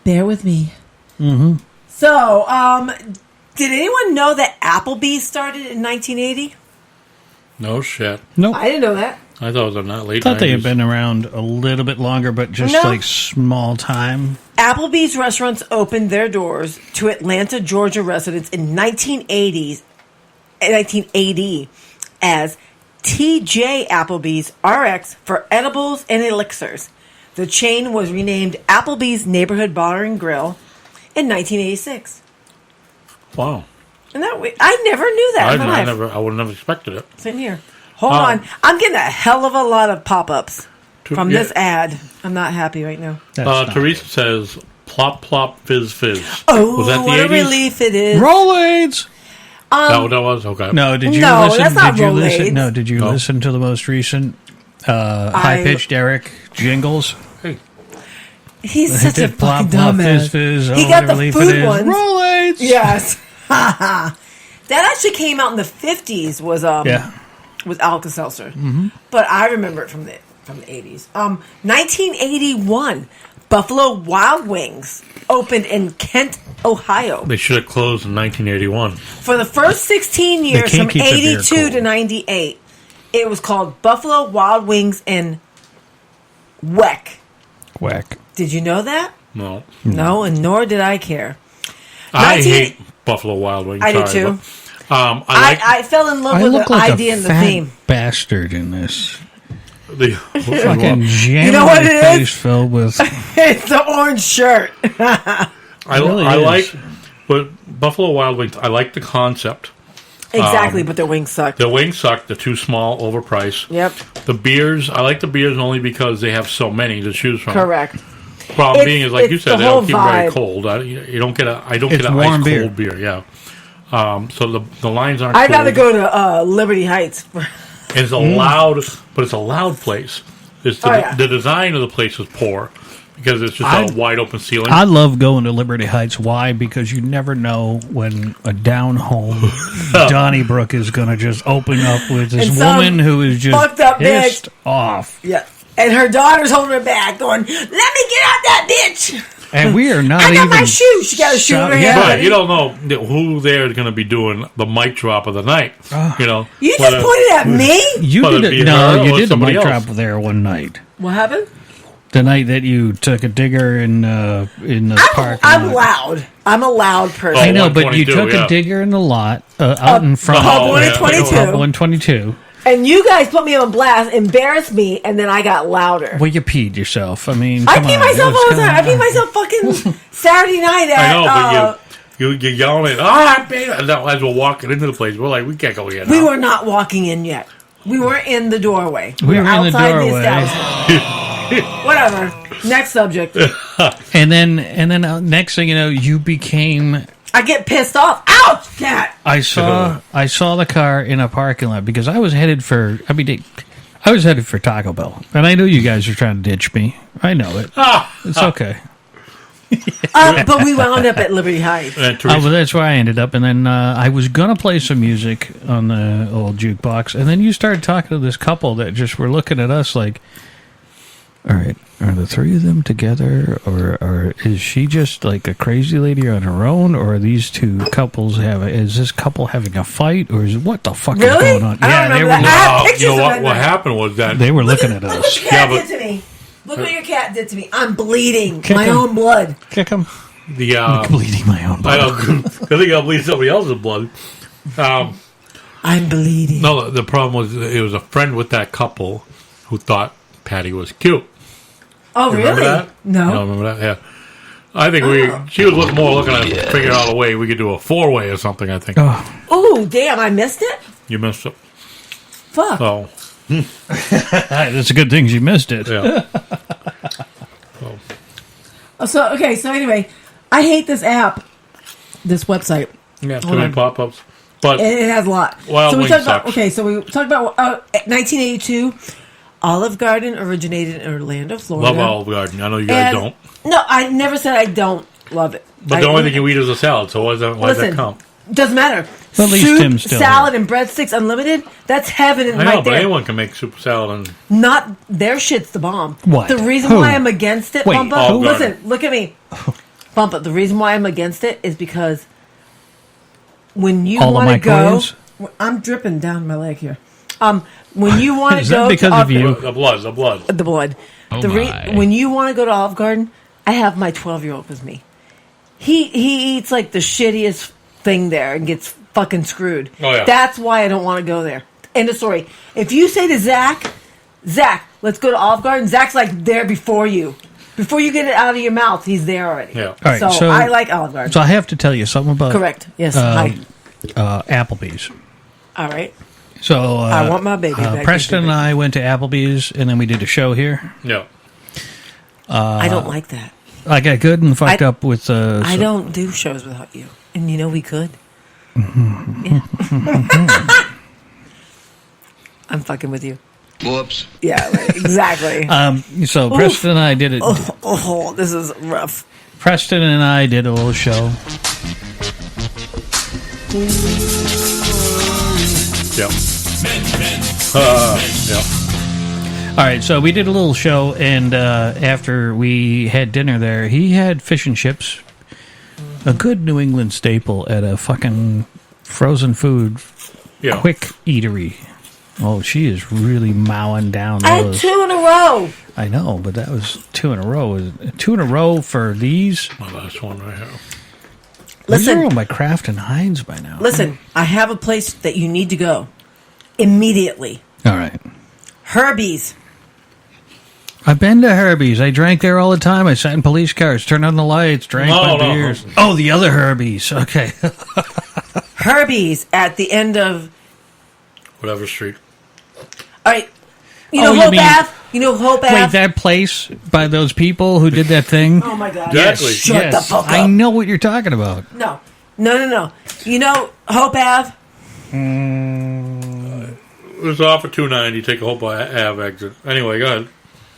Bear with me. Mm-hmm. So, did anyone know that Applebee's started in 1980? No shit. Nope. I didn't know that. I thought it was in the late 90s. I thought they had been around a little bit longer, but just No. like small time. Applebee's restaurants opened their doors to Atlanta, Georgia residents in 1980 as TJ Applebee's RX for edibles and elixirs. The chain was renamed Applebee's Neighborhood Bar and Grill in 1986. Wow. And that I never knew that. in my life. I would have never expected it. Same here. Hold on. I'm getting a hell of a lot of pop-ups from this ad. I'm not happy right now. Teresa says, plop, plop, fizz, fizz. Oh, was that the what 80s? a relief it is. Rolaids! That was? Okay. No, did you No, listen? that's not did you Rolaids. listen? No, did you listen to the most recent high-pitched Eric jingles? Hey. He's such a plop, fucking plop, dumbass. fizz, fizz. He Oh, got what a the relief it food is. ones. Rolaids! Yes. That actually came out in the 50s. Was Alka-Seltzer. Mm-hmm. But I remember it from the 80s. 1981, Buffalo Wild Wings opened in Kent, Ohio. They should have closed in 1981. For the first 16 years, can't from keep their beer 82 to 98, it was called Buffalo Wild Wings in Weck. Whack. Did you know that? No. No, and nor did I care. I hate Buffalo Wild Wings. I do sorry, too. But, I fell in love I with look the like idea a and the fat theme. bastard in this. Fucking jamming You know what my it face is? filled with. It's the orange shirt. I like, but Buffalo Wild Wings. I like the concept. Exactly, but their wings suck. The wings suck. They're too small, overpriced. Yep. The beers, I like the beers only because they have so many to choose from. Correct. Problem being is, like you said, the they don't whole keep them very vibe. cold. You don't get I don't It's get an warm ice beer. cold beer. Yeah. So the lines aren't. I'd cold. rather go to Liberty Heights. It's a loud, but it's a loud place. It's the design of the place is poor because it's just a wide open ceiling. I love going to Liberty Heights. Why? Because you never know when a down home Donnybrook is going to just open up with this And some woman who is just fucked up pissed bitch. off. Yeah. And her daughter's holding her back, going, "Let me get out that bitch." And we are not I got even. my shoe. She got a shoe in her hand. Right, you don't know who there is going to be doing the mic drop of the night. You know, You just pointed at me. You whether did it be it. No, her you or did the somebody mic else. drop there one night. What happened? The night that you took a digger in the park. I'm loud. I'm a loud person. I know, but you took a digger in the lot out in front Pub of 122. Pub 122. And you guys put me on blast, embarrassed me, and then I got louder. Well, you peed yourself. I mean, I come pee on, myself what's all the going time. I pee on? myself fucking Saturday night I at. know, but you're yelling, baby. And now as we're walking into the place, we're like, we can't go in. We now. were not walking in yet. We were in the doorway. We were in the outside doorway. establishment. Whatever. Next subject. And then next thing you know, you became. I get pissed off. Ouch, cat. I saw the car in a parking lot because I was headed for. I was headed for Taco Bell, and I knew you guys were trying to ditch me. I know it. It's okay. But we wound up at Liberty Heights. Well, that's where I ended up, and then I was gonna play some music on the old jukebox, and then you started talking to this couple that just were looking at us like, "All right, are the three of them together, or is she just like a crazy lady on her own, or are these two couples is this couple having a fight, or is what the fuck is Really? going on?" I don't remember that. I have pictures you know of what? that What night. happened was that they were looking at us. Look what your cat did to me. Look what your cat did to me. I'm bleeding. Kick my him. own blood. Kick him. The bleeding my own blood. I think I'll bleed somebody else's blood. I'm bleeding. No, the problem was it was a friend with that couple who thought Patty was cute. Oh, You remember really? that? No. You don't remember that? Yeah. I think she was looking at figure out a way we could do a 4-way or something, I think. Oh, damn. I missed it? You missed it. Fuck. So. That's a good thing you missed it. Yeah. So anyway, I hate this app, this website. Yeah, too Hold many on. pop-ups. But It has a lot. Wild so we Wings talked about sucks. so we talked about 1982. Olive Garden originated in Orlando, Florida. love Olive Garden. I know you guys And- don't. No, I never said I don't love it. But the only thing you eat is a salad, so why does that Listen, count? doesn't matter. At least Soup, Tim's still salad, and breadsticks unlimited. That's heaven I know, right but there. anyone can make soup salad and Not their shit's the bomb. What? The reason Who? why I'm against it, Wait, Bumpa. Olive Garden. Listen, look at me, Bumpa. The reason why I'm against it is because when you All the want to go, microwaves? I'm dripping down my leg here. When you want to Is go that because to of you? the blood. the blood. Oh When you want to go to Olive Garden, I have my 12-year-old with me. He eats like the shittiest thing there and gets fucking screwed. Oh, yeah. That's why I don't want to go there. End of story. If you say to Zach, let's go to Olive Garden, Zach's like there before you. Before you get it out of your mouth, he's there already. Yeah. All right, so I like Olive Garden. So I have to tell you something about. Correct. Yes. Hi. Applebee's. All right. So I want my baby back. Preston and I went to Applebee's, and then we did a show here. Yeah. I don't like that. I got good and fucked up with. I don't do shows without you, and you know we could. Mm-hmm. Yeah. I'm fucking with you. Whoops. Yeah, right, exactly. So Oof. Preston and I did it. Oh, this is rough. Preston and I did a little show. Yeah. Yeah. All right, so we did a little show, and after we had dinner there, he had fish and chips, a good New England staple at a fucking frozen food quick eatery. Oh, she is really mowing down I had those. 2 in a row. I know, but that was 2 in a row. 2 in a row for these? My last one right here. Listen. These are by Kraft and Heinz by now. Listen, I have a place that you need to go immediately. All right. Herbie's. I've been to Herbie's. I drank there all the time. I sat in police cars, turned on the lights, drank my beers. Oh, the other Herbie's. Okay. Herbie's at the end of whatever street. All right. You know Hope Ave? You know Hope Ave? Wait, that place by those people who did that thing? Oh, my God. Exactly. Shut the fuck up. I know what you're talking about. No. You know Hope Ave? It was off of 290. Take a Hope Ave exit. Anyway, go ahead.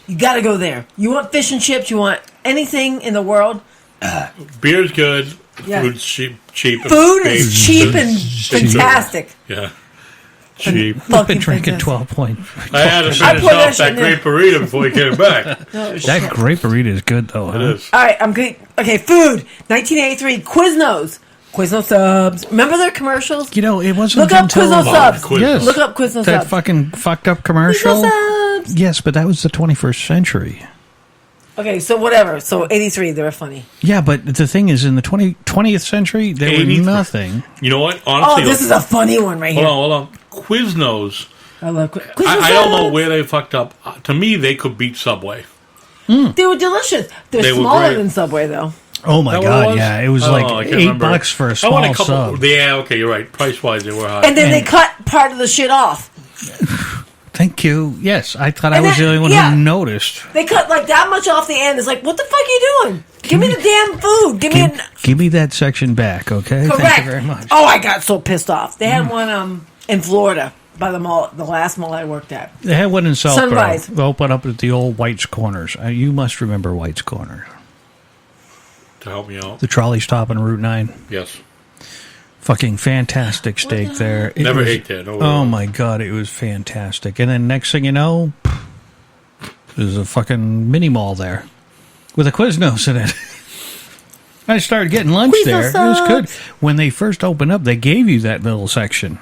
You got to go there. You want fish and chips? You want anything in the world? Beer's good. Yeah. Food's cheap. Food is cheap and fantastic. Yeah. Cheap. I've been drinking 12 point. I had to finish off that great burrito before you came back. That great burrito is good, though. It is. All right, I'm good. Okay, food. 1983, Quiznos. Quiznos subs. Remember their commercials? You know, it wasn't Look up until... Quiznos subs. Yes. Look up Quiznos subs. That fucking fucked up commercial? Quiznos subs. Yes, but that was the 21st century. Okay, so whatever. So 83, they were funny. Yeah, but the thing is, in the 20th century, there were nothing. You know what? Honestly, this is a funny one right here. Hold on. Quiznos. I love Quiznos. I don't know where they fucked up. To me, they could beat Subway. They were delicious. They're smaller than Subway, though. Oh my God! Yeah, it was like $8 for a small sub. Yeah, okay, you're right. Price wise, they were high. And then they cut part of the shit off. Thank you. Yes, I thought I was the only one who noticed. They cut like that much off the end. It's like, what the fuck are you doing? Give me the damn food. Give me that section back, okay? Correct. Thank you very much. Oh, I got so pissed off. They had one in Florida by the mall, the last mall I worked at. They had one in Southborough. Sunrise. They opened up at the old White's Corners. You must remember White's Corner. To help me out. The trolley stop on Route 9. Yes. Fucking fantastic steak there. Never ate there. Oh my God, it was fantastic. And then next thing you know, there's a fucking mini mall there with a Quiznos in it. I started getting lunch there. It was good. When they first opened up, they gave you that little section.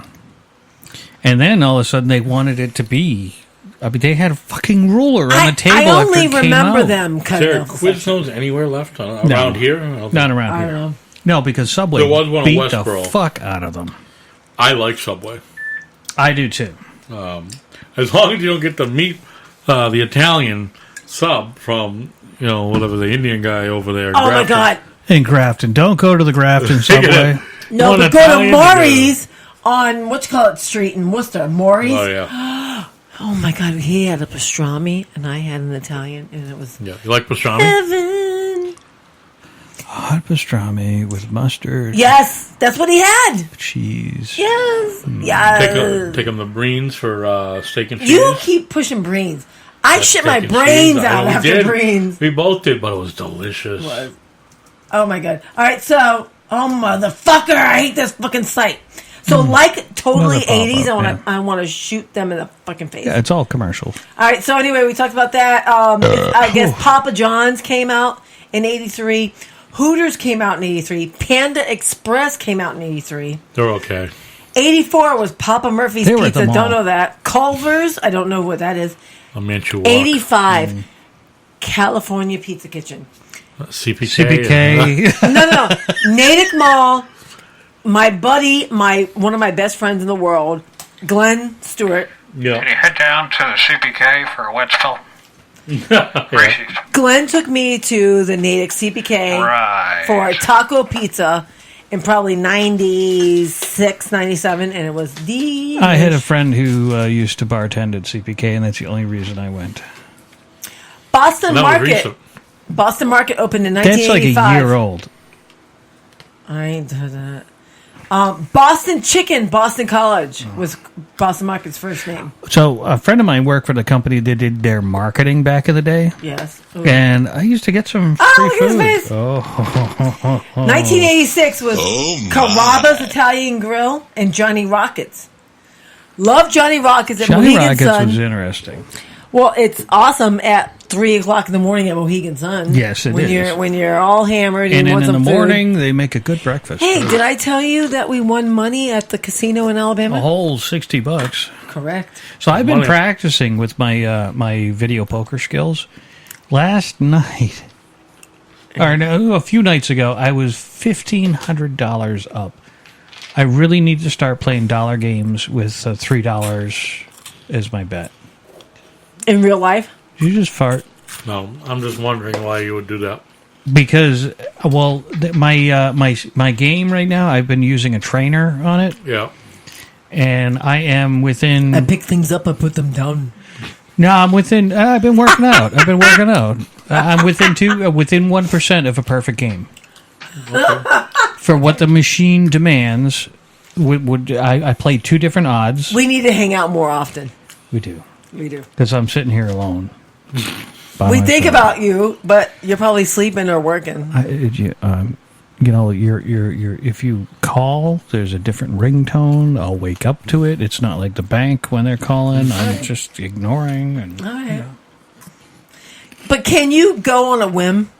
And then all of a sudden they wanted it to be... I mean, they had a fucking ruler on the table. I only after it remember came out. them. Is there Quiznos anywhere left around here? Not around here. I don't know. No, because Subway There was one in beat the Westboro. fuck out of them. I like Subway. I do too. As long as you don't get the meat, the Italian sub from, whatever the Indian guy over there. Oh my God. In Grafton. Don't go to the Grafton Subway. No, but go to Maury's on, Street in Worcester. Maury's. Oh, yeah. Oh my God. He had a pastrami and I had an Italian and it was... Yeah. You like pastrami? Heaven. Hot pastrami with mustard. Yes, that's what he had. Cheese. Yes, yes. Take him the Breens for steak and cheese. You keep pushing Breens. I shit my brains out after Breens. We both did, but it was delicious. It was. Oh my God. All right, so, motherfucker, I hate this fucking site. So, totally 80s, I want to shoot them in the fucking face. Yeah, it's all commercials. All right, so anyway, we talked about that. I guess Papa John's came out in 83. Hooters came out in 83. Panda Express came out in 83. They're okay. 84 was Papa Murphy's They were at the Pizza. mall. Don't know that. Culver's, I don't know what that is. A Manchu 85, California Pizza Kitchen. CPK. No. Natick Mall. My buddy, one of my best friends in the world, Glenn Stewart. Yeah. Can you head down to the CPK for a wet spill? Glenn took me to the Natick CPK for a taco pizza in probably 96, 97, and it was the... I had a friend who used to bartend at CPK, and that's the only reason I went. Boston Market. Boston Market opened in 1985. That's like a year old. I ain't done that. Boston Chicken, Boston College was Boston Market's first name. So a friend of mine worked for the company that did their marketing back in the day. Yes. Ooh. And I used to get some free look food. at his face. 1986 was Carrabba's Italian Grill and Johnny Rockets. Love Johnny Rockets at Johnny Mohegan Rockets Sun. was interesting. Well, it's awesome at 3 o'clock in the morning at Mohegan Sun. Yes, it is. When you're all hammered And and you then want in the some food. morning, they make a good breakfast. Hey, did I tell you that we won money at the casino in Alabama? A whole $60. Correct. So I've been practicing with my my video poker skills. Last night, or no, a few nights ago, I was $1,500 up. I really need to start playing dollar games with $3 as my bet. In real life? Did you just fart? No, I'm just wondering why you would do that. Because, well, my game right now, I've been using a trainer on it. Yeah. And I am within... I pick things up, I put them down. No, I'm within... I've been working out. I'm within 1% of a perfect game. Okay. For what the machine demands, I play 2 different odds. We need to hang out more often. We do. We do. Because I'm sitting here alone. We think about you, but you're probably sleeping or working. If you call, there's a different ringtone. I'll wake up to it. It's not like the bank when they're calling. I'm just ignoring. And, all right. But can you go on a whim?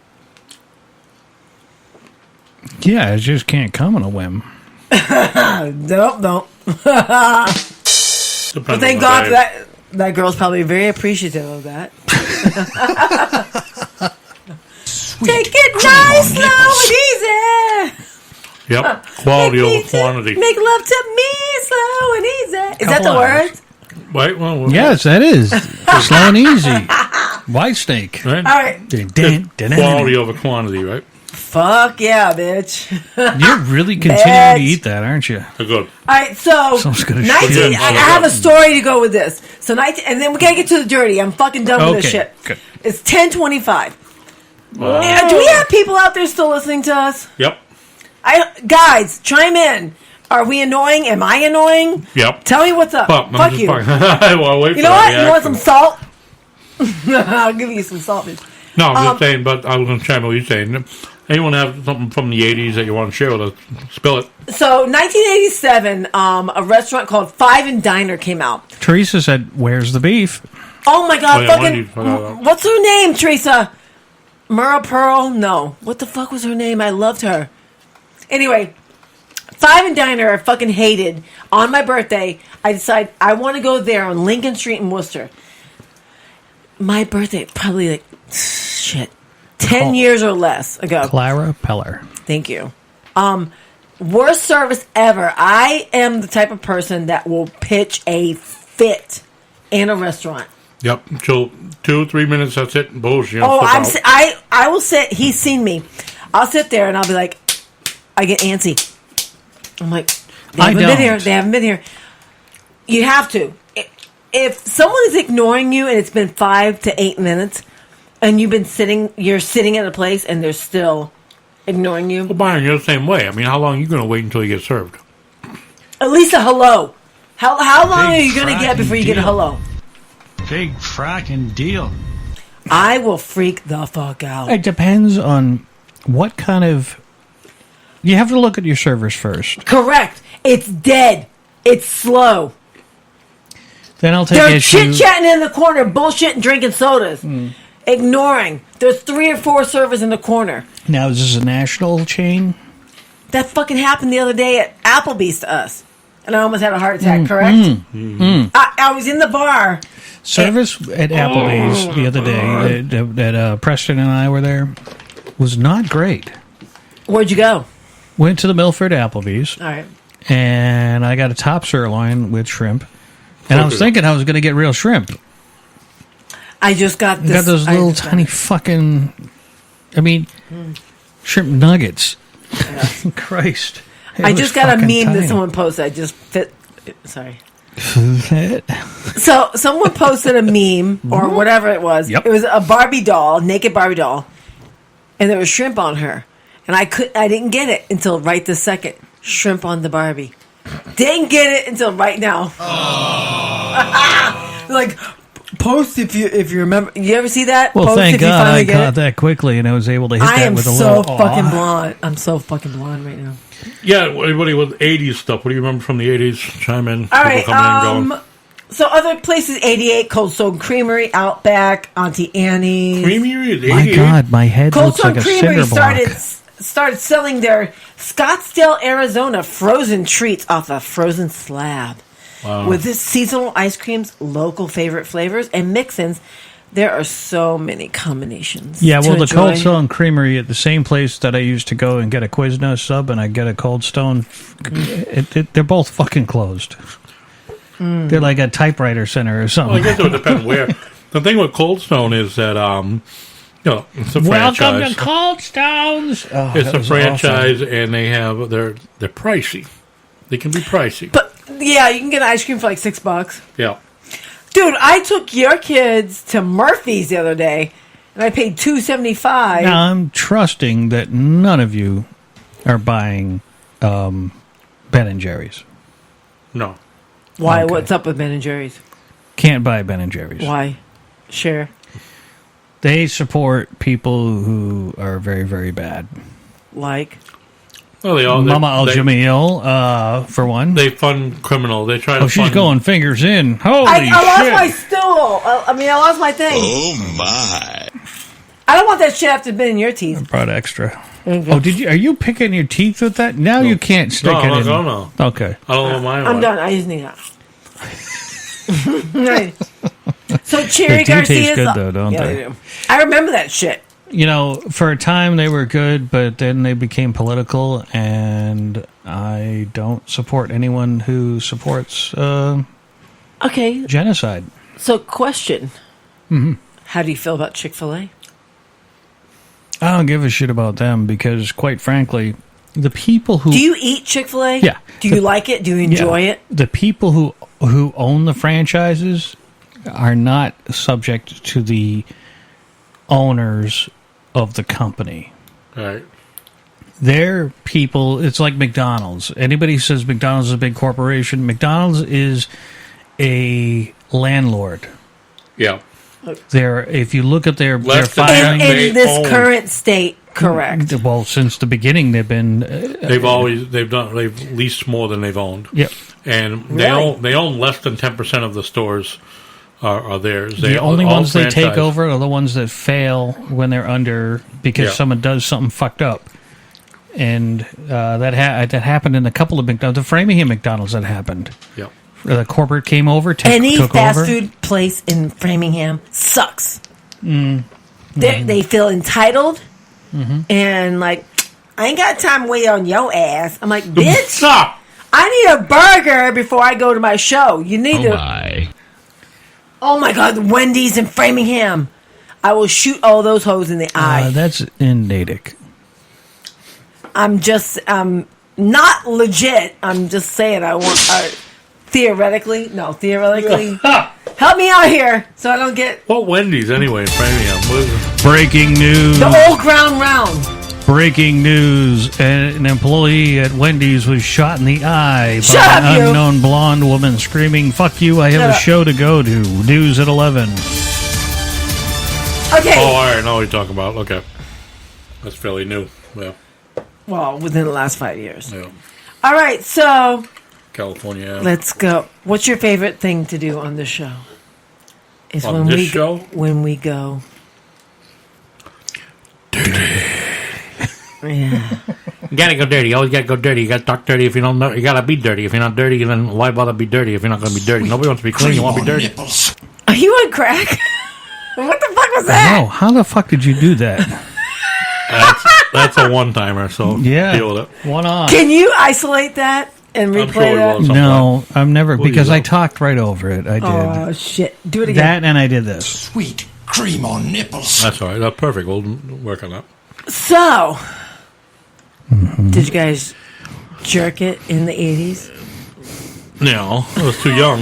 Yeah, I just can't come on a whim. Nope. But thank God that girl's probably very appreciative of that. Take it nice, slow, and easy. Yep, quality over quantity. Make love to me, slow and easy. Is that the word? Wait, well, yes, that is. Slow and easy. White steak. Right? All right. Quality over quantity, right? Fuck yeah, bitch. You're really continuing to eat that, aren't you? Good. All right, so 19. I have a story to go with this. So 19, and then we gotta get to the dirty. I'm fucking done with this shit. Good. It's 10:25. Do we have people out there still listening to us? Yep. Guys, chime in. Are we annoying? Am I annoying? Yep. Tell me what's up. Fuck you. Well, wait you for know what? reaction. You want some salt? I'll give you some salt. No, I'm just saying, but I was going to chime in what you're saying. Anyone have something from the 80s that you want to share with us? Spill it. So, 1987, a restaurant called Five and Diner came out. Teresa said, "Where's the beef?" Oh my God, what's her name, Teresa? Mura Pearl? No. What the fuck was her name? I loved her. Anyway, Five and Diner I fucking hated. On my birthday, I decided I want to go there on Lincoln Street in Worcester. My birthday, probably like, 10 years or less ago. Clara Peller. Thank you. Worst service ever. I am the type of person that will pitch a fit in a restaurant. Yep. Till 2-3 minutes, that's it. Bullshit. I will sit. He's seen me. I'll sit there and I'll be like, I get antsy. I'm like, they haven't been here. You have to. If someone is ignoring you and it's been 5 to 8 minutes, and you're sitting at a place and they're still ignoring you. Well, Byron, you're the same way. I mean, how long are you going to wait until you get served? At least a hello. How long are you going to get before you get a hello? Big fracking deal. I will freak the fuck out. It depends on what kind of... You have to look at your servers first. Correct. It's dead. It's slow. Then I'll take They're issue... chit-chatting in the corner, bullshitting, drinking sodas. Ignoring. There's 3 or 4 servers in the corner. Now, is this a national chain? That fucking happened the other day at Applebee's to us. And I almost had a heart attack, correct? I was in the bar. Service at Applebee's the other day, that Preston and I were there, was not great. Where'd you go? Went to the Milford Applebee's. All right. And I got a top sirloin with shrimp. And I was thinking I was going to get real shrimp. I just got this. Got those little tiny fucking... I mean, shrimp nuggets. Yeah. Christ. I just got a meme that someone posted. I just fit... Sorry. So someone posted a meme or whatever it was. Yep. It was a Barbie doll, naked Barbie doll, and there was shrimp on her. And I didn't get it until right this second. Shrimp on the Barbie. Didn't get it until right now. Like, post if you remember. You ever see that? Well, post thank if God you finally I get caught it. that quickly, and I was able to hit I that am with a so little... fucking blonde. I'm so fucking blonde right now. Yeah, everybody with 80s stuff. What do you remember from the 80s? Chime in. All right. People coming in, going. So other places, 88, Cold Stone Creamery, Outback, Auntie Annie's. Creamery is 88? My God, my head Cold looks Stone like a Creamery cinder block. started selling their Scottsdale, Arizona frozen treats off a frozen slab. Wow. With this seasonal ice creams, local favorite flavors, and mix-ins. There are so many combinations. Yeah, well, to the enjoy. Cold Stone Creamery at the same place that I used to go and get a Quiznos sub and I get a Cold Stone, they're both fucking closed. They're like a typewriter center or something. Well, I guess it would depend where. The thing with Cold Stone is that it's a Welcome franchise. to Cold Stones. Oh, It's that a was franchise, awesome. and they're pricey. They can be pricey. But yeah, you can get ice cream for like $6. Yeah. Dude, I took your kids to Murphy's the other day, and I paid $2.75. Now I'm trusting that none of you are buying Ben and Jerry's. No. Why? Okay. What's up with Ben and Jerry's? Can't buy Ben and Jerry's. Why? Share. They support people who are very, very bad. Like? Well, they all Mama Al Jamil, for one. They fund criminal. They try to. Oh, she's fund, going fingers in. Holy I lost shit! my stool. I lost my thing. Oh my. I don't want that shit after been in your teeth. Brought extra. Okay. Oh, did you? Are you picking your teeth with that? Now you can't stick it in. No. Okay. I don't know what mine I'm was. done. I just need that. Right. So Cherry They do Garcia's taste good, though, don't yeah, they? do. I remember that shit. You know, for a time they were good, but then they became political, and I don't support anyone who supports Okay. genocide. So question. Mhm. How do you feel about Chick-fil-A? I don't give a shit about them because, quite frankly, the people who Do you eat Chick-fil-A? Yeah. Do you like it? Do you enjoy it? The people who own the franchises are not subject to the owners of the company. Right. They're people. It's like McDonald's. Anybody says McDonald's is a big corporation. McDonald's is a landlord. Yeah. If you look at their Less than filing, In this current state, correct. Well, since the beginning, they've been. They've leased more than they've owned. Yep. And Really? they own less than 10% of the stores are theirs. The only all ones they take franchise. over are the ones that fail when they're under because Yeah. someone does something fucked up. And that happened in a couple of McDonald's. The Framingham McDonald's that happened. Yep. The corporate came over, Any took fast over. food place in Framingham sucks. Mm. They feel entitled Mm-hmm. and like, I ain't got time to wait on your ass. I'm like, bitch, Stop! I need a burger before I go to my show. You need to. Oh my God, Wendy's in Framingham. I will shoot all those hoes in the eye. That's in Natick. I'm not legit. I'm just saying I want, theoretically. Help me out here so I don't get What Wendy's anyway in Framingham? What is it? Breaking news. the old ground round. Breaking news. An employee at Wendy's was shot in the eye Shut by up, an you. unknown blonde woman screaming, "Fuck you, I have Shut a up. show to go to." News at 11. Okay. Oh, all right. I know what you're talking about. Okay. That's fairly new. Yeah. Well, within the last 5 years. Yeah. All right, so California. let's go. What's your favorite thing to do on this show? Is On when this we show? when we go. Yeah. You gotta go dirty. You always gotta go dirty. You gotta talk dirty if you don't know. You gotta be dirty. If you're not dirty, then why bother be dirty if you're not gonna be dirty? Nobody wants to be clean. You want to be dirty. Are you on crack? What the fuck was that? Oh, how the fuck did you do that? That's a one-timer, so Yeah. deal with it. One on. Can you isolate that and I'm replay sure we that? will. No, I'm never, Will you because I though? talked right over it. I did. Oh shit! Do it again. That and I did this. Sweet cream on nipples. That's all right. That's perfect. We'll work on that. So, Mm-hmm. did you guys jerk it in the 80s? No, I was too young.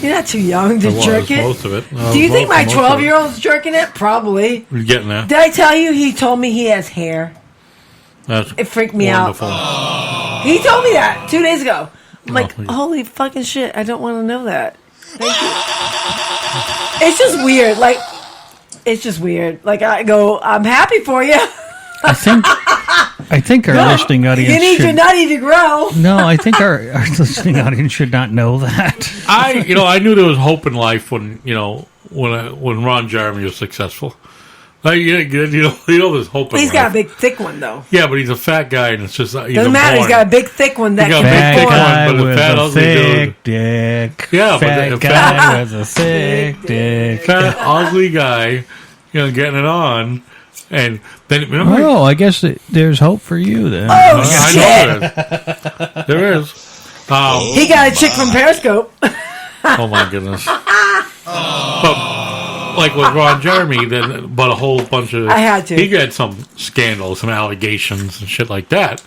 You're not too young to I was, jerk it. most of it. Do you think my 12-year-old's jerking it? Probably. You're getting there. Did I tell you he told me he has hair? That's It freaked me wonderful. out. He told me that 2 days ago. I'm like, Oh, holy fucking shit! I don't want to know that. Thank you. It's just weird. Like, it's just weird. Like, I go, I'm happy for you. I think our listening audience You need should, your nutty to grow. No, I think our listening audience should not know that. I knew there was hope in life when when Ron Jeremy was successful. Like, there's hope in He's life. got a big, thick one, though. Yeah, but he's a fat guy, and it's just Doesn't matter. He's got a big, thick one that He got can a Fat big be born. guy but a with fat, a ugly thick dick. Yeah, but fat the guy fat- with a thick dick. fat, ugly guy, getting it on, and then remember. Oh, I guess there's hope for you then. Oh, I know there is. He got a chick from Periscope. Oh my goodness! But like with Ron Jeremy, but a whole bunch of. I had to. He had some scandals, some allegations, and shit like that.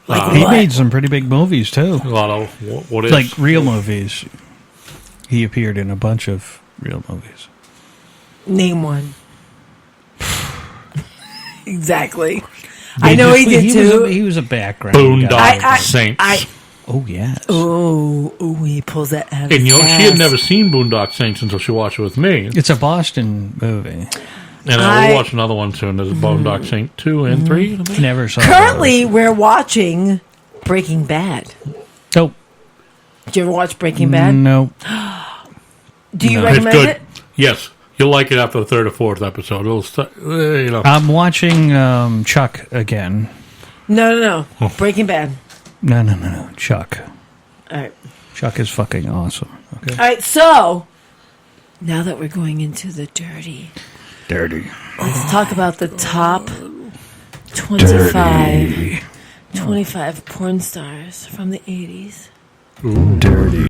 He made some pretty big movies too. A lot of what is like real movies. He appeared in a bunch of real movies. Name one. Exactly. I know he did too. He was a background. Boondock Saints. Oh yes. Oh, he pulls that out of And his she ass. had never seen Boondock Saints until she watched it with me. It's a Boston movie. And I will watch another one soon. There's Boondock Saints 2 and 3. Never saw. Currently, we're watching Breaking Bad. Nope. Did you ever watch Breaking Bad? Nope. Do you It's recommend good. it? Yes. You'll like it after the third or fourth episode. It'll I'm watching Chuck again. No. Breaking Bad. No. Chuck. All right. Chuck is fucking awesome. Okay. All right, so now that we're going into the dirty, let's talk about the top 25 porn stars from the 80s. Dirty.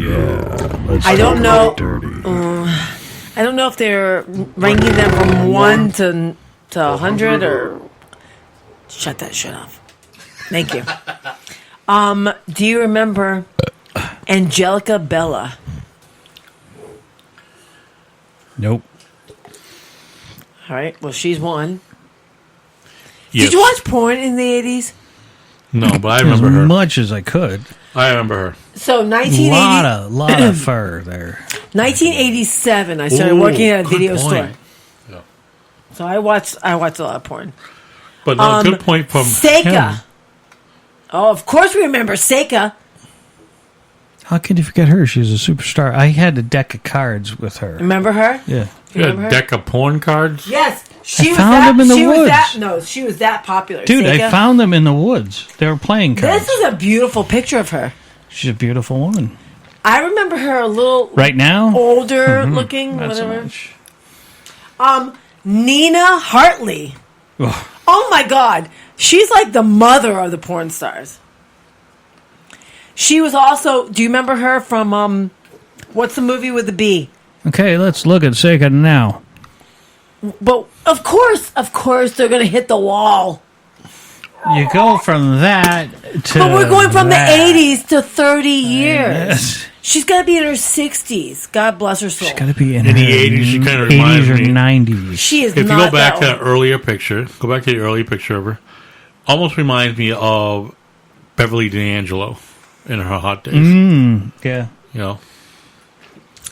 Yeah. I don't know. I don't know if they're ranking them from 1 to 100 or shut that shit off. Thank you. Do you remember Angelica Bella? Nope. All right. Well, she's one. Yes. Did you watch porn in the 80s? No, but I remember her. As much as I could. I remember her. So 1980. Lot of fur there. 1987. I started working at a video point. store. Yeah. So I watched a lot of porn. But no, good point from Seika. him. Oh, of course we remember Seika. How can you forget her? She was a superstar. I had a deck of cards with her. Remember her? Yeah. You had a deck of porn cards? Yes. I found them in the woods. She was that popular. Dude, Seika. I found them in the woods. They were playing cards. This is a beautiful picture of her. She's a beautiful woman. I remember her a little Right now? older looking, Not so whatever. much. Nina Hartley. Ugh. Oh my God. She's like the mother of the porn stars. She was also, do you remember her from, what's the movie with the bee? Okay, let's look at Seika now. But of course they're going to hit the wall. You go from that to But we're going from that. the 80s to 30 years. Yes. She's got to be in her 60s. God bless her soul. She's got to be in In her the 80s, she kind of 80s reminds or me. 90s. She is If you not go back to that that earlier picture, of her, almost reminds me of Beverly D'Angelo in her hot days. Yeah. You know,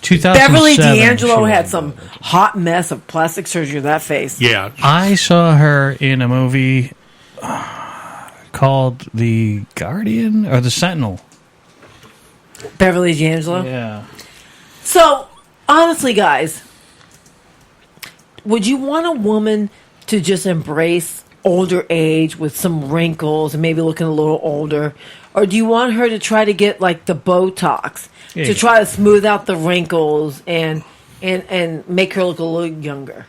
2007. Beverly she D'Angelo was- had some hot mess of plastic surgery of that face. yeah. I saw her in a movie called The Guardian or The Sentinel. Beverly D'Angelo? Yeah. So, honestly, guys, would you want a woman to just embrace older age with some wrinkles and maybe looking a little older? Or do you want her to try to get like the Botox Yeah. to try to smooth out the wrinkles and make her look a little younger?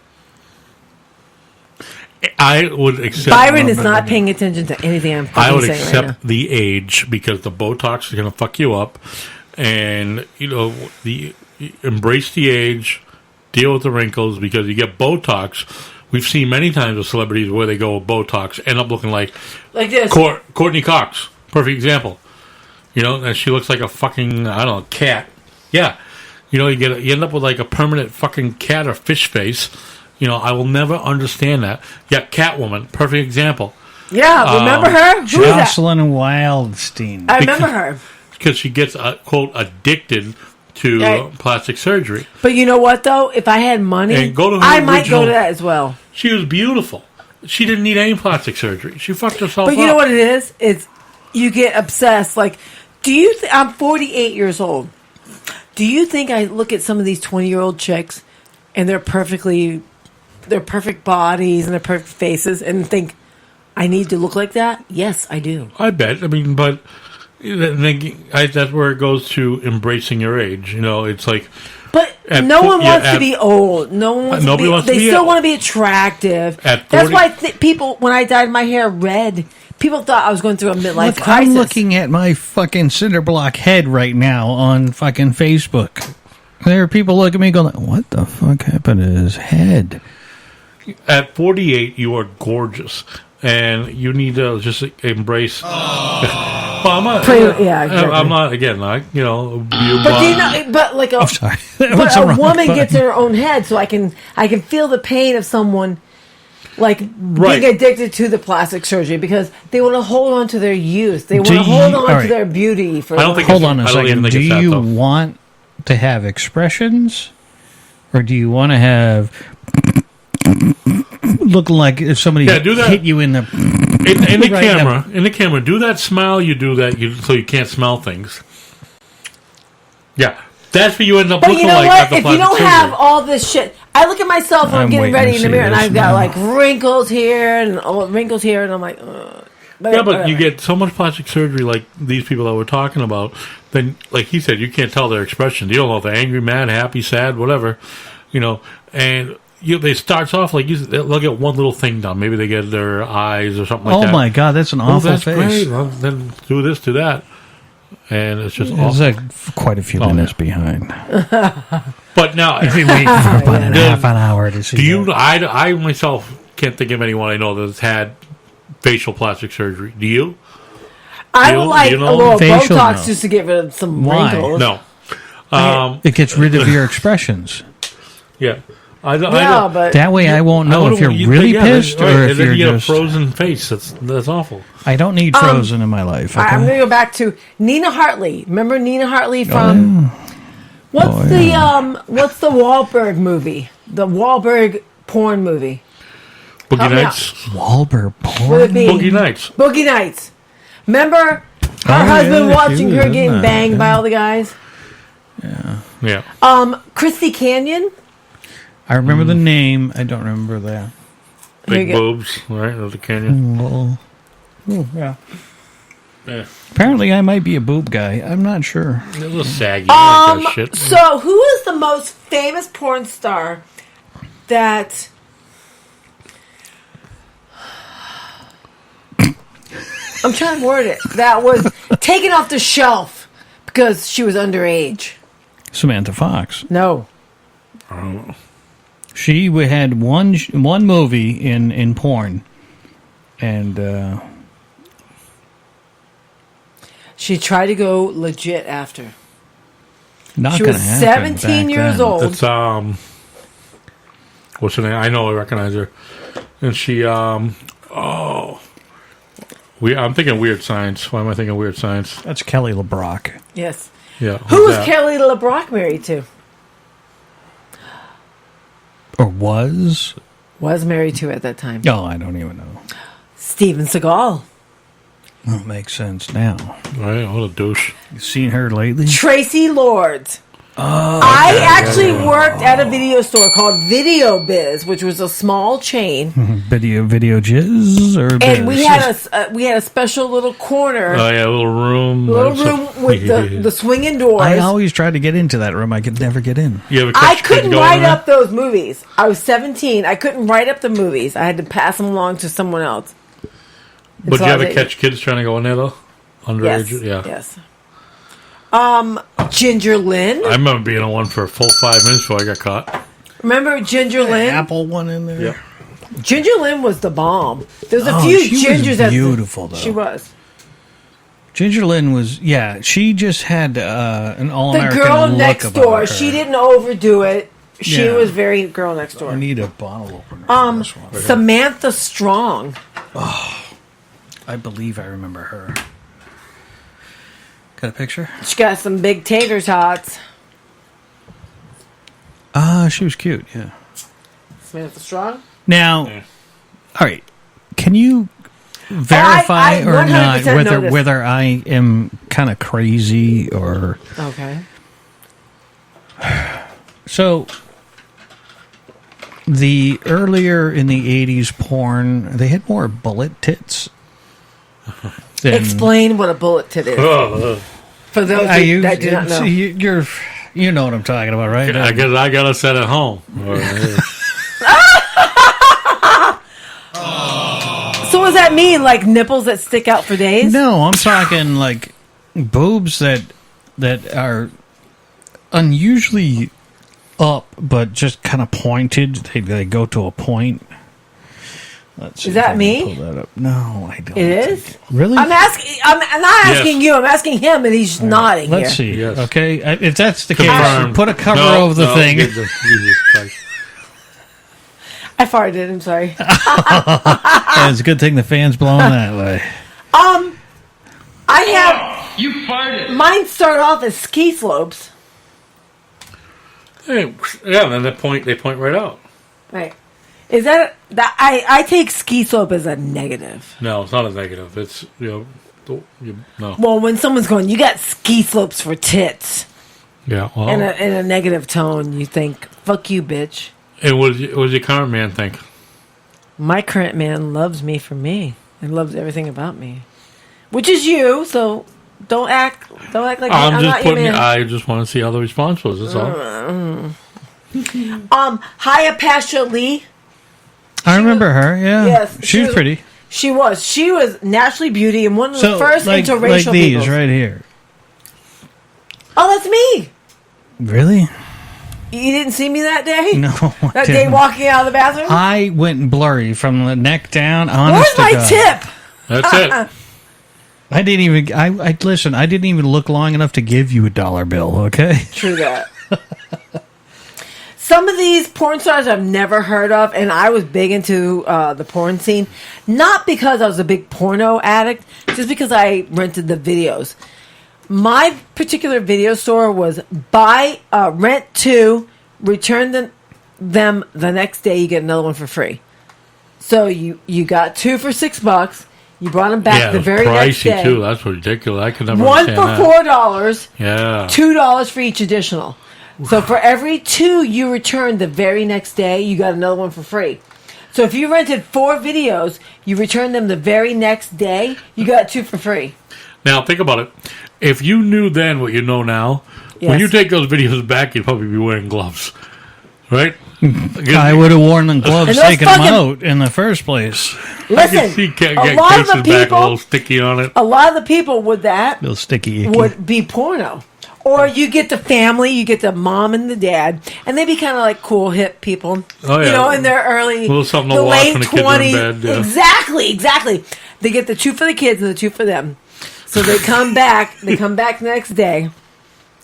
I would accept. Byron is not paying attention to anything I'm I would saying accept right now. the age because the Botox is going to fuck you up, and embrace the age, deal with the wrinkles because you get Botox. We've seen many times with celebrities where they go with Botox, end up looking like this. Courtney Cox, perfect example. You know, and she looks like a fucking cat. Yeah, you know, you end up with like a permanent fucking cat or fish face. You know, I will never understand that. Yeah, Catwoman, perfect example. Yeah, remember her? Who is that? Jocelyn Wildstein. I remember her. Because she gets, quote, addicted to Right. plastic surgery. But you know what, though? If I had money, And go to her I might original- go to that as well. She was beautiful. She didn't need any plastic surgery. She fucked herself up. But you know what it is? It's you get obsessed. Like, do you? I'm 48 years old. Do you think I look at some of these 20-year-old chicks and they're perfect bodies and their perfect faces and think I need to look like that? Yes, I do. I bet. I mean, but that's where it goes to embracing your age. You know, it's like. But At no fo- one yeah, wants to at- be old. No one wants Nobody to be. wants to They be still old. want to be attractive. At That's 40 why people, when I dyed my hair red, people thought I was going through a midlife Look, crisis. I'm looking at my fucking cinder block head right now on fucking Facebook. There are people looking at me going, what the fuck happened to his head? At 48, you are gorgeous, and you need to just embrace. Well, I'm not. Exactly. I'm not. Again, you know. But do you know? But like a, I'm sorry. but a woman gets in her own head, so I can feel the pain of someone like Right. being addicted to the plastic surgery because they want to hold on to their youth. They want to hold on to their beauty. For Hold on a second. Do you want to have expressions, or do you want to have looking like if somebody do that. hit you in the in the right camera? In the camera, do that smile. You do that, so you can't smell things. Yeah, that's what you end up But looking you know like what? after If you plastic don't surgery. have all this shit, I look at myself when I'm I'm getting waiting ready to in the see mirror, and this I've got now. like wrinkles here and wrinkles here, and I'm like, ugh. Yeah, but whatever. you get so much plastic surgery like these people that we're talking about, then, like he said, you can't tell their expression. You don't know if they're angry, mad, happy, sad, whatever, you know. And they starts off like they'll get one little thing done. Maybe they get their eyes or something like that. Oh my God, that's an awful that's face. Great. Well, then do this, do that, and it's just It's awful. like quite a few minutes behind. But now, If you wait for about a half an hour to see do you? I myself can't think of anyone I know that's had facial plastic surgery. Do you? I would like a little Facial, Botox no. just to get rid of some Why? wrinkles. No. It gets rid of your expressions. Yeah. But that way I won't know if you're really pissed or if and then you're you get just. a frozen face. That's awful. I don't need frozen in my life. I'm Okay? going to go back to Nina Hartley. Remember Nina Hartley from what's the Wahlberg movie? The Wahlberg porn movie. Boogie Help me Nights. Wahlberg Would it be Boogie Nights. Boogie Nights. Remember her husband watching her getting banged by all the guys? Yeah. Christy Canyon. I remember the name. I don't remember that. Big boobs, right? Of the canyon. Well, yeah. Yeah. Apparently, I might be a boob guy. I'm not sure. A little saggy. Like that shit. So who is the most famous porn star that I'm trying to word it, that was taken off the shelf because she was underage? Samantha Fox. No. I don't know. She had one movie in porn, and She tried to go legit after. not She going was to happen. 17 back years then. old. It's what's her name? I know, I recognize her. And she I'm thinking Weird Science. Why am I thinking Weird Science? That's Kelly LeBrock. Yes. Yeah. Who was that? Kelly LeBrock married to? Or was? Was married to at that time. Oh, I don't even know. Steven Seagal. Well, it makes sense now. Right? What a douche. You seen her lately? Tracy Lords. Oh, I actually worked at a video store called Video Biz, which was a small chain, video jizz or and we biz? had a special little corner, Oh yeah, a little room. with the swinging doors. I always tried to get into that room. I could never get in. You ever I catch kids couldn't going write in there? up those movies. I was 17. I couldn't write up the movies. I had to pass them along to someone else. But So you I ever was- catch kids trying to go in there though? Underage? Yes. Yeah. Yes. Ginger Lynn. I remember being on one for a full 5 minutes before I got caught. Remember Ginger Lynn? Apple one in there. Yeah. Ginger Lynn was the bomb. There was a Oh, few she was gingers that beautiful, though. She was. Ginger Lynn was, yeah, she just had an The all-American girl look next about door. her. She didn't overdo it. She Yeah. was very girl next I door. need a bottle opener. Samantha Strong. I believe I remember her. Got a picture? She got some big tater tots. She was cute, yeah. Samantha Strong. Now, all right, can you verify I or not 100% know this. whether I am kind of crazy or... Okay. So, the earlier in the 80s porn, they had more bullet tits. than- Explain what a bullet tit is. For those that do not know. You know what I'm talking about, right? I guess I got a set at home. So what does that mean? Like nipples that stick out for days? No, I'm talking like boobs that are unusually up, but just kind of pointed. They go to a point. Let's see Is that if I can me? pull that up. No, I don't. It is? Really? I'm asking. I'm not asking you. I'm asking him, and he's nodding. Let's here. see. Yes. Okay, if that's the Confirmed. case, put a cover No, over the no, thing. Jesus Christ. I farted. I'm sorry. Yeah, it's a good thing the fan's blowing that way. I have. You farted. Mine start off as ski slopes. Hey, yeah, and then they point right out. Right. Is that I take ski slope as a negative. No, it's not a negative. It's no. Well, when someone's going, you got ski slopes for tits. Yeah, well, In a negative tone, you think, fuck you, bitch. and what does your current man think? My current man loves me for me and loves everything about me, which is you. So don't act like I'm just not your putting. man. I just want to see how the response was. That's all. Haya Pasha Lee. I remember her. Yeah, Yes, she was pretty. She was naturally beauty and one of So the first like interracial these people. right here. Oh, that's me. Really? You didn't see me that day? No. I That day didn't. walking out of the bathroom? I went blurry from the neck down. Honest Where's to my God. tip? That's it. I didn't even. I listen. I didn't even look long enough to give you a dollar bill. Okay. True that. Some of these porn stars I've never heard of, and I was big into the porn scene. Not because I was a big porno addict, just because I rented the videos. My particular video store was buy, rent two, return them the next day, you get another one for free. So you got two for $6. You brought them back the very next pricey day. too. That's ridiculous. I could never One understand for that. $4. Yeah. $2 for each additional. So for every two you returned the very next day, you got another one for free. So if you rented 4 videos, you returned them the very next day, you got 2 for free. Now think about it. If you knew then what you know now, when Yes. you take those videos back, you'd probably be wearing gloves, right? I would have worn the gloves And those taking them fucking- out in the first place. Listen, You can't a get lot of cases the back a people, little sticky on it. a lot of the people with that A little sticky. Icky. would be porno. Or you get the family, you get the mom and the dad, and they'd be kind of like cool, hip people. Oh, yeah. You know, in their early, A little something to the watch late when the kids are in bed, yeah. Exactly. They get the 2 for the kids and the 2 for them. So they come back the next day,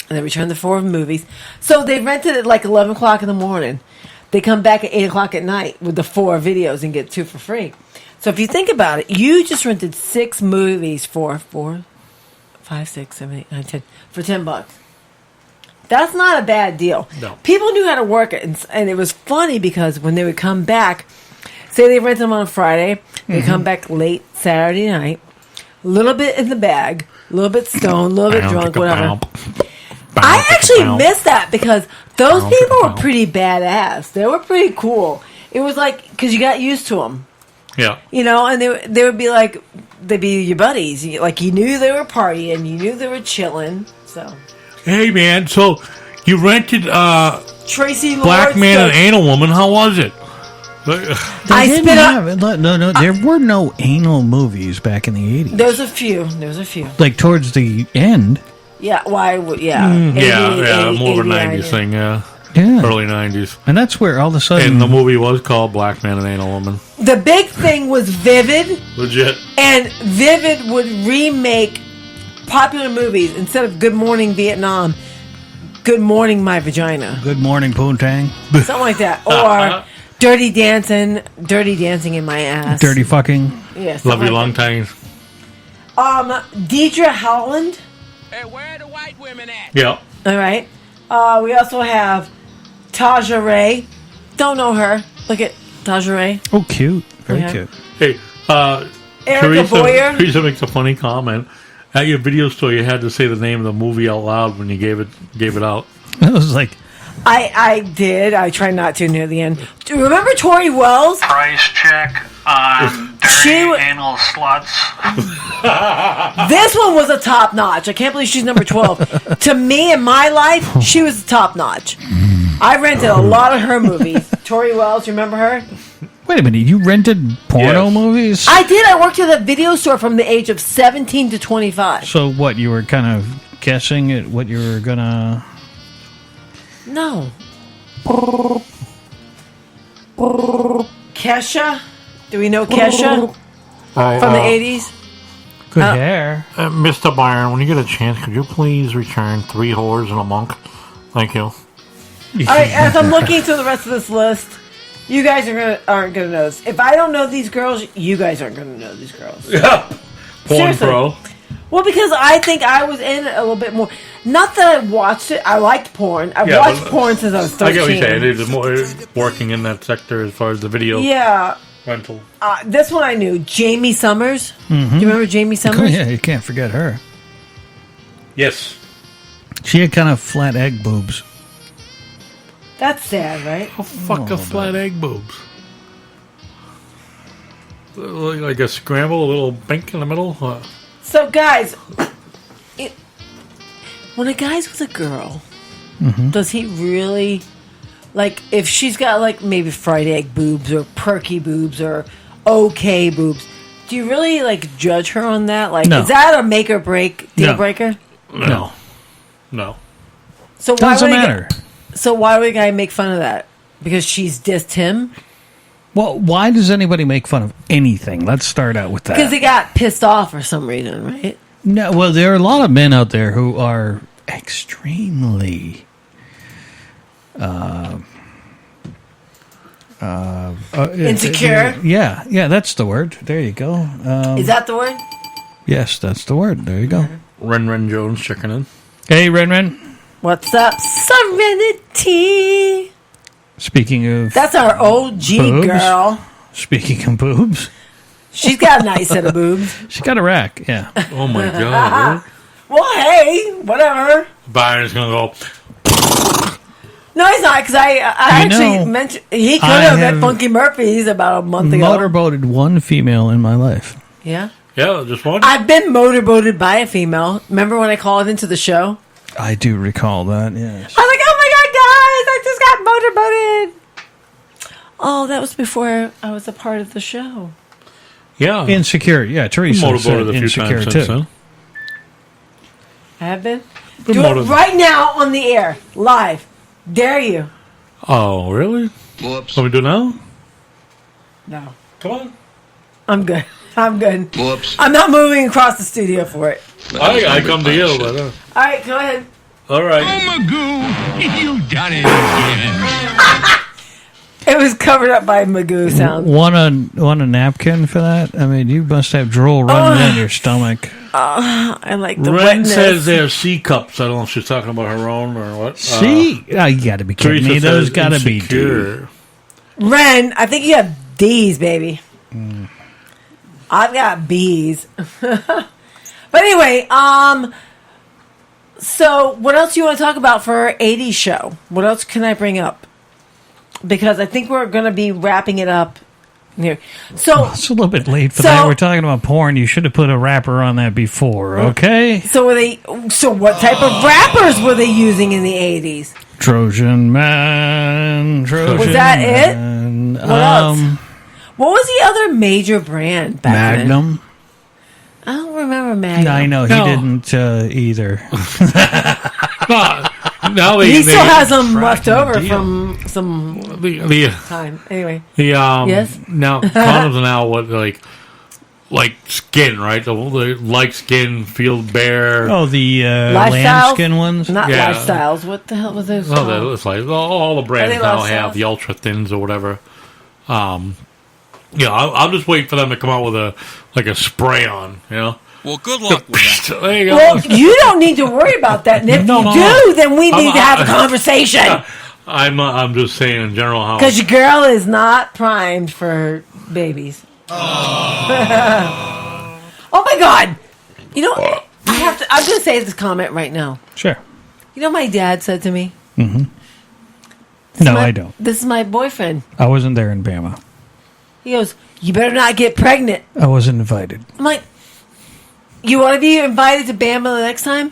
and they return the 4 movies. So they rented it like 11 o'clock in the morning. They come back at 8 o'clock at night with the 4 videos and get 2 for free. So if you think about it, you just rented 6 movies for 4, 5, 6, 7, 8, 9, 10 for $10. That's not a bad deal. No. People knew how to work it, and it was funny because when they would come back, say they rented them on Friday, they come back late Saturday night, a little bit in the bag, a little bit stoned, a little bit drunk, whatever. I actually missed that because those people were pretty badass. They were pretty cool. It was like because you got used to them. Yeah. You know, and they would be like, they'd be your buddies. Like, you knew they were partying, you knew they were chilling, so. Hey man, so you rented Tracy Black Lord Man and stuff. Anal Woman. How was it? I didn't spit up. have it. No, there were no anal movies back in the 80s. There's a few. Like towards the end. Yeah, why would, yeah. Yeah, 80, more of a 89, 90s thing, yeah. Yeah. Early 90s. And that's where all of a sudden. And the movie was called Black Man and Anal Woman. The big thing was Vivid, Legit. and Vivid would remake popular movies instead of Good Morning Vietnam, Good Morning My Vagina. Good Morning Poontang. Something like that. Or Dirty Dancing in My Ass. Dirty Fucking. Yeah, something Love you like long time. that. Deidre Howland. Yeah. All right. We also have Taja Ray. Don't know her. Look at Taja Ray. Oh, cute. Very Yeah. cute. Hey, Erica Boyer. Teresa makes a funny comment. At your video store, you had to say the name of the movie out loud when you gave it out. It was like, I did. I tried not to near the end. Do you remember Tori Wells? Price check on dirty anal sluts. This one was a top notch. I can't believe she's number 12. To me, in my life, she was top notch. I rented a lot of her movies. Tori Wells, you remember her? wait a minute, you rented porno movies? I did. I worked at a video store from the age of 17 to 25. So what, you were kind of guessing at what you were gonna... No. Kesha? Do we know Kesha from the 80s? Good hair. Mr. Byron, when you get a chance, could you please return 3 whores and a monk? Thank you. All right, as I'm looking through the rest of this list, you guys aren't gonna know this. If I don't know these girls, you guys aren't gonna know these girls. Yeah. Porn Seriously. pro. Well, because I think I was in it a little bit more. Not that I watched it. I liked porn. I watched porn since I was 13. I get what you're saying. There's more working in that sector as far as the video rental. This one I knew. Jamie Summers. Mhm. Do you remember Jamie Summers? Yeah, you can't forget her. Yes. She had kind of flat egg boobs. That's sad, right? Oh, fuck a flat egg boobs. Like a scramble, a little pink in the middle. So, guys, when a guy's with a girl, does he really, like, if she's got, like, maybe fried egg boobs or perky boobs or okay boobs, do you really, like, judge her on that? Like, No. is that a make or break deal No. breaker? No. So Doesn't would a guy- matter. So why would a guy make fun of that? Because she's dissed him? Well, why does anybody make fun of anything? Let's start out with that. Because he got pissed off for some reason, right? No, well, there are a lot of men out there who are extremely Insecure? Yeah, that's the word. There you go. Is that the word? Yes, that's the word. There you go. Ren Jones checking in. Hey, Ren. What's up, Serenity? Speaking of That's our OG boobs. girl. Speaking of boobs, She's got a nice set of boobs. she got a rack. Yeah. Oh my god. Well, hey, whatever. Byron's gonna go. No, he's not, because I actually know. mentioned he could I have at have Funky Murphy's about a month ago. Motorboated one female in my life. Yeah. Yeah, just one. I've been motorboated by a female. Remember when I called into the show? I do recall that. Yes. I was like, oh my god, guys, I just got motorboated. Oh, that was before I was a part of the show. Yeah. Insecure. Yeah, Teresa Motorboated said a few insecure times too. since, I have been. Been Do it motorboated. right now on the air, live. Dare you? Oh, really? Whoops. What we do now? No. Come on. I'm good. I'm good. Whoops. I'm not moving across the studio for it. I come to you, but All right, go ahead. all right. Magoo, you done it again. It was covered up by Magoo sound. Want a napkin for that? I mean, you must have drool running down your stomach. I like the Ren wetness. says they're C cups. I don't know if she's talking about her own or what. See? Oh, you got to be kidding Teresa me. Those says got to be insecure. Ren, I think you have D's, baby. I've got B's. But anyway, so what else do you want to talk about for our 80s show? What else can I bring up? Because I think we're going to be wrapping it up here. So It's a little bit late for So- that. We're talking about porn. You should have put a rapper on that before, okay? So what type of rappers were they using in the 80s? Trojan Man. Trojan Was that it? Man. What else? What was the other major brand back then? Magnum. I don't remember Magnum. I know, he didn't either. Now He still has them left tracking over the deal. from some the time. Anyway. the Yes? now condoms are now what like skin, right? The like skin, feel bare. Oh, the Lifestyles? lambskin ones? Not Yeah. lifestyles. What the hell was those? Oh, called? it's like all the brands Are they now lifestyles? have the ultra thins or whatever. Yeah, I'll just wait for them to come out with a spray on. You know. Well, good luck with that. There you go. Well, you don't need to worry about that. And if No, you no, do, no. then we need to have a conversation. I'm just saying in general how. Because your girl is not primed for babies. Oh my God! You know, I'm going to say this comment right now. Sure. You know, what my dad said to me. Mm-hmm. No, I don't. This is my boyfriend. I wasn't there in Bama. He goes, "You better not get pregnant." I wasn't invited. I'm like, "You want to be invited to Bama the next time?"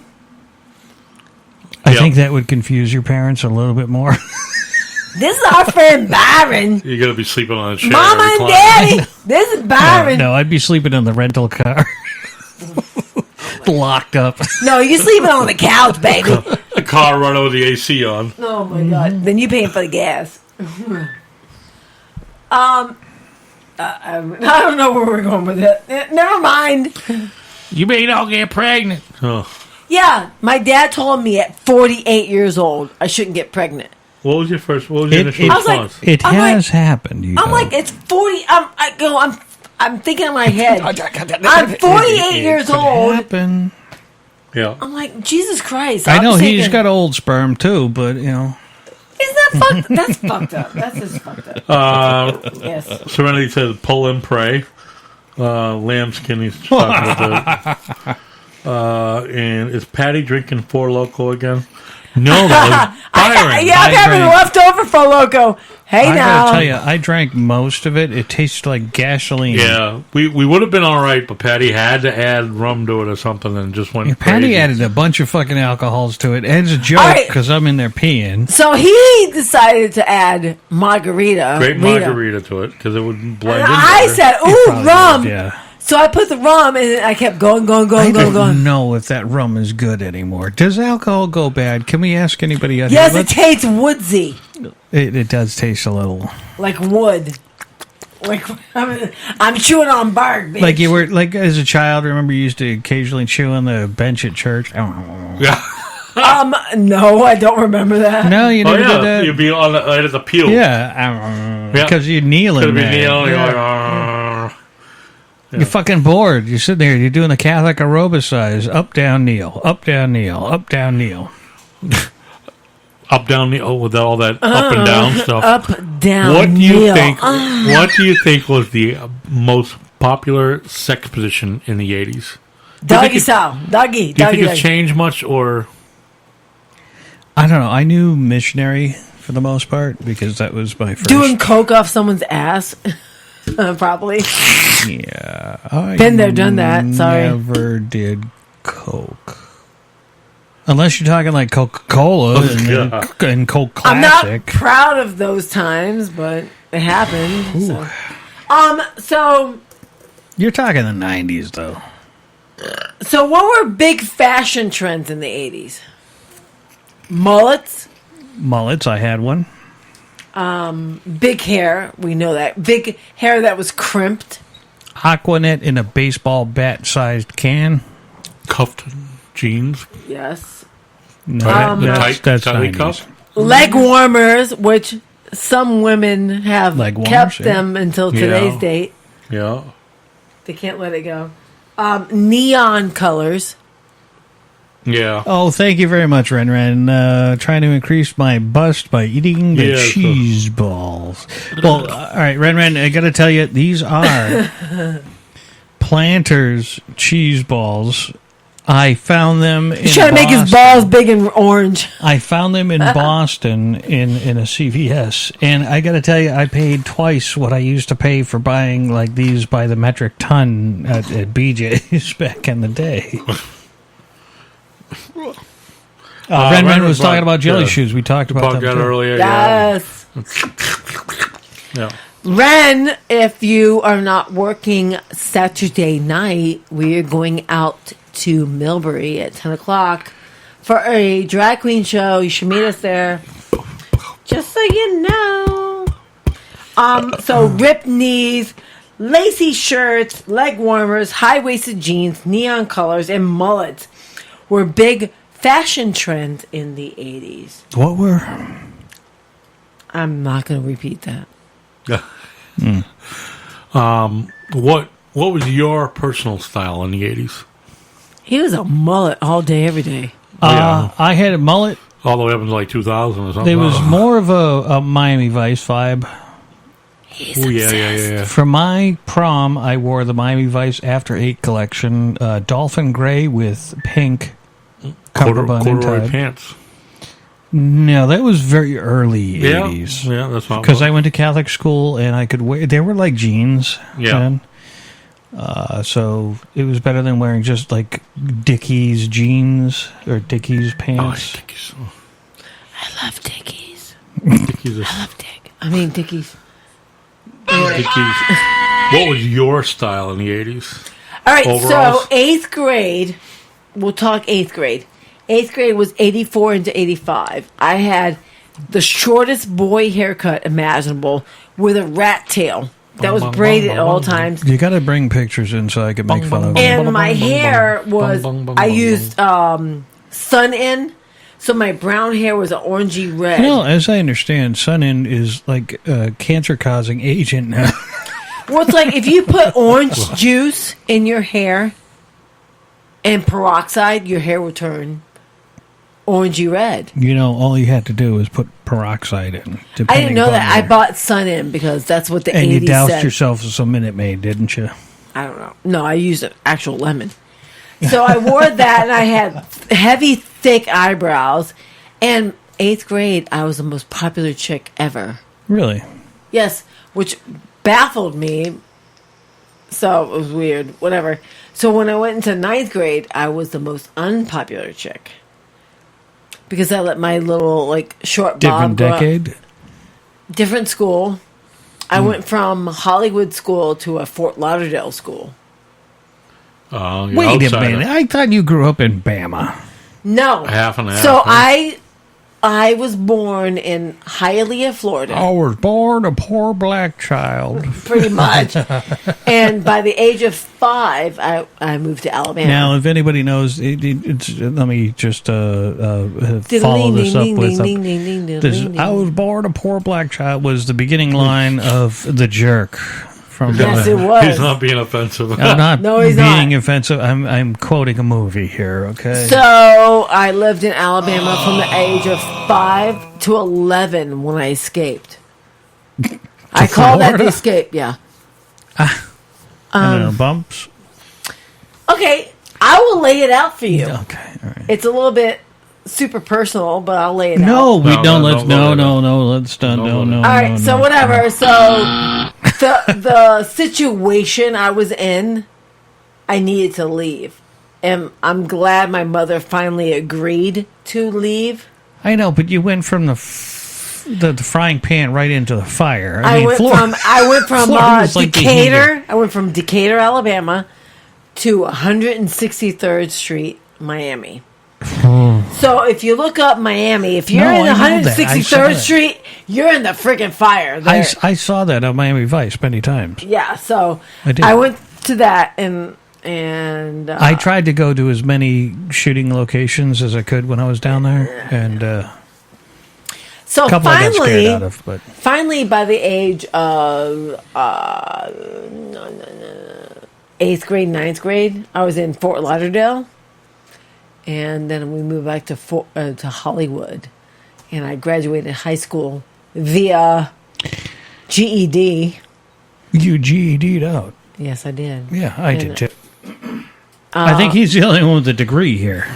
I think that would confuse your parents a little bit more. This is our friend Byron. You're gonna be sleeping on a chair. Mama and reclining. Daddy. This is Byron. No, I'd be sleeping in the rental car. Locked up. No, you're sleeping on the couch, baby. car running with the AC on. Oh my god! Then you paying for the gas. I don't know where we're going with it. Never mind. You may not get pregnant. Oh. Yeah, my dad told me at 48 years old I shouldn't get pregnant. What was your initial response? It has happened. I'm like, it's 40. I'm thinking in my head. I'm 48 years old. Happen. Yeah. I'm like, Jesus Christ. I know was he's thinking, got old sperm too, but Isn't that fucked? That's fucked up. That's just fucked up. Yes. Serenity says, pull and pray. Lambskin, he's talking about that. And is Patty drinking Four Loko again? No, that was Byron. I'm having leftover for Loco. Hey, I now. gotta tell you, I drank most of it. It tastes like gasoline. Yeah, we would have been all right, but Patty had to add rum to it or something and just went Patty crazy. added a bunch of fucking alcohols to it. And it's a joke because I'm in there peeing. So he decided to add margarita. Great margarita to it because it would blend in. I better. said, ooh, rum. Yeah. So I put the rum and I kept going. I don't know if that rum is good anymore. Does alcohol go bad? Can we ask anybody out Yes, here? it tastes woodsy. It does taste a little Like wood. Like I'm chewing on bark, bitch. like you were like as a child. Remember, you used to occasionally chew on the bench at church. Yeah. No, I don't remember that. No, you never did that. You'd be on right at the pew. Yeah, because you kneel in there. You're fucking bored. You're sitting there. You're doing the Catholic aerobicize. Up, down, kneel. Up, down, kneel. Up, down, kneel. Up, down, kneel with all that up and down stuff. Up, down, What do you kneel. think? What do you think was the most popular sex position in the 80s? Doggy style. Doggy. Do you think it's changed much, or I don't know. I knew missionary for the most part because that was my first. Doing coke off someone's ass? Probably. Yeah. I Been there, done that. Sorry. Never did coke. Unless you're talking like Coca-Cola and Coke Classic. I'm not proud of those times, but it happened. So You're talking the 90s, though. So what were big fashion trends in the 80s? Mullets? Mullets, I had one. Big hair, we know that. Big hair that was crimped. Aquanet in a baseball bat-sized can. Cuffed jeans. Yes. No, that's tightly 90s. cuffed. Leg warmers, which some women have Leg warmers, kept yeah. them until today's date. Yeah. They can't let it go. Neon colors. Yeah. Oh, thank you very much, Ren Ren. Trying to increase my bust by eating the cheese balls. Well, all right, Ren Ren, I got to tell you, these are Planters cheese balls. I found them in He's trying to make his balls big and orange. I found them in Boston in a CVS, and I got to tell you, I paid twice what I used to pay for buying like these by the metric ton at BJ's back in the day. Ren Ren was talking about jelly shoes. We talked about them that too. earlier. Yes. Yeah. Ren, if you are not working Saturday night, we are going out to Millbury at 10 o'clock for a drag queen show. You should meet us there. Just so you know. So ripped knees, lacy shirts, leg warmers, high-waisted jeans, neon colors, and mullets were big fashion trends in the 80s. What were? I'm not going to repeat that. What was your personal style in the 80s? He was a mullet all day, every day. I had a mullet. All the way up until like 2000 or something. There was more of a Miami Vice vibe. Oh, yeah. For my prom, I wore the Miami Vice After 8 collection, dolphin gray with pink cummerbund and corduroy tie. pants. No, that was very early 80s. Yeah, that's not because I went to Catholic school and I could wear. They were like jeans. Yeah. Then. So it was better than wearing just like Dickies jeans or Dickies pants. Dickies. I love Dickies. Dickies. I love Dick. I mean Dickies. Dickies. What was your style in the 80s? All right, Overalls? so 8th grade. We'll talk 8th grade. 8th grade was 84 into 85. I had the shortest boy haircut imaginable with a rat tail that was braided at all times. You got to bring pictures in so I can make fun of it. And my hair was, I used Sun-In, so my brown hair was an orangey red. No, as I understand, Sun-In is like a cancer-causing agent now. Well, it's like if you put orange juice in your hair and peroxide, your hair will turn orangey red. You know, all you had to do was put peroxide in. I didn't know that. I bought Sun-In because that's what the 80s said. And you doused yourself with some Minute Maid, didn't you? I don't know. No, I used an actual lemon. So I wore that, and I had heavy, thick eyebrows. And 8th grade, I was the most popular chick ever. Really? Yes, which baffled me. So it was weird. Whatever. So when I went into 9th grade, I was the most unpopular chick. Because I let my little, like, short bob grow up. Different decade? Different school. I went from Hollywood school to a Fort Lauderdale school. Wait a minute. I thought you grew up in Bama. No. Half and half. So I was born in Hialeah, Florida. I was born a poor black child. Pretty much. And by the age of 5, I moved to Alabama. Now, if anybody knows, let me just follow this up with... I was born a poor black child was the beginning line of The Jerk. Yes, it was. He's not being offensive. I'm not he's being not. offensive. I'm quoting a movie here, okay? So I lived in Alabama from the age of 5 to 11 when I escaped. I call that the escape, yeah. Bumps? Okay, I will lay it out for you. Okay, all right. It's a little bit super personal, but I'll lay it out. No, we don't. Let's no. Let's done. No. All right, so whatever. So the situation I was in, I needed to leave, and I'm glad my mother finally agreed to leave. I know, but you went from the frying pan right into the fire. I went from Decatur. I went from Decatur, Alabama, to 163rd Street, Miami. So if you look up Miami, if you're in 163rd Street, you're in the freaking fire. I saw that on Miami Vice many times. Yeah, so I went to that and I tried to go to as many shooting locations as I could when I was down there, and so a couple I got scared out of. But finally, by the age of 8th grade, 9th grade, I was in Fort Lauderdale. And then we moved back to Hollywood. And I graduated high school via GED. You GED'd out? Yes, I did. Yeah, I did too. I think he's the only one with a degree here.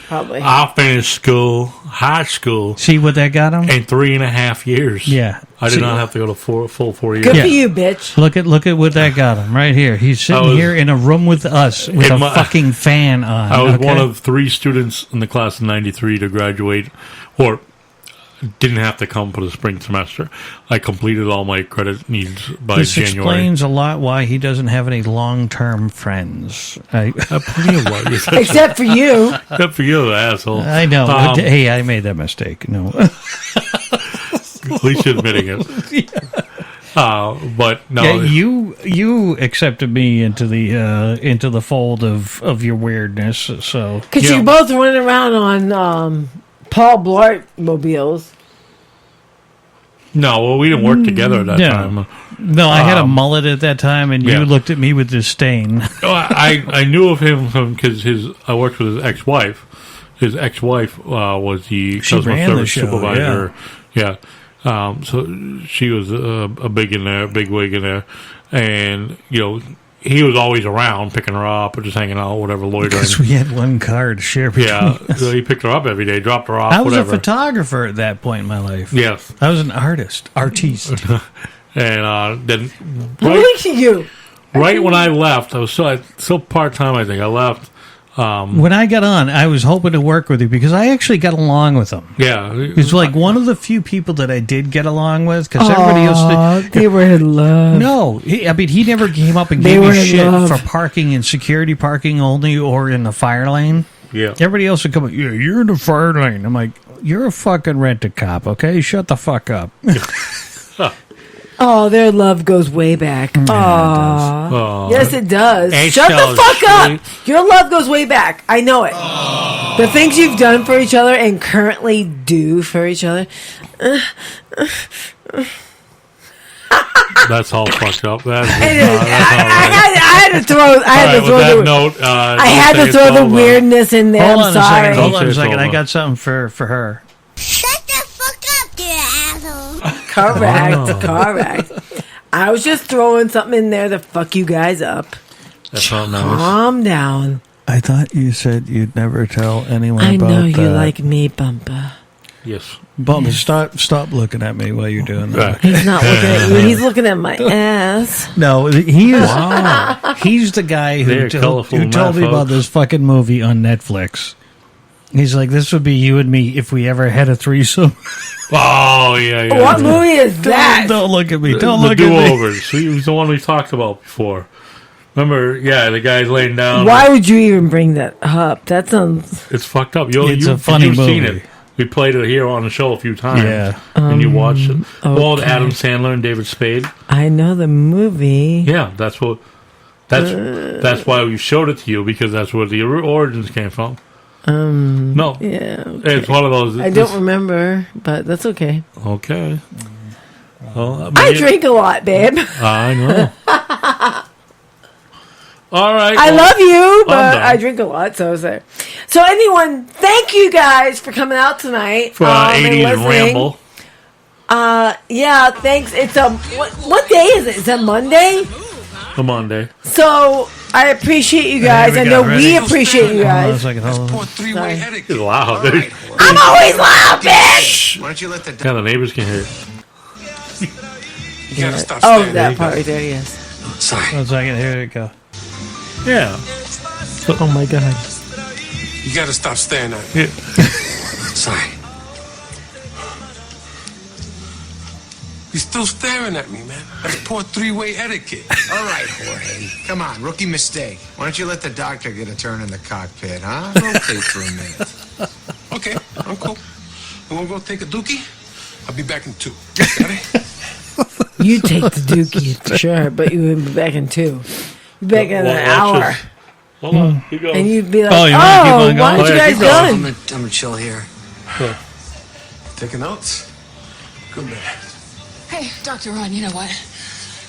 Probably. I finished high school. See what that got him? In 3.5 years. Yeah. I did not have to go to full 4 years. Good for you, bitch. Look at what that got him right here. He's sitting here in a room with us with a fucking fan on. I was one of 3 students in the class of 93 to graduate, or didn't have to come for the spring semester. I completed all my credit needs by this January. This explains a lot why he doesn't have any long-term friends. Except for you. Except for you, asshole. I know. Hey, I made that mistake. No. At least you're admitting it. But no, you accepted me into the fold of your weirdness. So because you both went around on Paul Blart mobiles. No, well, we didn't work together at that time. No, I had a mullet at that time, and you looked at me with disdain. I knew of him because I worked with his ex-wife. His ex-wife was the customer service supervisor. Yeah. So she was a big wig in there, and he was always around picking her up or just hanging out, whatever, loitering. Because we had one car to share between us. So he picked her up every day, dropped her off. I was a photographer at that point in my life. Yes, I was an artiste. And then look at you. Right when I left, I was so part time. I think I left. When I got on, I was hoping to work with you because I actually got along with him. Yeah. He's like one of the few people that I did get along with because everybody else... They were in love. No. He never came up and gave me shit for parking in security parking only or in the fire lane. Yeah. Everybody else would come up, yeah, you're in the fire lane. I'm like, you're a fucking rent-a-cop, okay? Shut the fuck up. Oh, their love goes way back. Aww. Yes, it does. Hey, Shut the fuck sweet. up. Your love goes way back. I know it. The things you've done for each other and currently do for each other. That's all fucked up. I had to throw. I had to throw the note. I had to throw the weirdness in there. Hold I'm sorry. Hold on a second. I got something for her. Correct. Correct. I was just throwing something in there to fuck you guys up. That's all nice. Calm down. I thought you said you'd never tell anyone I about know you that. like me, Bumpa. Yes. Bumpa, stop looking at me while you're doing that. He's not looking at you. He's looking at my ass. No, he is. Wow. He's the guy who told me about this fucking movie on Netflix. He's like, this would be you and me if we ever had a threesome. Oh, yeah. What movie is that? Don't look at me. Don't the look at me. Do-overs. He was the one we talked about before. Remember, the guy's laying down. Why would you even bring that up? That sounds... It's fucked up. It's a funny you've movie. Seen it. We played it here on the show a few times. Yeah. And you watched it. Well, okay. Adam Sandler and David Spade. I know the movie. Yeah, that's why we showed it to you, because that's where the origins came from. No. Yeah. Okay. It's one of those. I don't remember, but that's okay. Okay. Well, I drink a lot, babe. I know. All right. I love you, but done. I drink a lot, so is there. So anyone, thank you guys for coming out tonight. For our and 80s listening. ramble. Yeah, thanks. It's what day is it? Is it Monday? A Monday. So I appreciate you guys. I know we appreciate you guys. Hold on a second. Three-way etiquette. It's loud. I'm always loud, bitch. Why don't you let the Yeah, the neighbors can hear it. You gotta stop Oh, staring. that part right there, yes. Sorry. 1 second. Here we go. Yeah. Oh my god. You gotta stop staring at me. Sorry. You're still staring at me, man. That's poor three-way etiquette. All right, Jorge. Come on, rookie mistake. Why don't you let the doctor get a turn in the cockpit, huh? Rotate for a minute. Okay, I'm cool. You wanna go take a dookie? I'll be back in 2. Got it? You take the dookie for sure, but you would be back in 2. Be back in an hour. Hold on. Keep going. And you'd be like, Oh, you wanna keep on going? why aren't you guys done? I'm gonna chill here. Taking notes? Good man. Hey, Dr. Ron, you know what?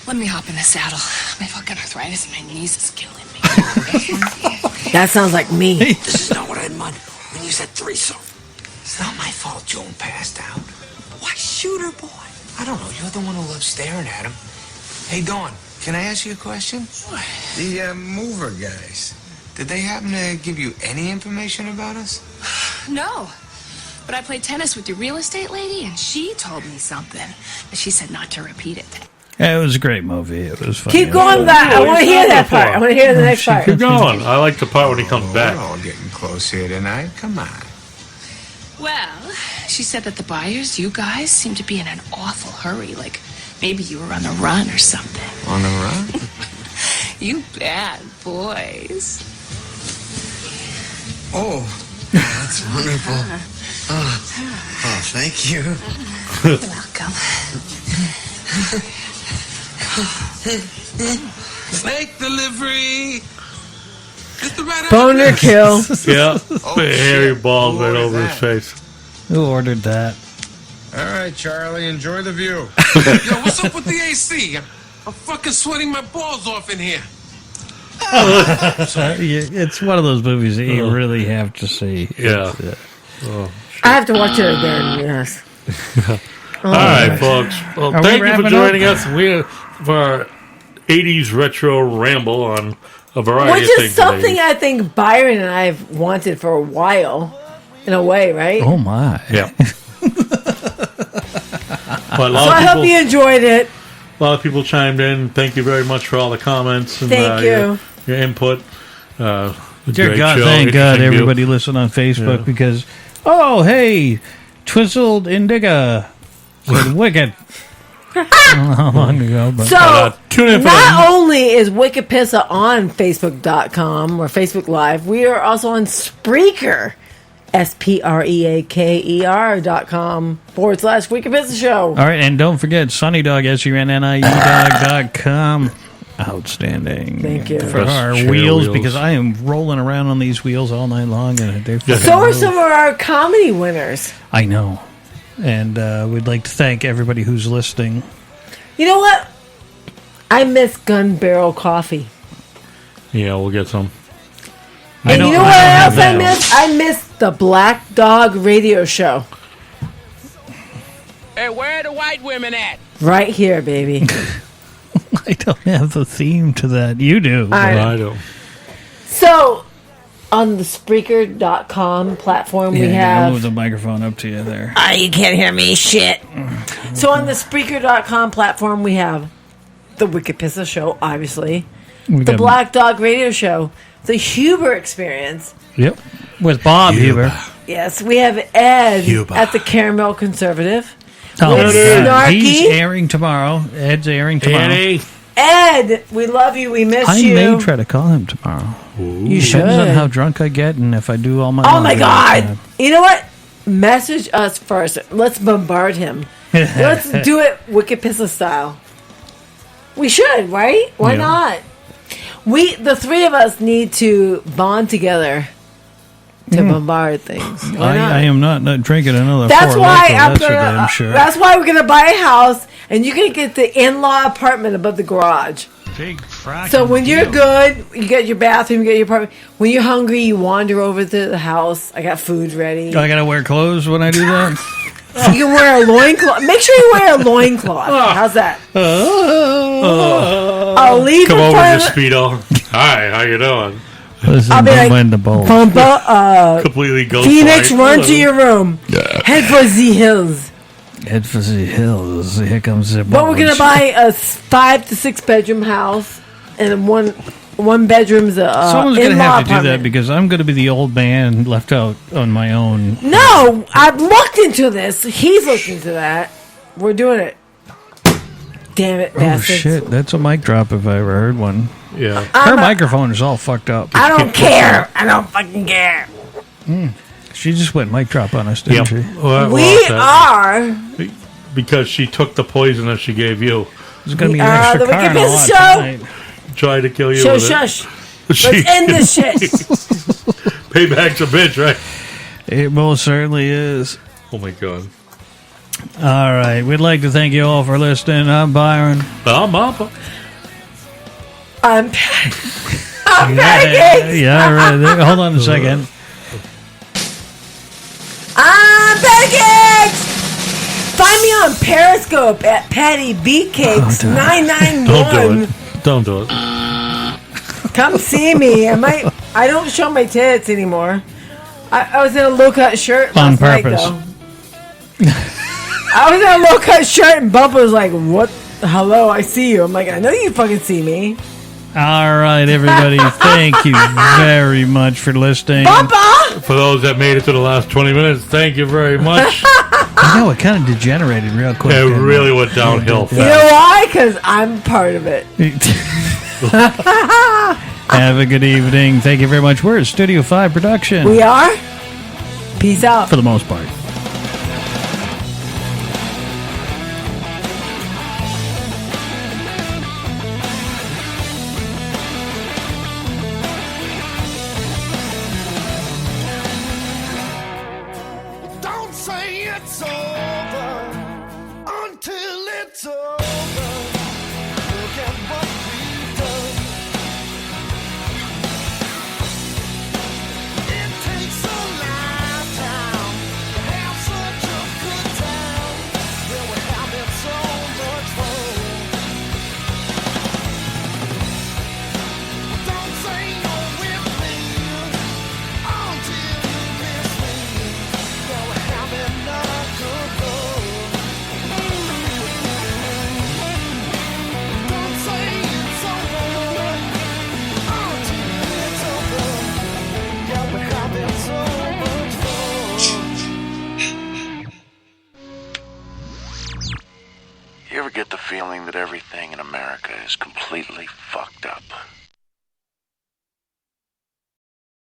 Let me hop in the saddle. My fucking arthritis in my knees is killing me. That sounds like me. This is not what I meant when you said threesome. It's not my fault Joan passed out. Why shoot her, boy? I don't know. You're the one who loves staring at him. Hey, Dawn, can I ask you a question? The mover guys, did they happen to give you any information about us? No. But I played tennis with the real estate lady, and she told me something. But she said not to repeat it. Yeah, it was a great movie. It was funny. Keep going back. I want to hear that part. I want to hear the next part. Keep going. I like the part when he comes back. We're all getting close here tonight. Come on. Well, she said that the buyers, you guys, seem to be in an awful hurry. Like maybe you were on the run or something. On the run? You bad boys. Oh, that's wonderful. Oh, thank you. You're welcome. Snake delivery. It's the right Boner kill. Yeah. Hairy balls right over his face. Who ordered that? All right, Charlie, enjoy the view. Yo, what's up with the AC? I'm fucking sweating my balls off in here. It's one of those movies that you really have to see. Yeah. I have to watch it again, yes. All right, folks. Well, Are we thank you for wrapping joining up? us for our 80s retro ramble on a variety Which of is things. something today. I think Byron and I have wanted for a while, in a way, right? Oh, my. Yeah. But So I hope you enjoyed it. A lot of people chimed in. Thank you very much for all the comments and Thank you. Your input. Dear God, thank God everybody listened on Facebook because, oh, hey, Twizzled Indiga said wicked. How long ago? But So, tune in for not only is Wicked Pissa on Facebook.com or Facebook Live, we are also on Spreaker, SPREAKER.com/Wicked Pissa Show. all right, and don't forget Sunny Dog, SUNNIE.com. Outstanding. Thank you. For our Chair wheels, wheels. because I am rolling around on these wheels all night long. And they're fucking So are move. some of our comedy winners. I know. And we'd like to thank everybody who's listening. You know what? I miss Gun Barrel Coffee. Yeah, we'll get some. And you know what else I miss? I miss the Black Dog Radio Show. Hey, where are the white women at? Right here, baby. I don't have the theme to that. You do. I don't. So, on the Spreaker.com platform, we I'll have... move the microphone up to you there. You can't hear me, shit. So on the Spreaker.com platform, we have the Wicked Pissa Show, obviously. We The got- Black Dog Radio Show. The Huber Experience. Yep. With Bob Huber. Yes, we have Ed Huber. at the Caramel Conservative. Oh, With yeah. Snarky. He's airing tomorrow. Ed's airing tomorrow. Eddie. Ed, we love you. We miss I you. may try to call him tomorrow. You Depends should. on how drunk I get and if I do all my Oh my laundry. God! You know what? Message us first. Let's bombard him. Let's do it Wicked Pissa style. We should, right? Why Yeah. not? The three of us need to bond together to bombard things. Why not? I am not drinking another That's Four why Loko, I'm that's for gonna. damn sure. That's why we're gonna buy a house, and you're gonna get the in-law apartment above the garage. Big fracking So when you're deal. good, you get your bathroom, you get your apartment. When you're hungry, you wander over to the house. I got food ready. I gotta wear clothes when I do that. You can wear a loincloth. Make sure you wear a loincloth. How's that? I'll leave Come in over front to of Speedo. Hi, how you doing? Listen, I'll be don't like, win the bowl. Pumpa, Completely ghost Phoenix, white. run to your room. Head for the hills. Head for the hills. Here comes the But we're gonna bulge. buy a 5 to 6 bedroom house, and one bedroom's a Someone's gonna in-law have to do that apartment. because I'm gonna be the old man left out on my own. No, I've looked into this. He's looked into that. We're doing it. Damn it, Oh bastards. shit! That's a mic drop if I ever heard one. Yeah. Her microphone is all fucked up. I don't care. I don't fucking care. She just went mic drop on us, didn't Yep. she? We are. Because she took the poison that she gave you. There's gonna We be an are extra the car Wicked in the Pissa lot Show. tonight. Tried to kill you Shush, with shush. it. Let's end this shit. Payback's a bitch, right? It most certainly is. Oh my god. All right, we'd like to thank you all for listening. I'm Byron. I'm up. I'm Yeah, pancakes. yeah, right there. Hold on a second. I'm pancakes. Find me on Periscope at Patty Beatcakes 991. Don't do it. Come see me. I don't show my tits anymore. I was in a low cut shirt On last night, purpose. though. I was in a low cut shirt, and Bubba was like, "What? Hello, I see you." I'm like, "I know you fucking see me." All right, everybody. Thank you very much for listening. Bubba. For those that made it to the last 20 minutes, thank you very much. I know it kind of degenerated real quick. It didn't really went downhill You know fast. why? Because I'm part of it. Have a good evening. Thank you very much. We're a Studio 5 production. We are. Peace out. For the most part. Don't say it's over until it's over. Look at what we've done. It takes a lifetime to have such a good time. Yeah, we're having so much fun. Don't say you're with me until you miss me. Yeah, we're having a good run. Don't say feeling that everything in America is completely fucked up.